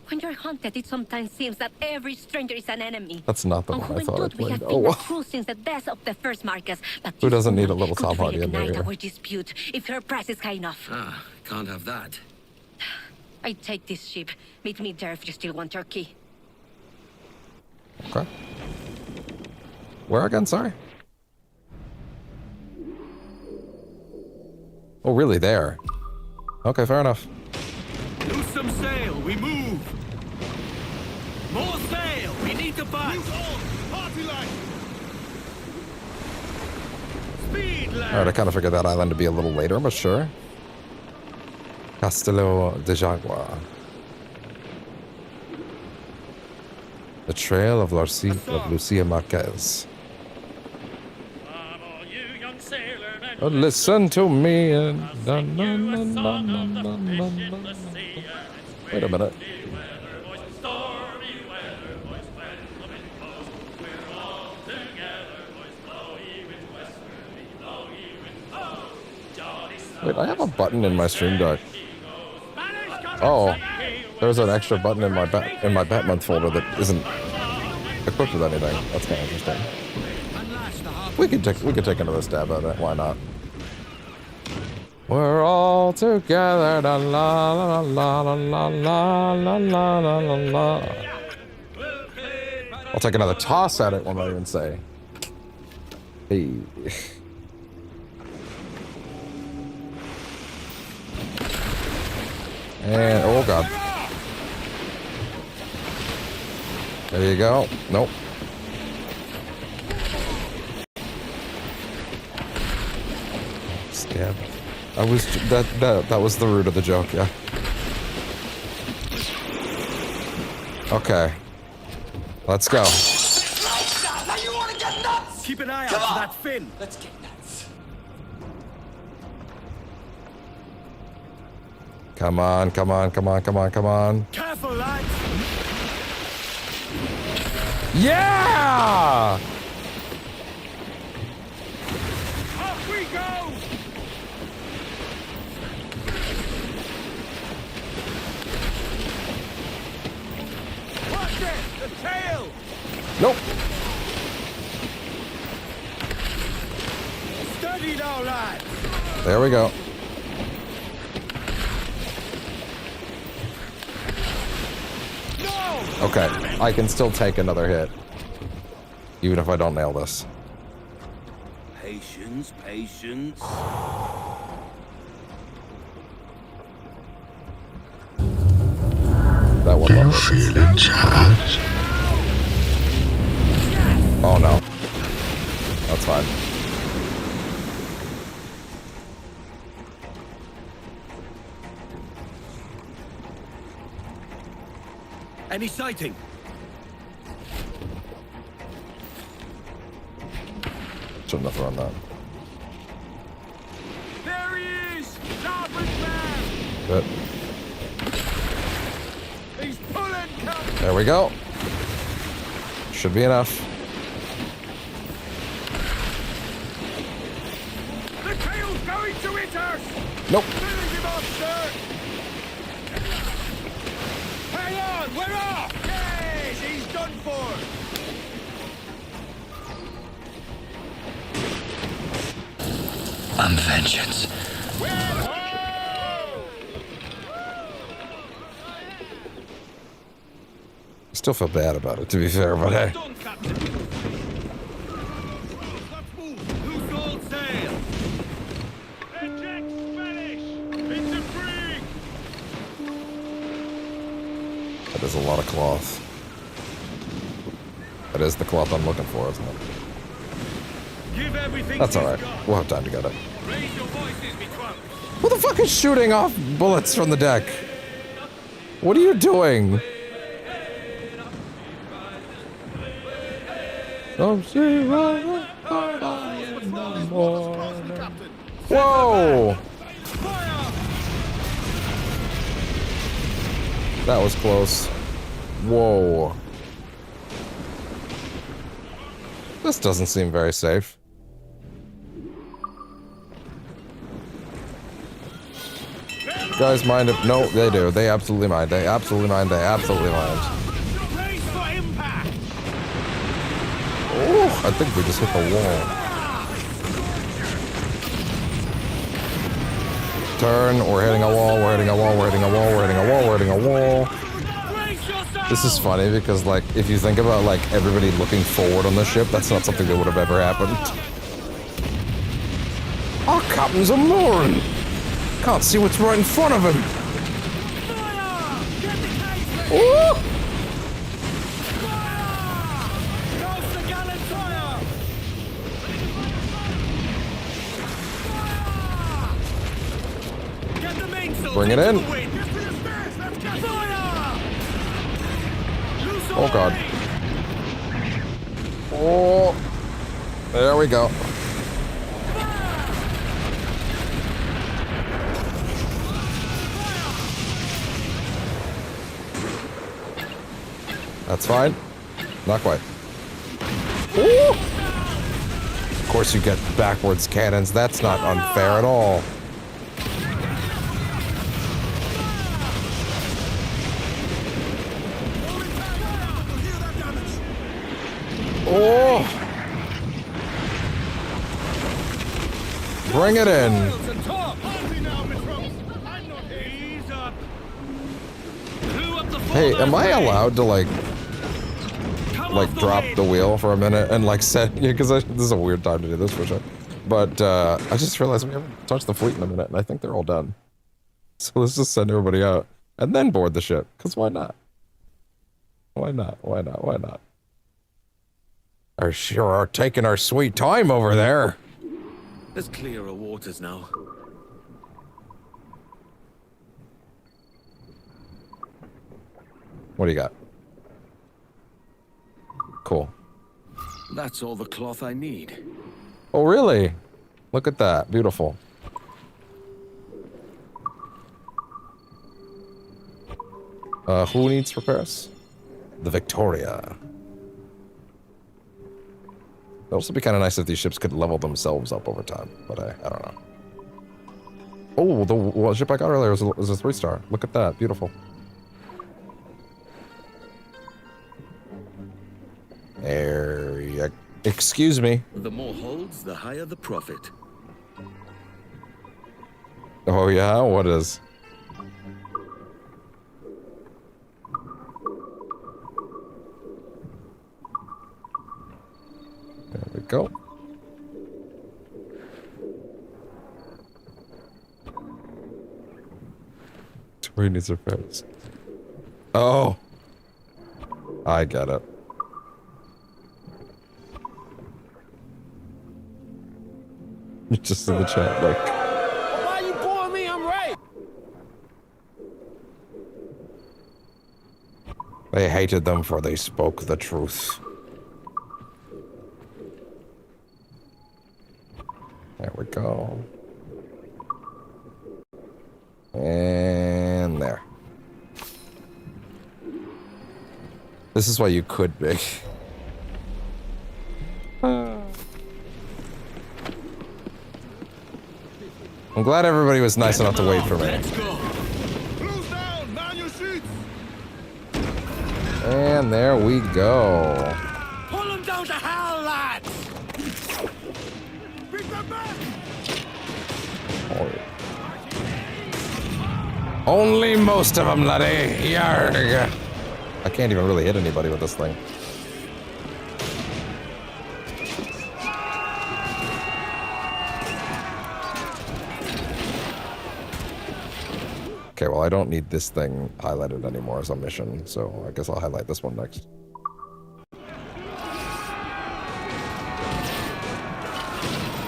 G: When you're hunted, it sometimes seems that every stranger is an enemy.
A: That's not the
G: On
A: one I thought I
G: Juventude, we have
A: played.
G: been
A: Oh,
G: the truth since the death of the first Marcus. But
A: who
G: this
A: doesn't need a
G: woman
A: little
G: could
A: Tom Hardy in
G: reignite
A: there?
G: our dispute if her price is high enough.
H: Ah, can't have that.
G: I take this ship. Meet me there if you still want Turkey.
A: Okay. Where again? Sorry. Oh, really? There. Okay, fair enough.
C: Loose some sail, we move! More sail! We need to butt! Move on! Party line! Speed, lad!
A: Alright, I kind of figured that island to be a little later, but sure. Castello de Jagua. The trail of Lucia Marquez. Oh, listen to me and wait a minute. Wait, I have a button in my stream deck. Oh, there's an extra button in my Batman folder that isn't equipped with anything. That's kind of interesting. We could take another stab at it. Why not? We're all together. La la la la la la la la la la la. I'll take another toss at it. What am I even say? Hey. And oh god. There you go. Nope. Stab. I was that was the root of the joke, yeah. Okay. Let's go.
C: Now you wanna get nuts? Keep an eye out for that fin. Let's get nuts.
A: Come on, come on, come on, come on, come on.
C: Careful, lads.
A: Yeah!
C: Off we go. Watch it! The tail!
A: Nope.
C: Steady now, lads!
A: There we go.
C: No!
A: Okay, I can still take another hit. even if I don't nail this.
D: Patience, patience.
A: That one. Do you feel in charge? Oh no. That's fine.
E: Any sighting?
A: Shouldn't have thrown that.
E: There he is! Starboard man!
A: Good.
E: He's pulling, Captain!
A: There we go. Should be enough.
E: The tail's going to hit us!
A: Nope.
E: Finish him off, sir! Hang on, we're off! Yes, he's done for!
D: I'm vengeance.
A: Still feel bad about it, to be fair, but hey.
E: Who's all sail? Eject Spanish! Into brig!
A: That is a lot of cloth. That is the cloth I'm looking for, isn't it?
E: Give everything.
A: That's alright. We'll have time to get it.
E: Raise your voices, me trunk.
A: Who the fuck is shooting off bullets from the deck? What are you doing? Whoa! That was close. Whoa. This doesn't seem very safe. Guys mind if... No, they do. They absolutely mind. They absolutely mind. They absolutely mind. Oh, I think we just hit the wall. Turn. We're hitting a wall. We're hitting a wall. We're hitting a wall. We're hitting a wall. We're hitting a wall. This is funny because, like, if you think about, like, everybody looking forward on the ship, that's not something that would have ever happened. Our captain's a moron! Can't see what's right in front of him. Ooh! Bring it in. Oh god. Oh. There we go. That's fine. Not quite. Ooh. Of course you get backwards cannons. That's not unfair at all. Oh! Bring it in. Hey, am I allowed to like drop the wheel for a minute and like set? Yeah, because this is a weird time to do this for sure. But I just realized we haven't touched the fleet in a minute, and I think they're all done. So let's just send everybody out and then board the ship. Because why not? Why not? Why not? Why not? Are sure are taking our sweet time over there.
H: There's clearer waters now.
A: What do you got? Cool.
H: That's all the cloth I need.
A: Oh, really? Look at that. Beautiful. Who needs repairs? The Victoria. It'd also be kind of nice if these ships could level themselves up over time, but I don't know. Oh, the ship I got earlier was a 3-star. Look at that. Beautiful. Excuse me.
H: The more holds, the higher the profit.
A: Oh yeah? What is? go. Tori needs her face. Oh. I get it. Just in the chat, like.
B: Why you boring me? I'm right.
A: They hated them for they spoke the truth. There we go. And there. This is why you could be. I'm glad everybody was nice enough to wait for me. And there we go.
E: Pull them down to hell, lads! Bring them back!
A: Only most of them, laddie. Yarg. I can't even really hit anybody with this thing. Okay, well, I don't need this thing highlighted anymore as a mission, so I guess I'll highlight this one next.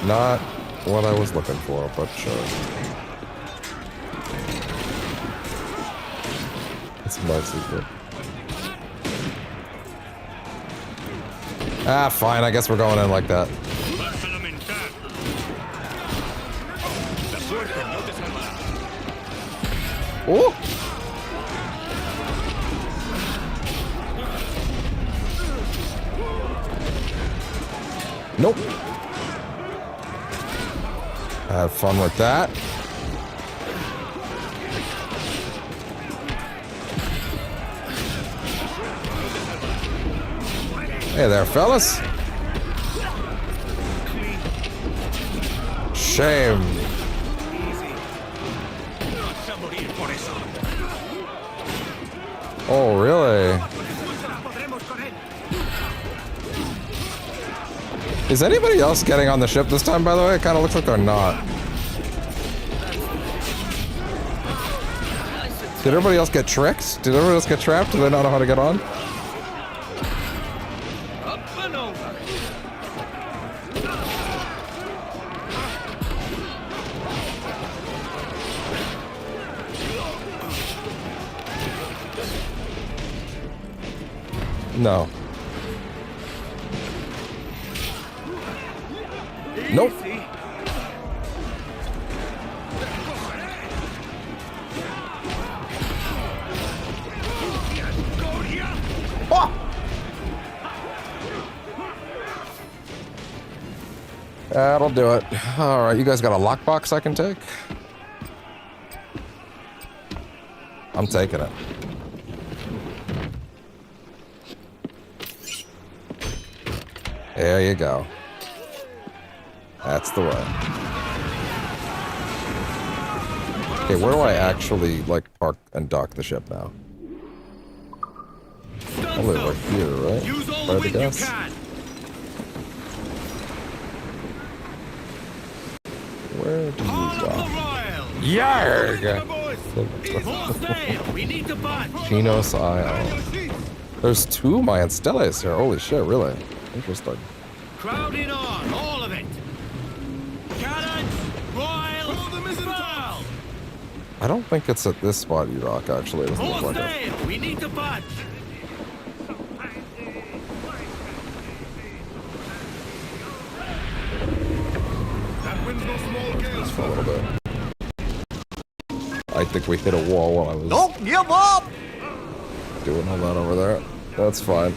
A: Not what I was looking for, but sure. It's my secret. Ah, fine, I guess we're going in like that. Oh! Nope. Have fun with that. Hey there, fellas. Shame. Oh, really? Is anybody else getting on the ship this time, by the way? It kind of looks like they're not. Did everybody else get tricked? Did everybody else get trapped? Do they not know how to get on? No. Nope. Oh! That'll do it. Alright, you guys got a lockbox I can take? I'm taking it. There you go. That's the way. Okay, where do I actually, like, park and dock the ship now? Probably like here, right? If I had to guess. Where do you dock? Yarg! Chinos Isle. There's two Mayan steles here. Holy shit, really? Interesting.
E: Crowding on, all of it. Cannons, royals, foul.
A: I don't think it's at this spot you dock, actually. It doesn't look like it.
E: We need to punch.
A: Just for a little bit. I think we hit a wall while I was...
I: Don't give up!
A: Doing all that over there. That's fine.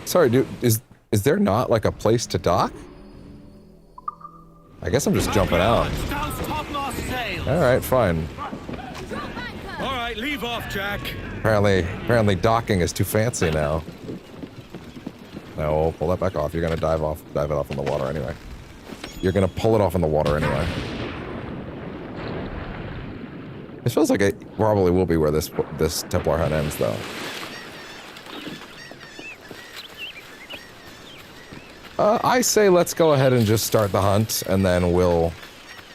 A: Sorry, dude. Is there not, like, a place to dock? I guess I'm just jumping out. Alright, fine.
E: Alright, leave off, Jack.
A: Apparently docking is too fancy now. No, pull that back off. You're gonna dive it off in the water anyway. You're gonna pull it off in the water anyway. It feels like it probably will be where this Templar hunt ends, though. I say let's go ahead and just start the hunt, and then we'll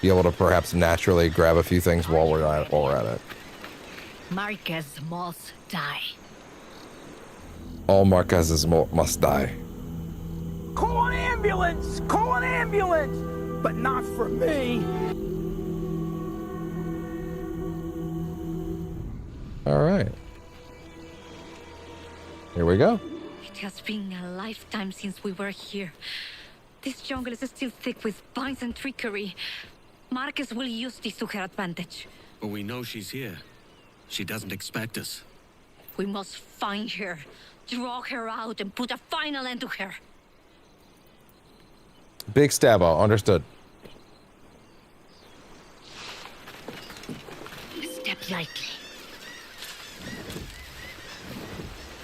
A: be able to perhaps naturally grab a few things while we're at it.
G: Marquez must die.
A: All Marquezes must die.
E: Call an ambulance! Call an ambulance! But not for me!
A: Alright. Here we go.
G: It has been a lifetime since we were here. This jungle is still thick with vines and trickery. Marquez will use this to her advantage.
H: But we know she's here. She doesn't expect us.
G: We must find her, draw her out, and put a final end to her.
A: Big stabbo, understood.
G: Step lightly.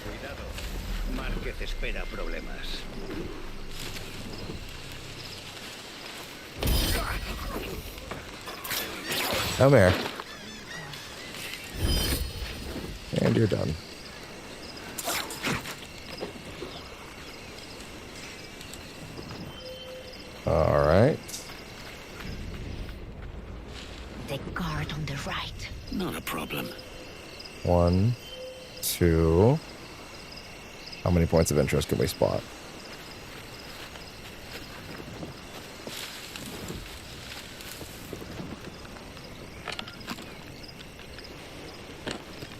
I: Cuidado. Márquez espera problemas.
A: Come here. And you're done. All right.
G: The guard on the right.
H: Not a problem.
A: 1, 2. How many points of interest can we spot?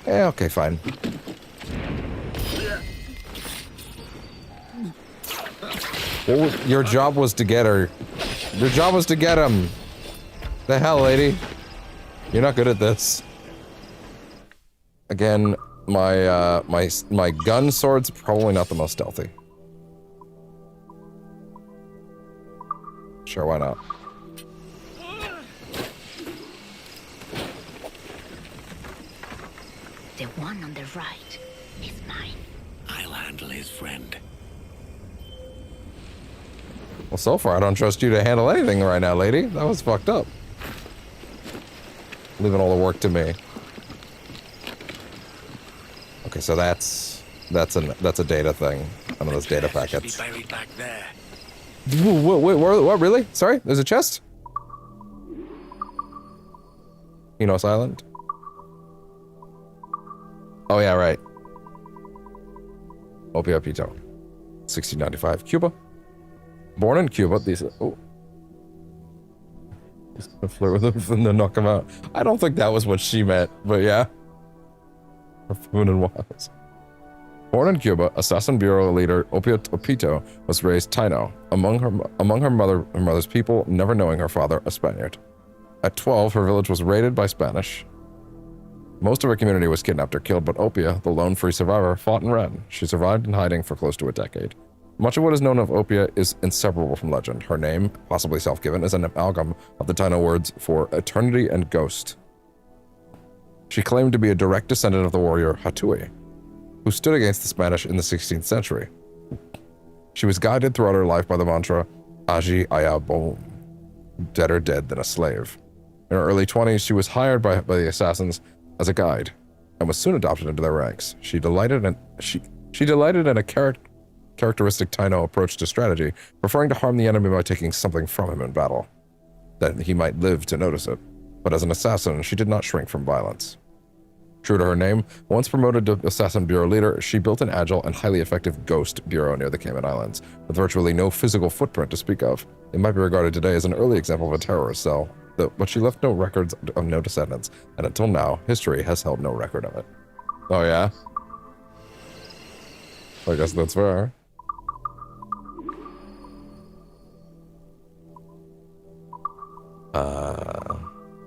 A: Yeah, okay, fine. Your job was to get her. Your job was to get him. The hell, lady? You're not good at this. Again, my gun sword's probably not the most stealthy. Sure, why not?
G: The one on the right is mine.
H: I'll handle his friend.
A: Well, so far I don't trust you to handle anything right now, lady. That was fucked up. Leaving all the work to me. Okay, so that's a data thing. One of those data packets.
E: Should be buried back there.
A: Wait, what? Really? Sorry, there's a chest. Enos Island. Oh yeah, right. Opia Pito. 1695, Cuba. Born in Cuba, these. Oh. Just gonna flirt with him and then knock him out. I don't think that was what she meant, but yeah. Food and Wiles. Born in Cuba, Assassin Bureau leader Opia Pito was raised Taino, among her mother's people, never knowing her father, a Spaniard. At 12, her village was raided by Spanish. Most of her community was kidnapped or killed, but Opia, the lone free survivor, fought and ran. She survived in hiding for close to a decade. Much of what is known of Opia is inseparable from legend. Her name, possibly self-given, is an amalgam of the Taino words for eternity and ghost. She claimed to be a direct descendant of the warrior Hatui, who stood against the Spanish in the 16th century. She was guided throughout her life by the mantra, Aji Ayabo, better dead than a slave. In her early 20s, she was hired by the assassins as a guide, and was soon adopted into their ranks. She delighted in a characteristic Taino approach to strategy, preferring to harm the enemy by taking something from him in battle, that he might live to notice it. But as an assassin, she did not shrink from violence. True to her name, once promoted to Assassin Bureau leader, she built an agile and highly effective ghost bureau near the Cayman Islands, with virtually no physical footprint to speak of. It might be regarded today as an early example of a terrorist cell, but she left no records of no descendants, and until now, history has held no record of it. Oh yeah? I guess that's fair.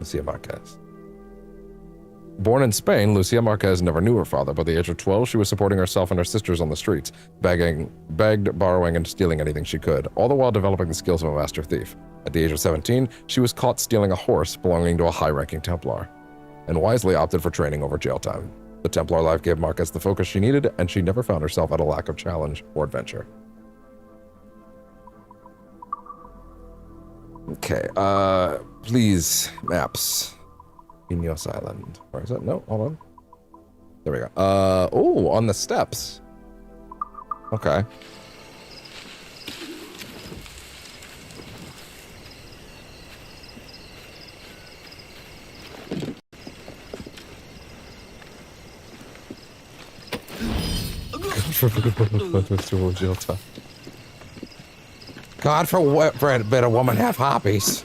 A: Lucia Marquez. Born in Spain, Lucia Marquez never knew her father. By the age of 12, she was supporting herself and her sisters on the streets, begged, borrowing, and stealing anything she could, all the while developing the skills of a master thief. At the age of 17, she was caught stealing a horse belonging to a high-ranking Templar, and wisely opted for training over jail time. The Templar life gave Marquez the focus she needed, and she never found herself at a lack of challenge or adventure. Okay, please, maps. Enos Island. Where is it? No, hold on. There we go. Oh, on the steps. Okay.
B: God forbid a woman have hobbies.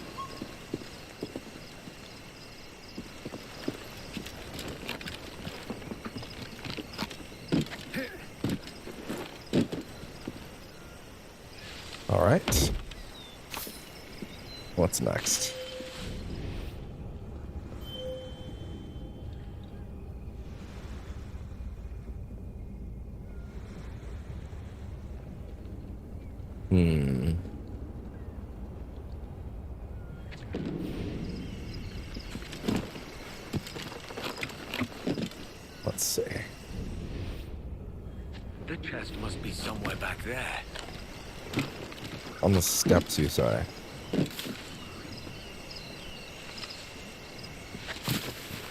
B: All right. What's next? Let's see.
J: The chest must be somewhere back there.
B: On the steps, you say?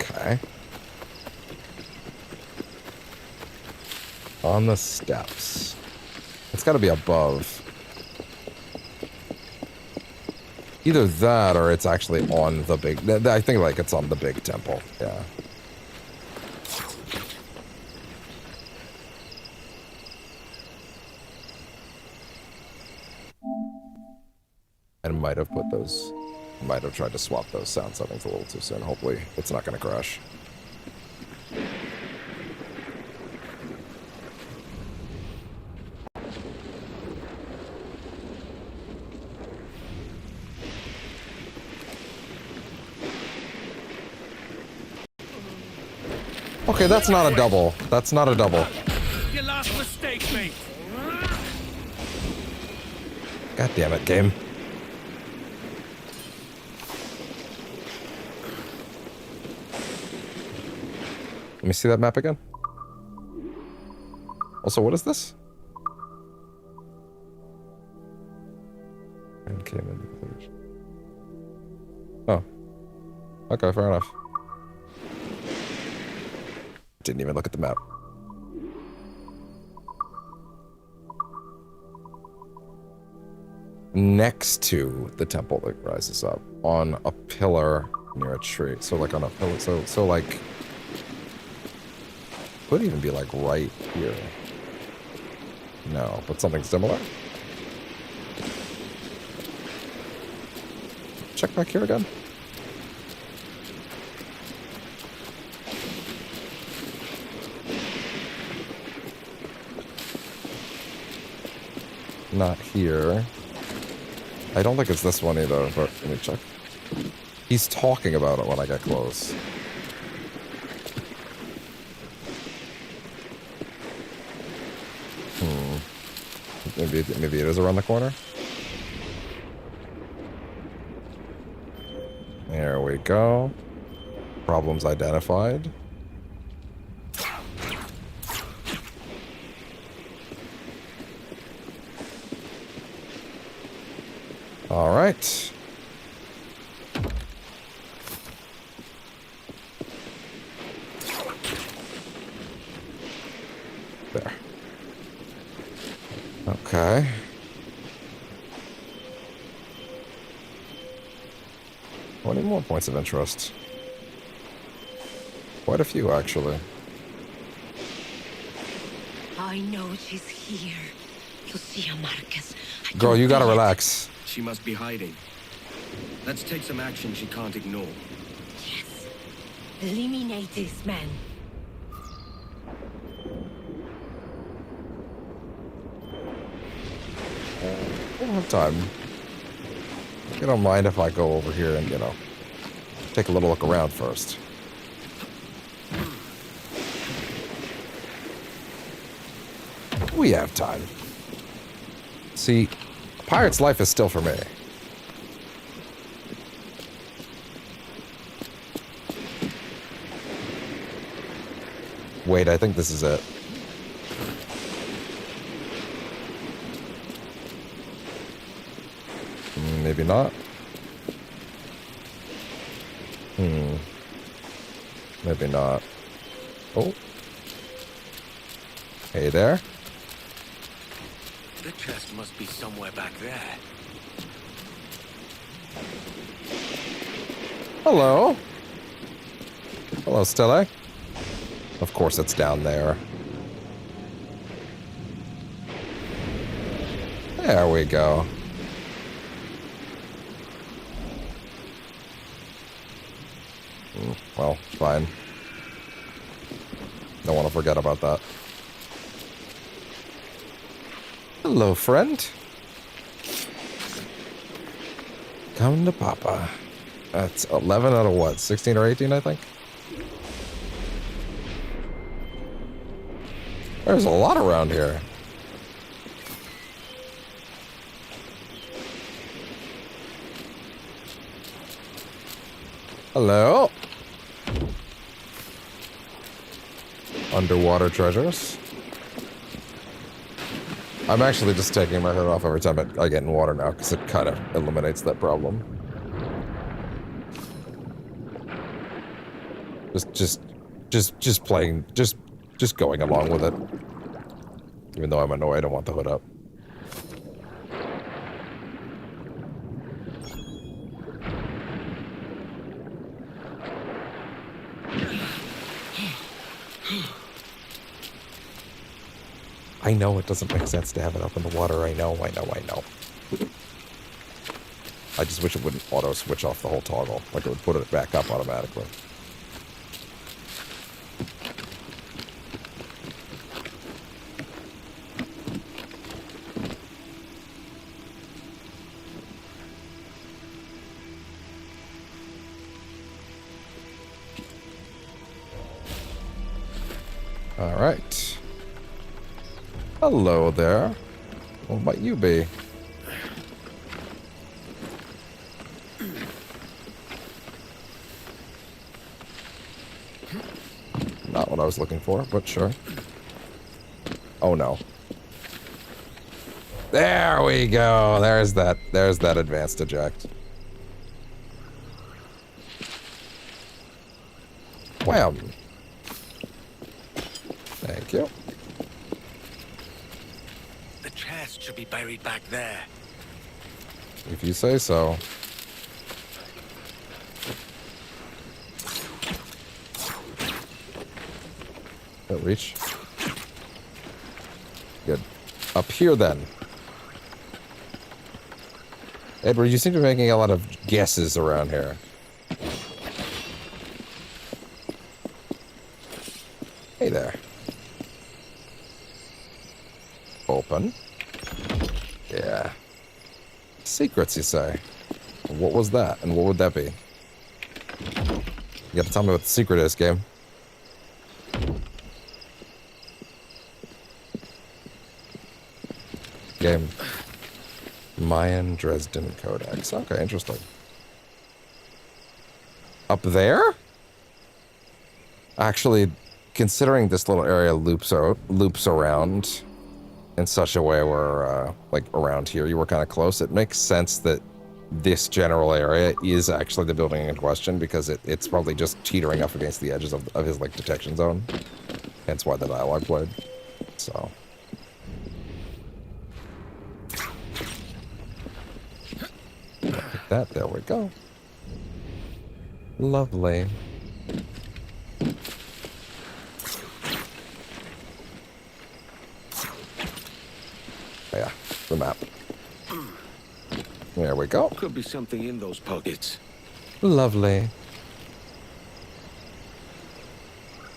B: Okay. On the steps. It's got to be above. Either that or it's actually on the big... I think like it's on the big temple. Yeah. And might have put those... Might have tried to swap those sound settings a little too soon. Hopefully it's not going to crash. Okay, that's not a double. That's not a double.
J: Your last mistake, mate.
B: God damn it, game. Let me see that map again. Also, what is this? And came in. Oh. Okay, fair enough. Didn't even look at the map. Next to the temple that rises up on a pillar near a tree. So like on a pillar. So like could even be like right here. No, but something similar. Check back here again. Not here. I don't think it's this one either, but let me check. He's talking about it when I get close. Maybe it is around the corner. There we go. Problems identified. All right. There. Okay. How many more points of interest? Quite a few, actually.
G: I know she's here. Lucia Marquez.
B: Girl, you gotta relax.
H: She must be hiding. Let's take some action she can't ignore.
G: Yes. Eliminate this man.
B: I don't have time. You don't mind if I go over here and, you know, take a little look around first. We have time. See, a pirate's life is still for me. Wait, I think this is it. Maybe not. Maybe not. Oh. Hey there.
J: The chest must be somewhere back there.
B: Hello. Hello, Stella. Of course it's down there. There we go. Well, fine. Don't want to forget about that. Hello, friend. Come to Papa. That's 11 out of what? 16 or 18, I think? There's a lot around here. Hello. Underwater treasures. I'm actually just taking my hood off every time I get in water now, because it kind of eliminates that problem. Just playing, just going along with it. Even though I'm annoyed, I want the hood up. I know it doesn't make sense to have it up in the water. I know. I just wish it wouldn't auto switch off the whole toggle. Like it would put it back up automatically. All right. Hello there. What might you be? Not what I was looking for, but sure. Oh no. There we go. There's that advanced eject. Wham. Thank you.
I: The chest should be buried back there.
B: If you say so. Don't reach. Good. Up here then. Edward, you seem to be making a lot of guesses around here. Hey there. Open. Yeah. Secrets, you say? What was that? And what would that be? You gotta tell me what the secret is, game. Game. Mayan Dresden Codex. Okay, interesting. Up there? Actually, considering this little area loops around in such a way where, like, around here you were kind of close, it makes sense that this general area is actually the building in question, because it's probably just teetering up against the edges of his, like, detection zone. Hence why the dialogue played. So... that, there we go. Lovely. Oh, yeah, the map. There we go.
I: Could be something in those pockets.
B: Lovely.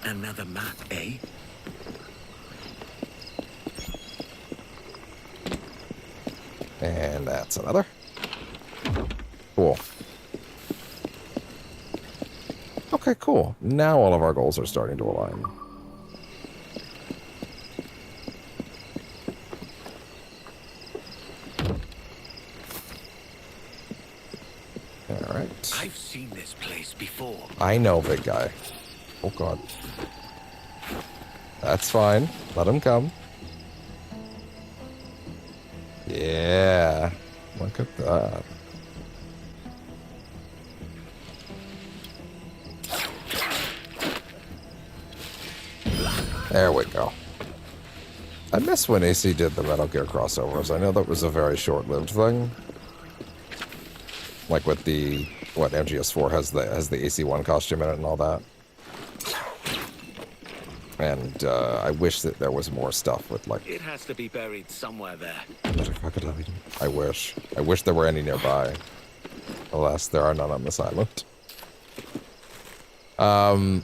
I: Another map, eh?
B: And that's another. Cool. Okay, cool. Now all of our goals are starting to align. Alright.
I: I've seen this place before.
B: I know, big guy. Oh, God. That's fine. Let him come. Yeah. Look at that. There we go. I miss when AC did the Metal Gear crossovers. I know that was a very short-lived thing. Like with the, what, MGS4 has the AC1 costume in it and all that. And I wish that there was more stuff with like.
J: It has to be buried somewhere there.
B: I wish. I wish there were any nearby. Alas, there are none on this island. But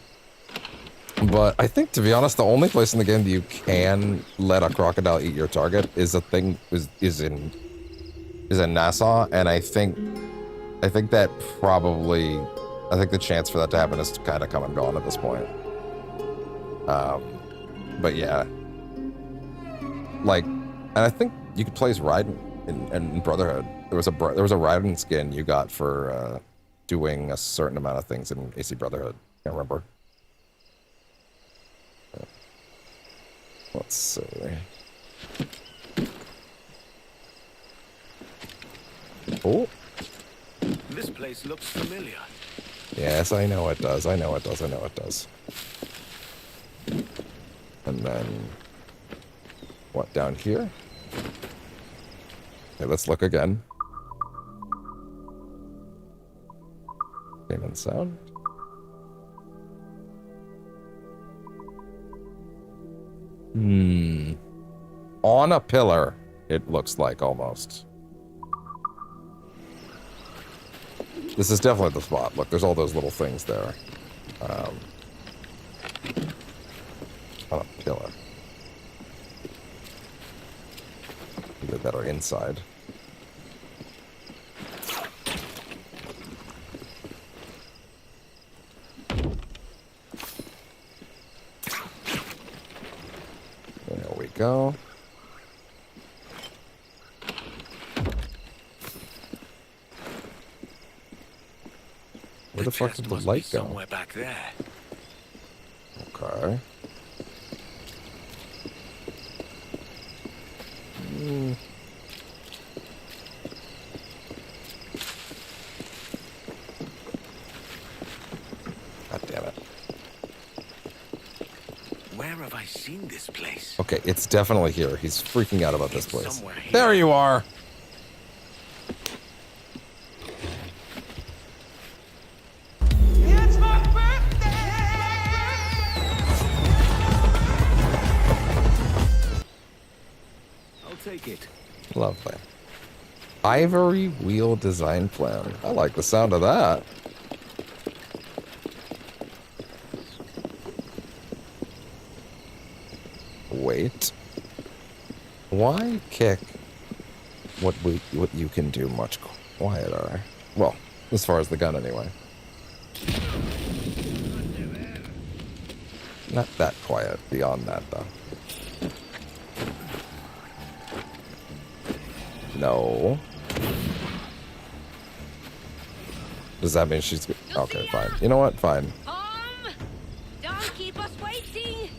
B: I think, to be honest, the only place in the game that you can let a crocodile eat your target is in Nassau, and I think that probably, I think the chance for that to happen is kind of come and gone at this point. But yeah, like, and I think you could play as Raiden in Brotherhood. There was a Raiden skin you got for doing a certain amount of things in AC Brotherhood. Can't remember. Let's see. Oh.
J: This place looks familiar.
B: Yes, I know it does. I know it does. I know it does. And then, what, down here? Okay, let's look again. Payment sound. On a pillar, it looks like, almost. This is definitely the spot. Look, there's all those little things there. On a pillar. Either that or inside. There we go. Where the fuck did the light go?
J: Somewhere back there.
B: Okay. God damn it.
J: Where have I seen this place?
B: Okay, it's definitely here. He's freaking out about this
J: It's
B: place.
J: somewhere here.
B: There you are!
E: It's my birthday!
J: I'll take it.
B: Lovely. Ivory wheel design plan. I like the sound of that. Wait. Why kick what you can do much quieter? Well, as far as the gun anyway. Not that quiet. Beyond that, though. No. Does that mean she's... Okay, fine. You know what? Fine.
G: Don't keep us waiting.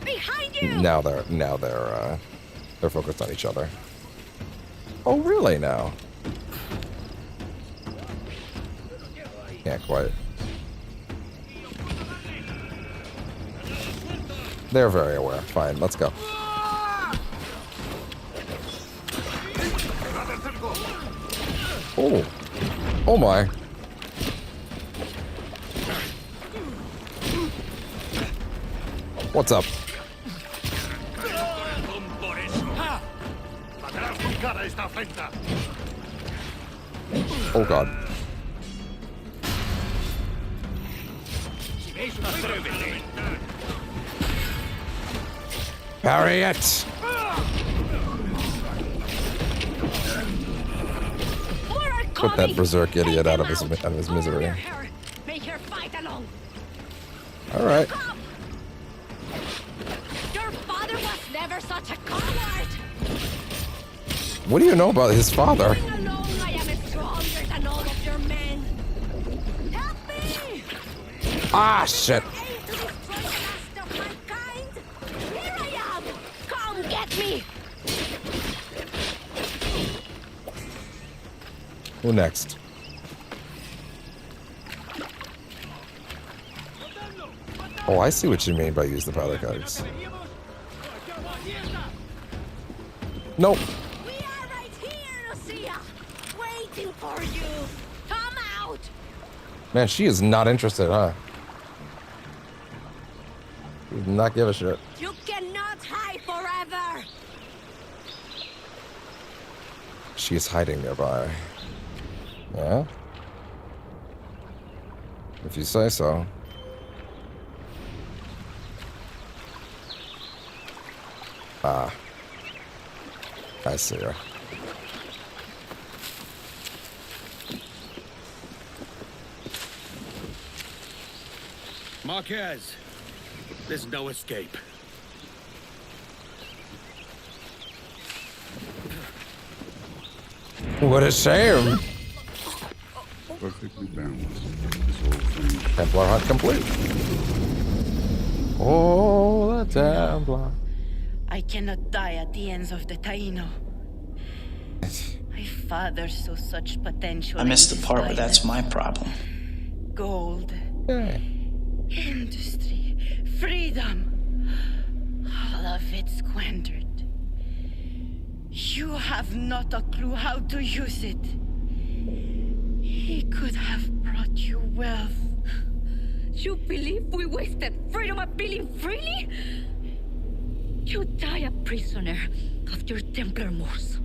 G: Behind you.
B: Now they're focused on each other. Oh, really now? Can't quite. They're very aware. Fine, let's go. Oh. Oh my. What's up? Oh god. Parry it! Put that berserk idiot out of his misery.
G: Make her fight along.
B: All right.
G: Your father was never such a coward.
B: What do you know about his father?
G: Being alone, I am stronger than all of your men. Help me!
B: Ah, shit.
G: Aim to destroy the last of mankind. Here I am. Come get me.
B: Who next? Oh, I see what you mean by use the powder kegs. Nope.
G: We are right here, Lucia. Waiting for you. Come out.
B: Man, she is not interested, huh? She does not give a shit.
G: You cannot hide forever!
B: She is hiding nearby. Yeah? If you say so. Ah. I see her.
H: Marquez, there's no escape.
B: What a shame.
L: Perfectly balanced. This whole thing.
B: Templar hunt complete. Oh, the Templar.
K: I cannot die at the ends of the Taino. My father saw such potential.
M: I missed
K: in
M: the
K: this
M: part where
K: island.
M: that's my problem.
K: Gold,
B: Yeah.
K: industry, freedom. All of it squandered. You have not a clue how to use it. He could have brought you wealth.
G: You believe we wasted freedom appealing freely? You die a prisoner of your Templar moors.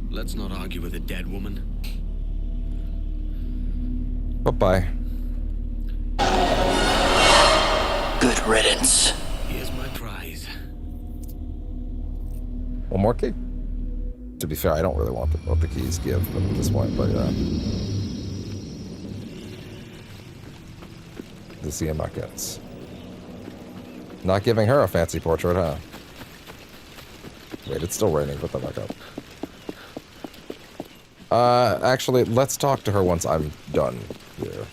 H: Let's not argue with a dead woman.
B: Bye-bye.
M: Good riddance.
H: Here's my prize.
B: One more key. To be fair, I don't really want what the keys give at this point, but yeah. Lucia Marquez. Not giving her a fancy portrait, huh? Wait, it's still raining. Put that back up. Actually, let's talk to her once I'm done here.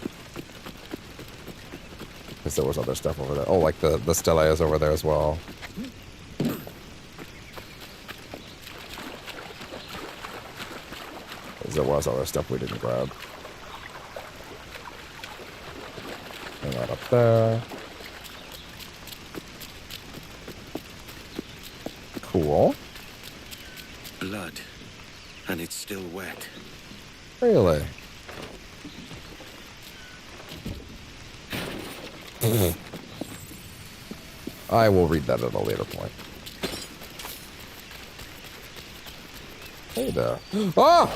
B: Because there was other stuff over there. Oh, like the stele is over there as well. There was other stuff we didn't grab. And that up there. Cool.
H: Blood. And it's still wet.
B: Really? I will read that at a later point. Hey there. Oh!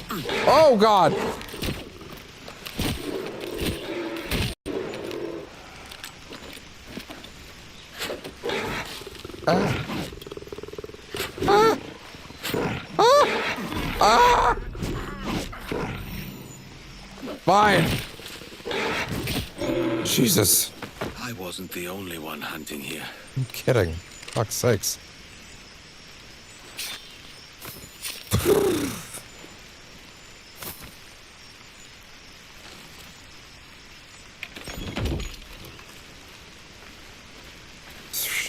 B: Oh, God! Ah. Ah. Ah. Ah. Fine. Jesus.
H: I wasn't the only one hunting here.
B: I'm kidding. Fuck's sakes.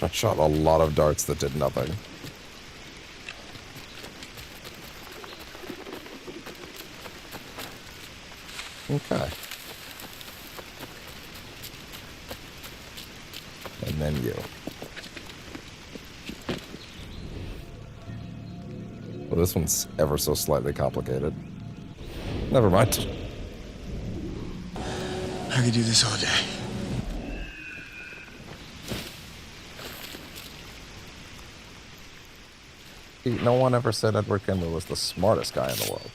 B: I shot a lot of darts that did nothing. Okay. And then you. Well, this one's ever so slightly complicated. Never mind.
M: I could do this all day.
B: No one ever said Edward Kenway was the smartest guy in the world.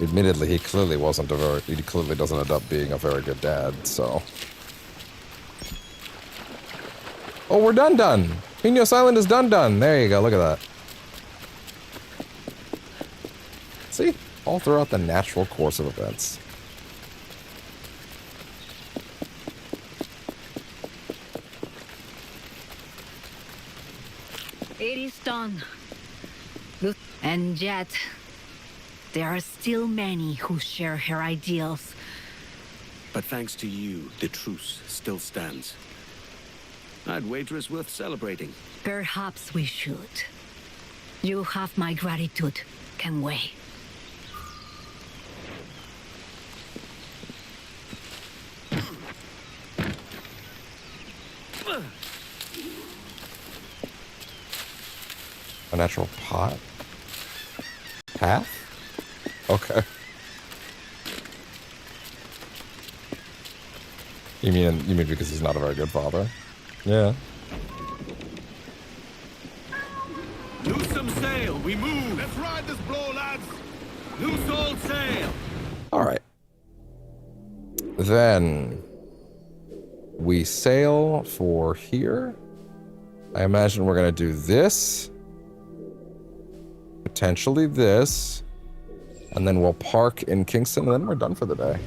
B: Admittedly, he clearly wasn't he clearly doesn't end up being a very good dad, so. Oh, we're done. Pinos Island is done. There you go, look at that. See? All throughout the natural course of events.
G: It is done. And yet, there are still many who share her ideals.
H: But thanks to you, the truce still stands. I'd wager it's worth celebrating.
G: Perhaps we should. You have my gratitude, Kenway.
B: A natural path? Okay. You mean because he's not a very good father? Yeah.
C: Loose some sail, we move! Let's ride this blow, lads! Loose all sail!
B: Alright. Then we sail for here. I imagine we're gonna do this. Potentially this. And then we'll park in Kingston and then we're done for the day.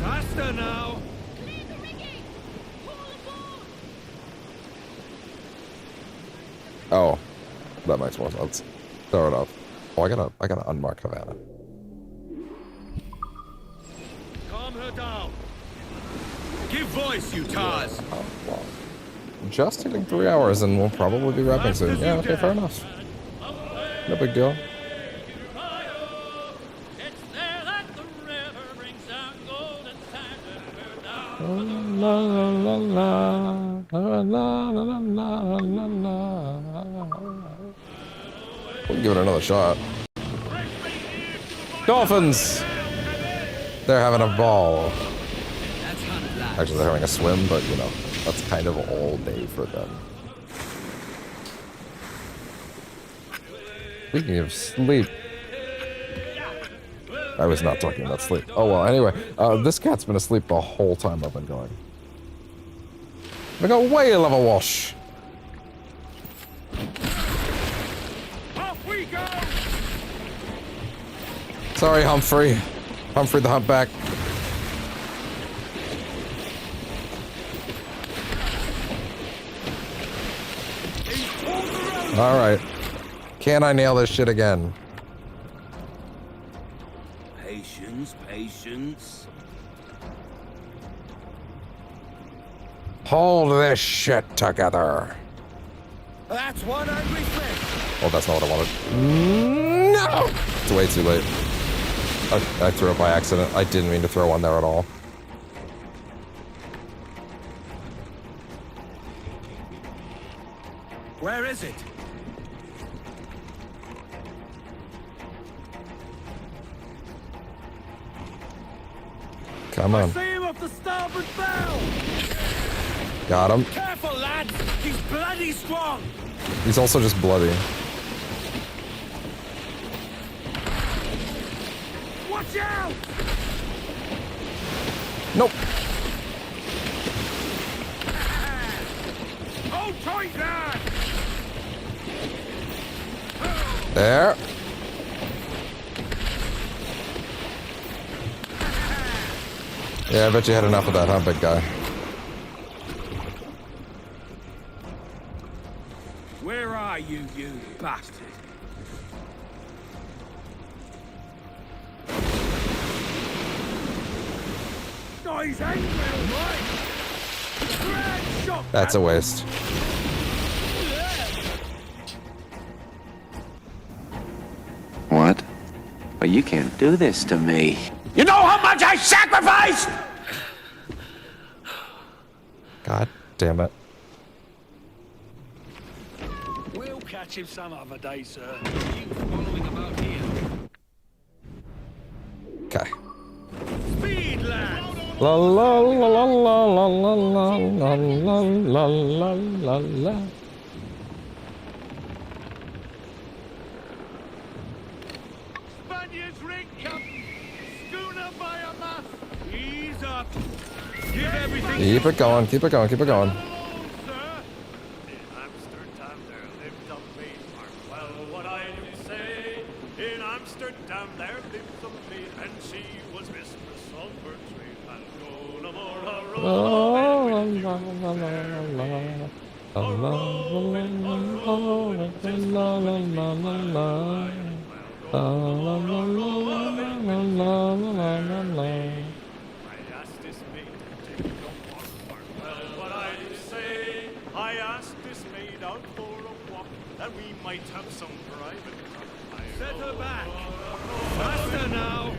C: Faster now!
B: Oh, that makes more sense. Throw it up. Oh, I gotta unmark Havana.
C: Calm her down! Give voice, you tars!
B: Oh, well. Just hitting 3 hours and we'll probably be wrapping soon. Yeah, okay, fair enough. No big deal. La la la la la la la la la. We'll give it another shot. Dolphins! They're having a ball. Actually, they're having a swim, but you know, that's kind of all day for them. Speaking of sleep. I was not talking about sleep. Oh well, anyway, this cat's been asleep the whole time I've been going. Look away, level wash!
C: Off we go!
B: Sorry, Humphrey. Humphrey the Humpback. Alright. Can I nail this shit again?
C: Patience, patience.
B: Hold this shit together.
C: That's one angry fish.
B: Oh, that's not what I wanted. No! It's way too late. I threw it by accident. I didn't mean to throw one there at all.
C: Where is it?
B: Come on.
C: See him off the starboard bow.
B: Got him.
C: Careful, lads. He's bloody strong.
B: He's also just bloody.
C: Watch out!
B: Nope.
C: Hold tight, lad.
B: There. Yeah, I bet you had enough of that, huh, big guy?
C: Where are you, you bastard? Oh, he's angry, right? Grand shot.
B: That's a waste.
N: What? But you can't do this to me.
D: You know how much I sacrificed?
B: God damn it.
C: We'll catch him some other day, sir. You following about here?
B: Okay.
C: Speed, lads!
B: La la la la la la la la la la la la la.
C: Spaniards rig, Captain. Schooner by a mast. Ease up. Give everything.
B: Keep it going, keep it going, keep it going.
C: In Amsterdam there lived a maid, and she was mistress of her trade, and no more a road. I asked this maid out for a walk, that we might have some private time. Set her back. Faster now.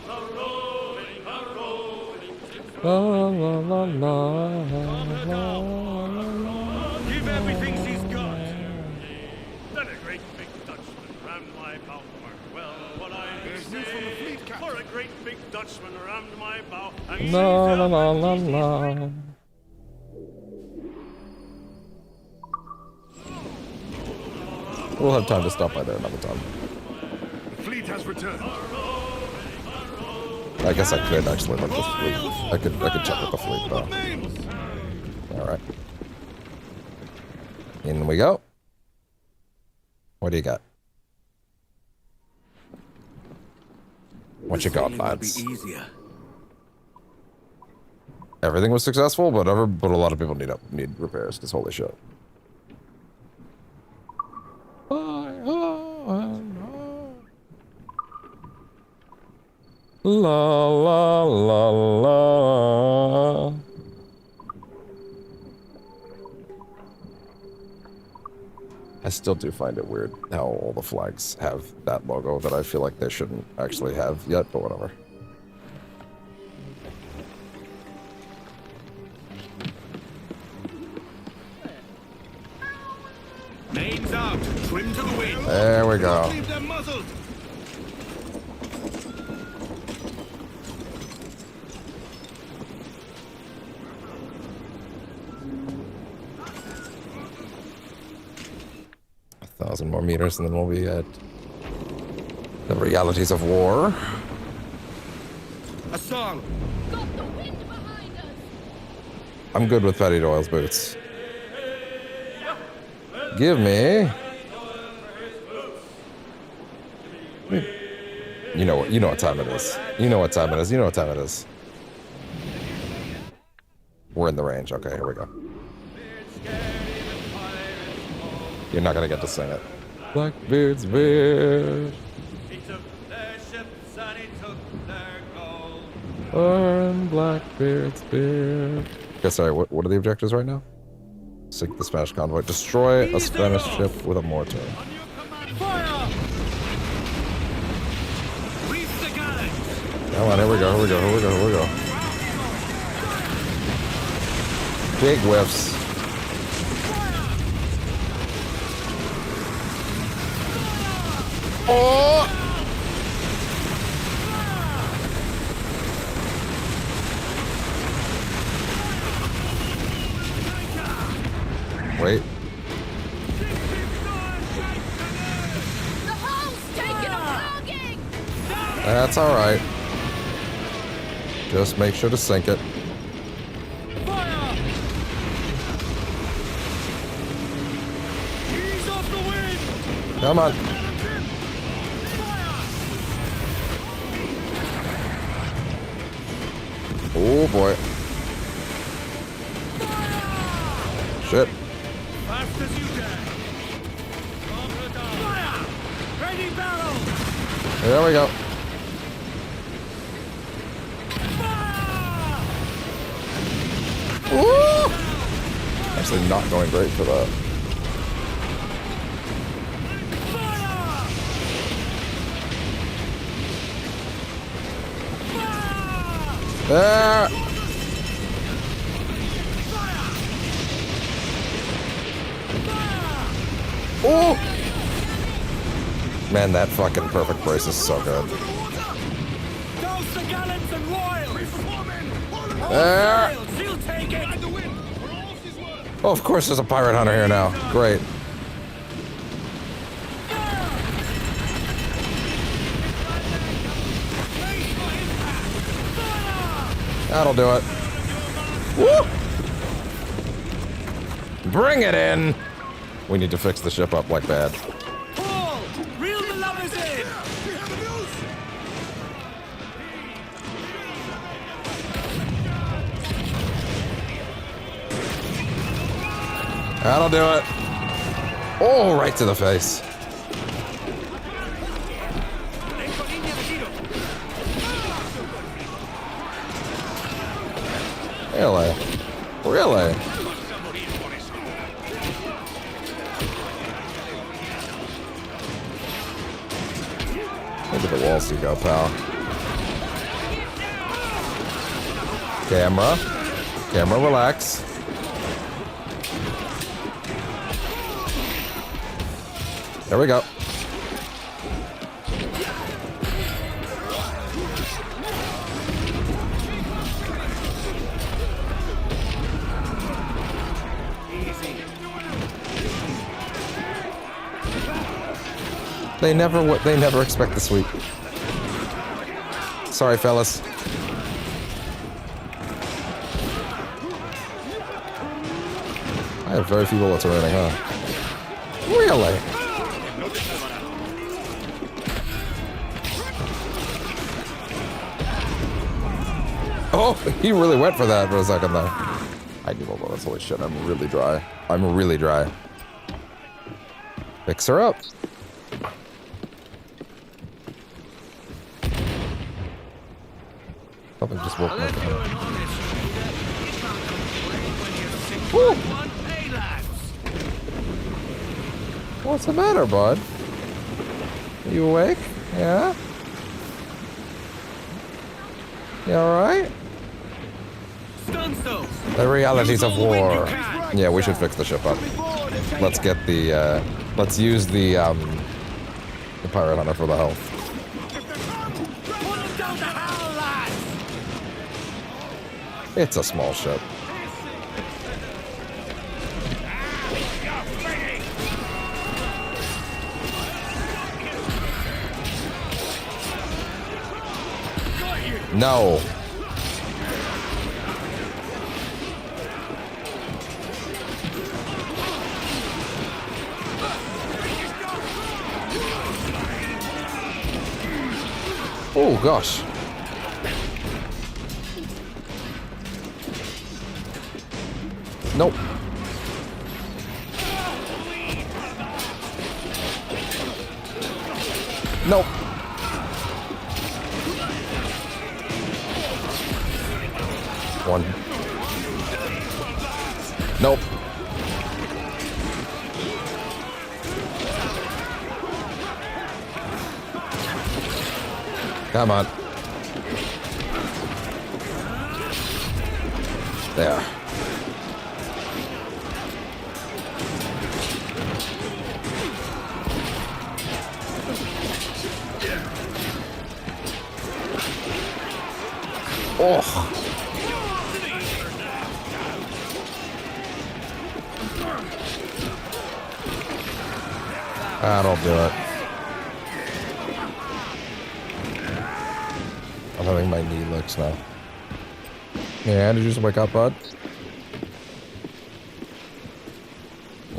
C: A rolling,
B: La, la, la, la,
C: Give everything she's got. Then a great big Dutchman rammed my bow. Well, what I say for a great big Dutchman rammed my bow. And
B: la, la, la, la, la. We'll have time to stop by there another time.
D: The fleet has returned.
B: I guess I could actually look the fleet. I could check with the fleet though. Alright. In we go. What do you got? What you got, lads? Everything was successful, but a lot of people need repairs, because holy shit. La la la la. I still do find it weird how all the flags have that logo that I feel like they shouldn't actually have yet, but whatever.
C: Names out, trim to the wind.
B: There we go.
C: Leave them muzzled.
B: A 1,000 more meters and then we'll be at the realities of war.
C: A song.
B: I'm good with Patty Doyle's boots. Give me. You know what time it is. You know what time it is. You know what time it is. We're in the range. Okay, here we go. You're not gonna get to sing it. Blackbeard's beard. Burn Blackbeard's beard. Okay, sorry, what are the objectives right now? Sink the Spanish convoy. Destroy a Spanish ship with a mortar. Come on, here we go, here we go, here we go, here we go. Big whiffs. Oh! Wait. That's all right. Just make sure to sink it. Come on. Oh boy. Shit.
C: Fast as you can. Fire! Ready barrel!
B: There we go. Ooh! Actually not going great for that. There! Ooh! Man, that fucking perfect brace is so good. There! Oh, of course there's a pirate hunter here now. Great. That'll do it. Woo! Bring it in! We need to fix the ship up like bad.
C: Reel the lovers in!
B: That'll do it. Oh, right to the face. Really? Really? Look at the walls you go, pal. Camera. Camera, relax. There we go. They never expect the sweep. Sorry, fellas. I have very few bullets remaining, huh? Really? Oh, he really went for that for a second, though. I need more bullets. Holy shit, I'm really dry. I'm really dry. Fix her up. Something just woke me up. Woo! What's the matter, bud? Are you awake? Yeah? You alright? The realities of war. Yeah, we should fix the ship up. Let's get the, let's use the pirate hunter for the health. It's a small ship. No. Oh gosh. Nope. Nope. One. Nope. Come on. There. Oh. That'll do it. I'm having my knee licks now. Yeah, did you just wake up, bud?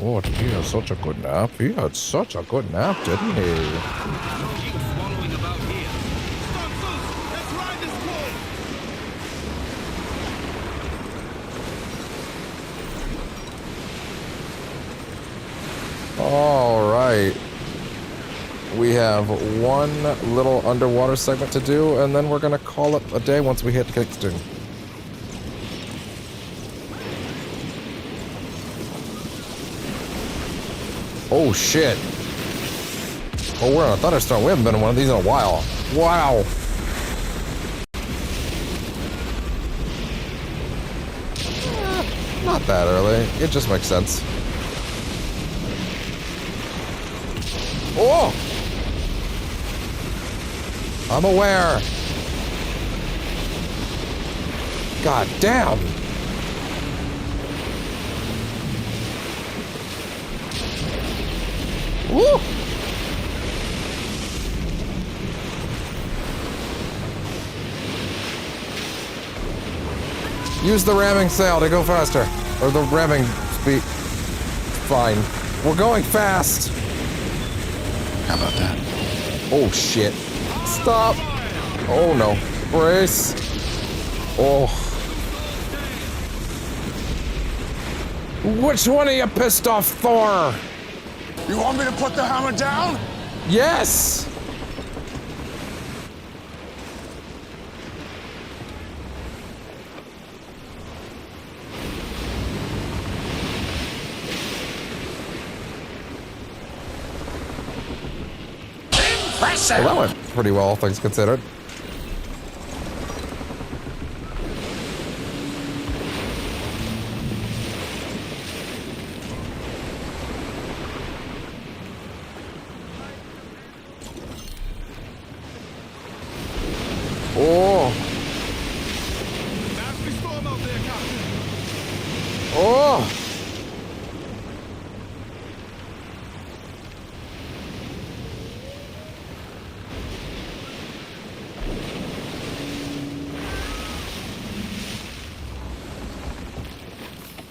B: Oh, did he have such a good nap? He had such a good nap, didn't he? All right. We have one little underwater segment to do, and then we're gonna call it a day once we hit Kingston. Oh shit. Oh, we're on a thunderstorm. We haven't been in one of these in a while. Wow. Not that early. It just makes sense. Oh! I'm aware. God damn. Woo! Use the ramming sail to go faster. Or the ramming speed. Fine. We're going fast.
M: How about that?
B: Oh shit. Stop. Oh no. Brace. Oh. Which one of you pissed off Thor?
D: You want me to put the hammer down?
B: Yes! Well, that went pretty well, all things considered. Oh!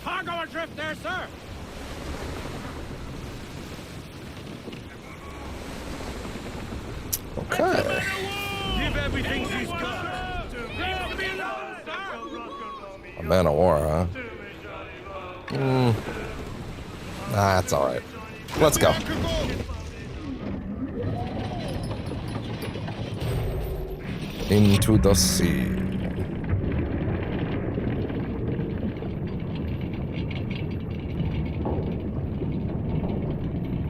E: Cargo adrift there, sir.
B: Okay.
E: Give everything she's got. Leave me alone, sir.
B: A man of war, huh? That's alright. Let's go. Into the sea.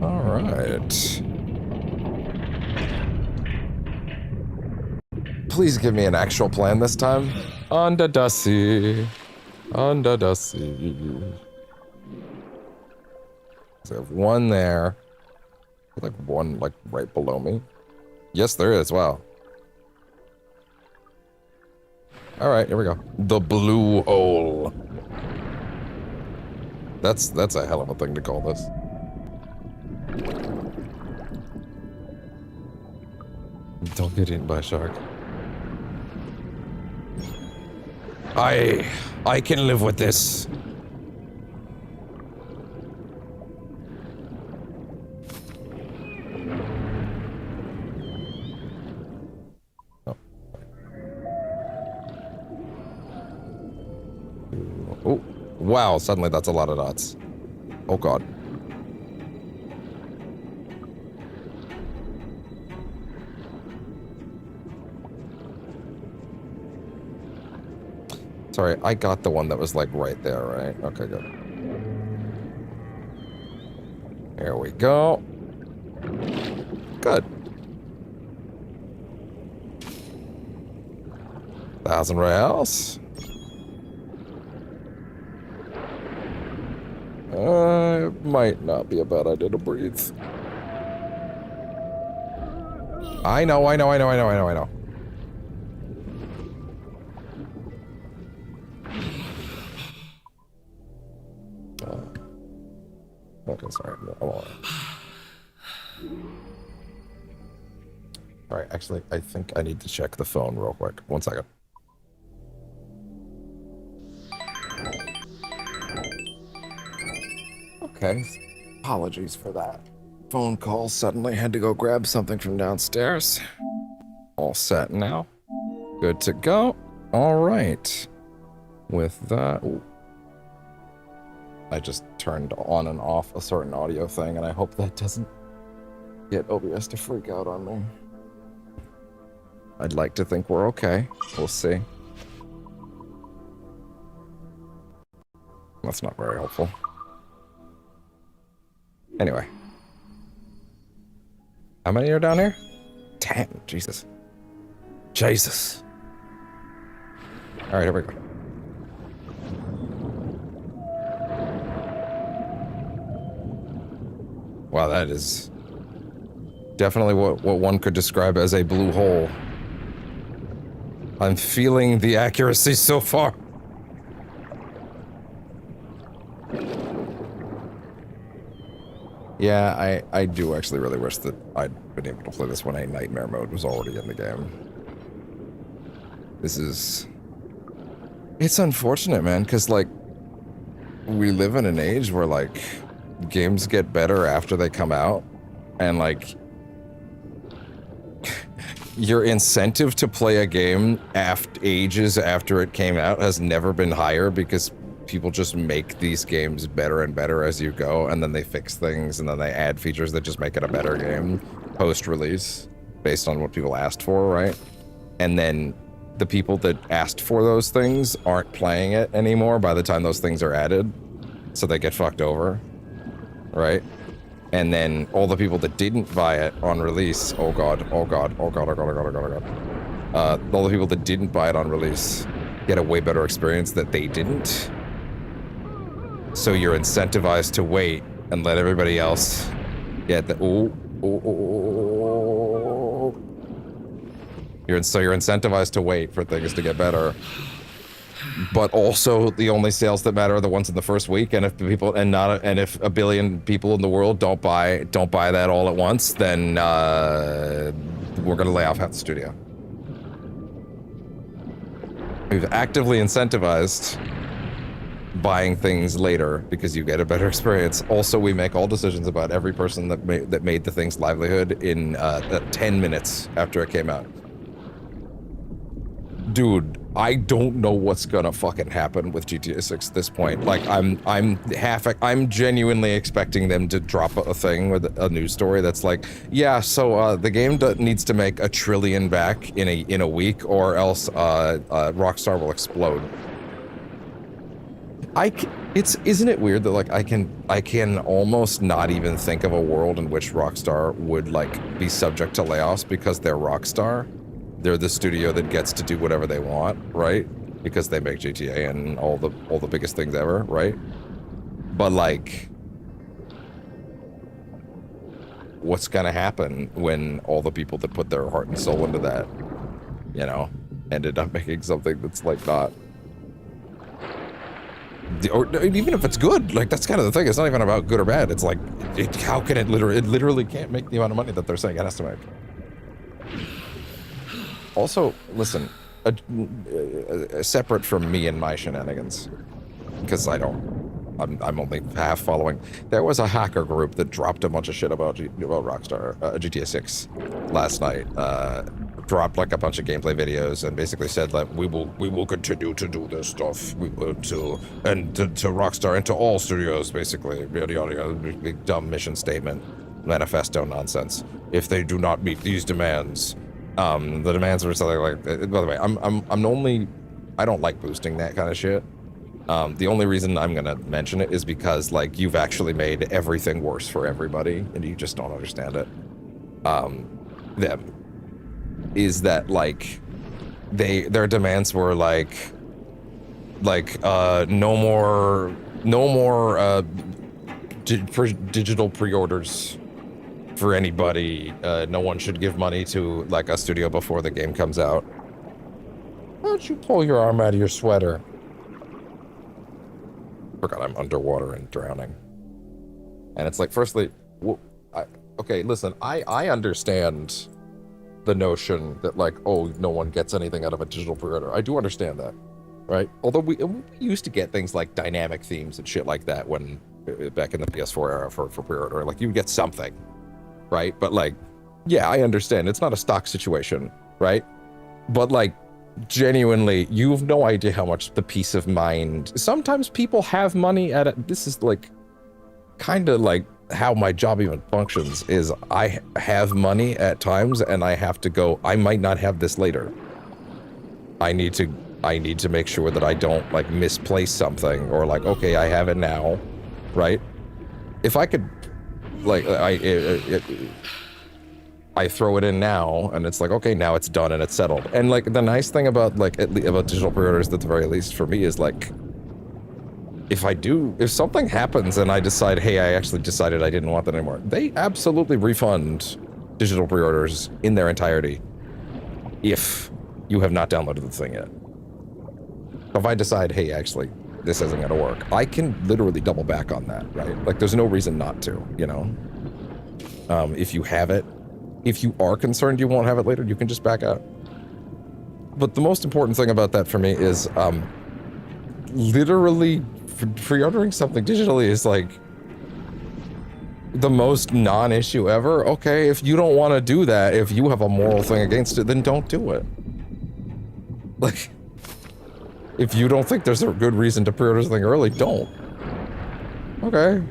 B: Alright. Please give me an actual plan this time. Under the sea. Under the sea. So I have one there. Like one like right below me. Yes, there is. Wow. Alright, here we go. The blue hole. That's a hell of a thing to call this. Don't get eaten by a shark. I can live with this. Oh. Oh, wow, suddenly that's a lot of dots. Oh god. Sorry, I got the one that was like right there, right? Okay, good. Here we go. Good. 1,000 reals. It might not be a bad idea to breathe. I know. Okay, sorry. I'm all right. Alright, actually, I think I need to check the phone real quick. 1 second. Okay. Apologies for that. Phone call suddenly had to go grab something from downstairs. All set now. Good to go. Alright. With that... Ooh. I just turned on and off a certain audio thing, and I hope that doesn't get OBS to freak out on me. I'd like to think we're okay. We'll see. That's not very helpful. Anyway. How many are down here? 10. Jesus. Jesus. Alright, here we go. Wow, that is definitely what one could describe as a blue hole. I'm feeling the accuracy so far. Yeah, I do actually really wish that I'd been able to play this when a nightmare mode was already in the game. This is... It's unfortunate, man, because, like, we live in an age where, like, games get better after they come out, and like your incentive to play a game ages after it came out has never been higher, because people just make these games better and better as you go, and then they fix things, and then they add features that just make it a better game post-release based on what people asked for, right? And then the people that asked for those things aren't playing it anymore by the time those things are added, so they get fucked over. Right? And then all the people that didn't buy it on release, all the people that didn't buy it on release get a way better experience that they didn't. So you're incentivized to wait and let everybody else get the so you're incentivized to wait for things to get better. but also the only sales that matter are the ones in the first week. And if people and if a billion people in the world don't buy that all at once, then we're gonna lay off half the studio. We've actively incentivized buying things later because you get a better experience. Also, we make all decisions about every person that made the thing's livelihood in 10 minutes after it came out. Dude, I don't know what's gonna fucking happen with GTA 6 at this point. Like, I'm genuinely expecting them to drop a thing with a news story that's like, yeah, so the game needs to make $1 trillion back in a week, or else Rockstar will explode. Isn't it weird that like I can almost not even think of a world in which Rockstar would like be subject to layoffs because they're Rockstar. They're the studio that gets to do whatever they want, right? Because they make GTA and all the biggest things ever, right? But like, what's gonna happen when all the people that put their heart and soul into that, you know, ended up making something that's like not, or even if it's good, like that's kind of the thing. It's not even about good or bad. It's like, how can it literally can't make the amount of money that they're saying it has to make. Also, listen, separate from me and my shenanigans, because I'm only half following. There was a hacker group that dropped a bunch of shit about Rockstar, GTA 6 last night. Dropped like a bunch of gameplay videos and basically said that we will continue to do this stuff. We will to Rockstar and to all studios, basically. Yada yada yada. Big dumb mission statement, manifesto nonsense. If they do not meet these demands. The demands were something like, by the way, I don't like boosting that kind of shit. The only reason I'm gonna mention it is because like you've actually made everything worse for everybody and you just don't understand it. Them is that like their demands were like no more digital pre-orders for anybody. No one should give money to like a studio before the game comes out. Why don't you pull your arm out of your sweater? Forgot I'm underwater and drowning. And it's like, firstly, okay, listen, I understand the notion that like, oh, no one gets anything out of a digital pre-order. I do understand that, right? Although we used to get things like dynamic themes and shit like that when back in the PS4 era for pre-order, like you would get something. Right? But like, yeah, I understand. It's not a stock situation, right? But like, genuinely, you have no idea how much the peace of mind. Sometimes people have money at it. This is like, kind of like how my job even functions is I have money at times and I have to go, I might not have this later. I need to make sure that I don't like misplace something or like, okay, I have it now, right? If I could like I throw it in now and it's like, okay, now it's done and it's settled. And like the nice thing about like about digital pre-orders at the very least for me is like, if something happens and I decide, hey, I actually decided I didn't want that anymore, they absolutely refund digital pre-orders in their entirety if you have not downloaded the thing yet. So if I decide, hey, actually this isn't gonna work, I can literally double back on that, right? Like there's no reason not to, you know? If you have it, if you are concerned you won't have it later, you can just back out. But the most important thing about that for me is literally pre-ordering something digitally is like the most non-issue ever. Okay, if you don't want to do that, if you have a moral thing against it, then don't do it. Like, if you don't think there's a good reason to pre-order something early, don't. Okay.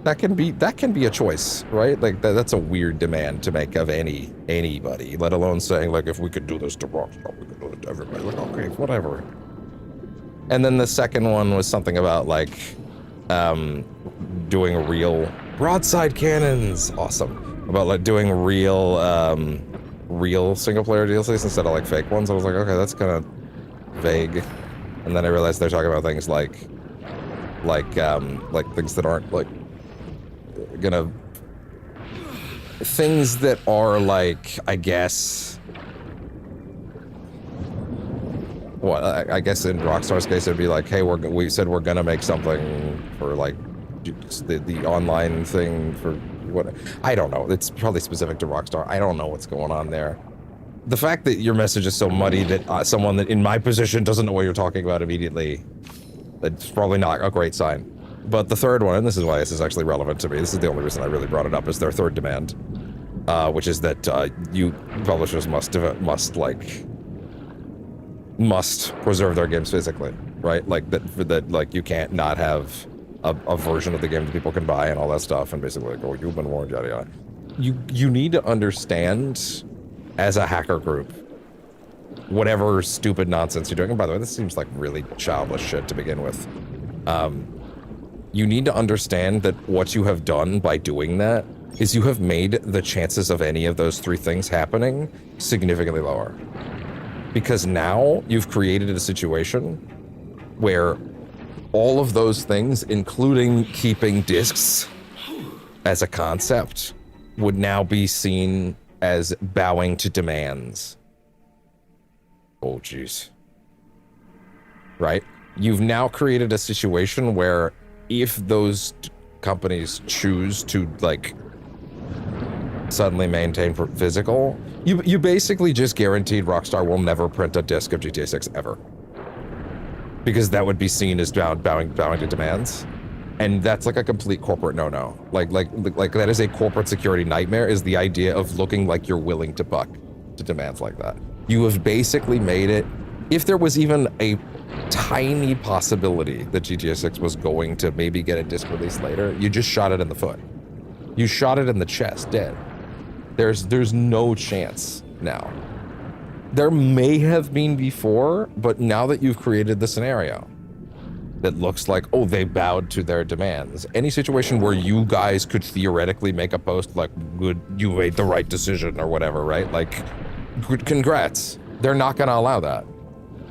B: That can be a choice, right? Like that's a weird demand to make of anybody, let alone saying like, if we could do this to Rockstar, we could do it to everybody. Like, okay, whatever. And then the second one was something about like doing real broadside cannons. Awesome. About like doing real single player DLCs instead of like fake ones. I was like, okay, that's kind of vague. And then I realized they're talking about things like things that aren't like things that are like, I guess, Well, I guess in Rockstar's case, it'd be like, hey, we said we're gonna make something for like the online thing for what? I don't know. It's probably specific to Rockstar. I don't know what's going on there. The fact that your message is so muddy that someone that in my position doesn't know what you're talking about immediately, that's probably not a great sign. But the third one, and this is why this is actually relevant to me, this is the only reason I really brought it up, is their third demand, which is that you publishers must preserve their games physically, right? Like that like you can't not have a version of the game that people can buy and all that stuff, and basically like, oh, you've been warned, yada yada. You need to understand, as a hacker group, whatever stupid nonsense you're doing. And by the way, this seems like really childish shit to begin with. You need to understand that what you have done by doing that is you have made the chances of any of those three things happening significantly lower. Because now you've created a situation where all of those things, including keeping discs as a concept, would now be seen as bowing to demands. Oh, jeez. Right? You've now created a situation where if those companies choose to, like, suddenly maintain physical, you basically just guaranteed Rockstar will never print a disc of GTA 6 ever. Because that would be seen as bowing to demands. And that's like a complete corporate no-no. Like that is a corporate security nightmare, is the idea of looking like you're willing to buck to demands like that. You have basically made it, if there was even a tiny possibility that GTA 6 was going to maybe get a disc release later, you just shot it in the foot. You shot it in the chest, dead. There's no chance now. There may have been before, but now that you've created the scenario that looks like, oh, they bowed to their demands. Any situation where you guys could theoretically make a post like, good, you made the right decision or whatever, right? Like, congrats. They're not gonna allow that.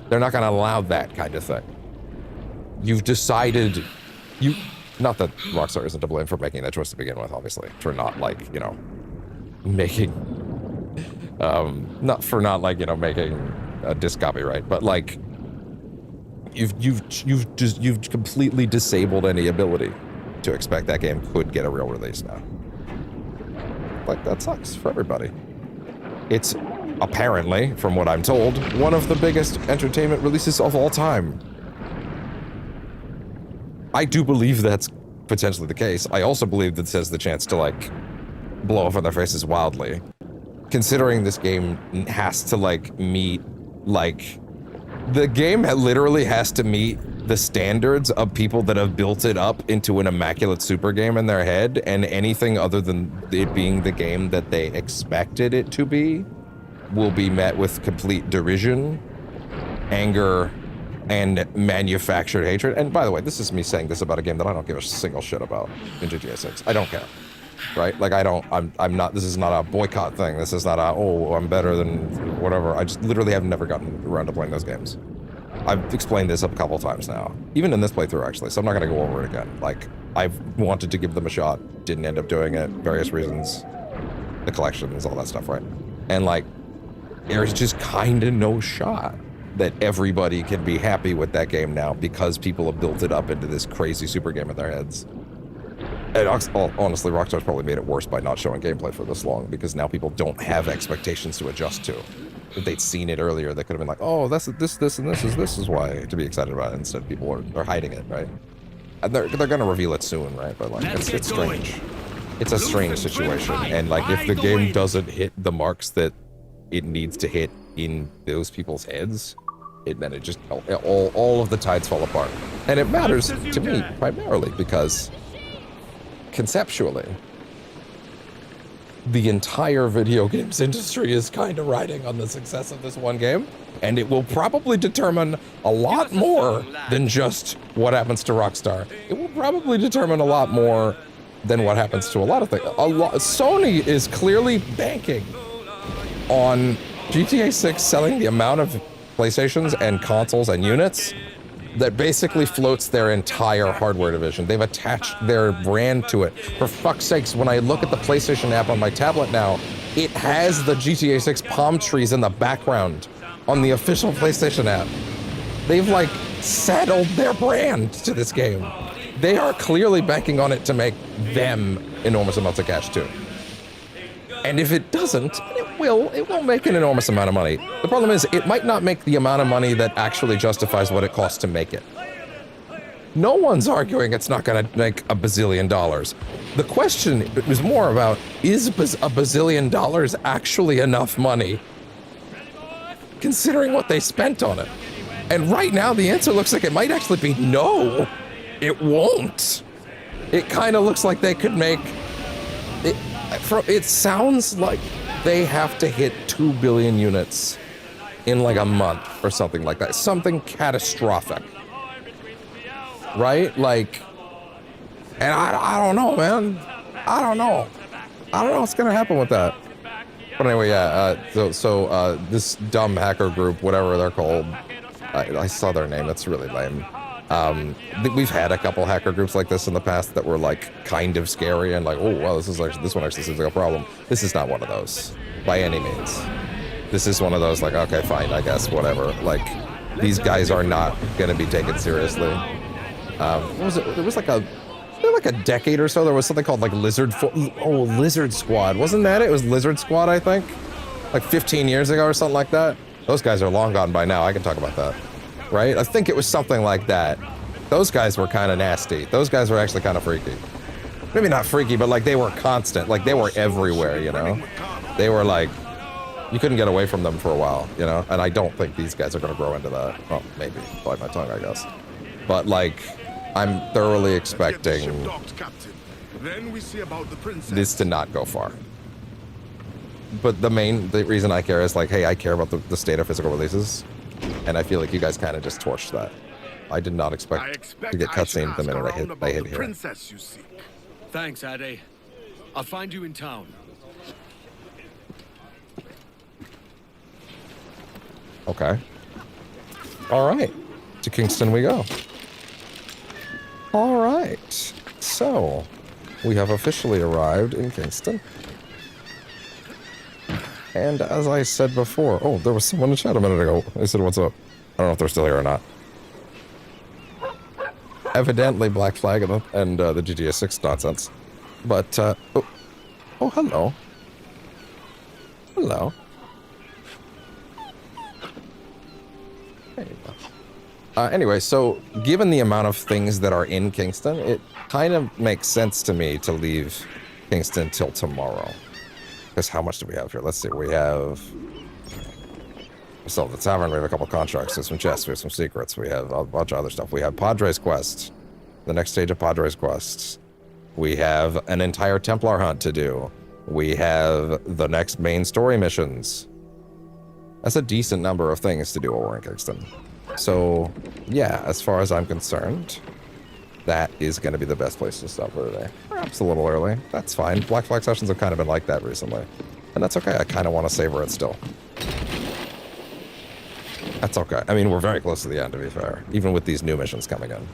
B: They're not gonna allow that kind of thing. You've decided, not that Rockstar isn't to blame for making that choice to begin with, obviously, for not, like, you know, making, making a disc copyright, but like, you've completely disabled any ability to expect that game could get a real release now. Like, that sucks for everybody. It's apparently, from what I'm told, one of the biggest entertainment releases of all time. I do believe that's potentially the case. I also believe that this has the chance to, like, blow up in their faces wildly. Considering this game has to, like, meet, like, the game literally has to meet the standards of people that have built it up into an immaculate super game in their head, and anything other than it being the game that they expected it to be will be met with complete derision, anger, and manufactured hatred. And by the way, this is me saying this about a game that I don't give a single shit about in GTA 6. I don't care. Right? Like, I'm not, this is not a boycott thing. This is not a, oh, I'm better than whatever. I just literally have never gotten around to playing those games. I've explained this a couple times now. Even in this playthrough, actually, so I'm not going to go over it again. Like, I've wanted to give them a shot, didn't end up doing it, various reasons. The collections, all that stuff, right? And, like, there's just kind of no shot that everybody can be happy with that game now because people have built it up into this crazy super game in their heads. And honestly, Rockstar's probably made it worse by not showing gameplay for this long, because now people don't have expectations to adjust to. If they'd seen it earlier, they could have been like, oh, this, and this is why to be excited about it. Instead, people are hiding it, right? And they're going to reveal it soon, right? But like, it's strange. It's a strange situation. And like, if the game doesn't hit the marks that it needs to hit in those people's heads, then it just, all of the tides fall apart. And it matters to me primarily because conceptually, the entire video games industry is kind of riding on the success of this one game, and it will probably determine a lot more than just what happens to Rockstar. It will probably determine a lot more than what happens to a lot of things. Sony is clearly banking on GTA 6 selling the amount of PlayStations and consoles and units that basically floats their entire hardware division. They've attached their brand to it. For fuck's sakes, when I look at the PlayStation app on my tablet now, it has the GTA 6 palm trees in the background on the official PlayStation app. They've like saddled their brand to this game. They are clearly banking on it to make them enormous amounts of cash too. And if it doesn't, it will make an enormous amount of money. The problem is it might not make the amount of money that actually justifies what it costs to make it. No one's arguing it's not gonna make a bazillion dollars. The question is more about, is a bazillion dollars actually enough money? Considering what they spent on it. And right now the answer looks like it might actually be no, it won't. It kind of looks like they could make, it sounds like they have to hit 2 billion units in like a month or something like that. Something catastrophic. Right? Like, and I don't know, man. I don't know what's gonna happen with that. But anyway, yeah, so this dumb hacker group, whatever they're called, I saw their name, that's really lame. We've had a couple hacker groups like this in the past that were like kind of scary and like, oh, wow, this one actually seems like a problem. This is not one of those, by any means. This is one of those like, okay, fine, I guess, whatever. Like, these guys are not gonna be taken seriously. What was it? There was like a decade or so, there was something called like Lizard Squad. Wasn't that it? It was Lizard Squad, I think? Like 15 years ago or something like that. Those guys are long gone by now. I can talk about that. Right? I think it was something like that. Those guys were kind of nasty. Those guys were actually kind of freaky. Maybe not freaky, but like they were constant. Like they were everywhere, you know? They were like, you couldn't get away from them for a while, you know? And I don't think these guys are going to grow into that. Well, maybe. Bite my tongue, I guess. But like, I'm thoroughly expecting this to not go far. But the reason I care is like, hey, I care about the state of physical releases, and I feel like you guys kind of just torched that. I did not expect to get cutscene the minute I hit here.
H: Thanks, Ade. I'll find you in town.
B: Okay. All right. To Kingston we go. All right. So, we have officially arrived in Kingston. And as I said before, oh, there was someone in chat a minute ago. They said, what's up? I don't know if they're still here or not. Evidently Black Flag and the GTA 6 nonsense. But, oh, hello. Hello. There you go. Anyway, so given the amount of things that are in Kingston, it kind of makes sense to me to leave Kingston till tomorrow. Because how much do we have here? Let's see, we have... We still have the tavern, we have a couple contracts, we have some chests, we have some secrets, we have a bunch of other stuff. We have Padre's Quest, the next stage of Padre's Quest. We have an entire Templar hunt to do. We have the next main story missions. That's a decent number of things to do while we're in Kingston. So, yeah, as far as I'm concerned, that is going to be the best place to stop for today. Perhaps a little early. That's fine. Black Flag sessions have kind of been like that recently. And that's okay. I kind of want to savor it still. That's okay. I mean, we're very close to the end, to be fair. Even with these new missions coming in.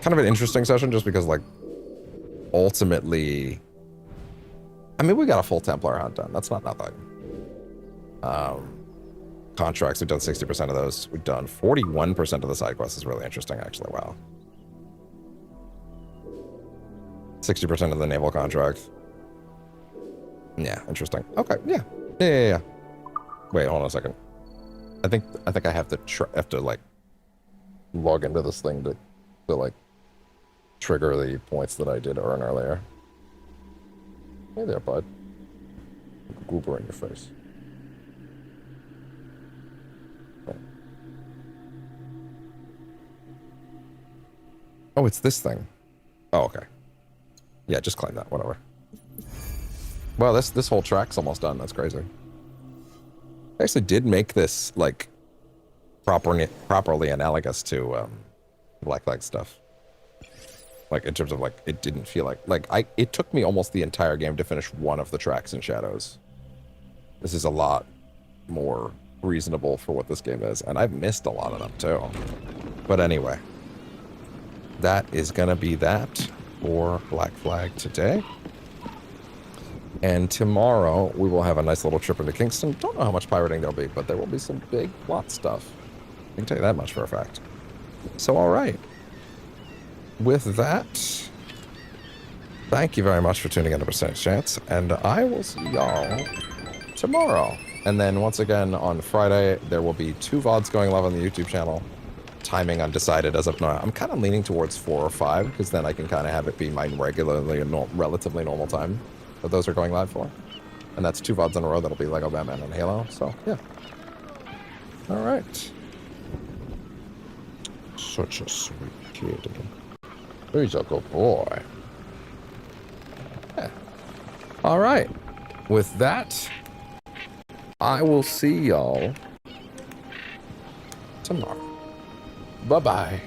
B: Kind of an interesting session just because, like, ultimately... I mean, we got a full Templar hunt done. That's not nothing. Contracts, we've done 60% of those. We've done 41% of the side quests. Is really interesting, actually. Wow. 60% of the naval contract. Yeah, interesting. Okay, yeah. Yeah. Wait, hold on a second. I think I have to like log into this thing to like trigger the points that I did earn earlier. Hey there, bud. Goober in your face. Oh, it's this thing. Oh, okay. Yeah, just claim that, whatever. Well, this whole track's almost done. That's crazy. I actually did make this, like, properly analogous to Black Flag stuff. Like, in terms of, like, it didn't feel like... it took me almost the entire game to finish one of the tracks in Shadows. This is a lot more reasonable for what this game is. And I've missed a lot of them, too. But anyway... that is gonna be that for Black Flag today. And tomorrow, we will have a nice little trip into Kingston. Don't know how much pirating there'll be, but there will be some big plot stuff. I can tell you that much for a fact. So, all right. With that, thank you very much for tuning in to Percentage Chance, and I will see y'all tomorrow. And then once again on Friday, there will be 2 VODs going live on the YouTube channel. Timing undecided as of now. I'm kind of leaning towards 4 or 5, because then I can kind of have it be my regularly and relatively normal time that those are going live for. And that's 2 VODs in a row. That'll be Lego Batman and Halo. So, yeah. All right. Such a sweet kid. He's a good boy. Yeah. All right. With that, I will see y'all tomorrow. Bye-bye.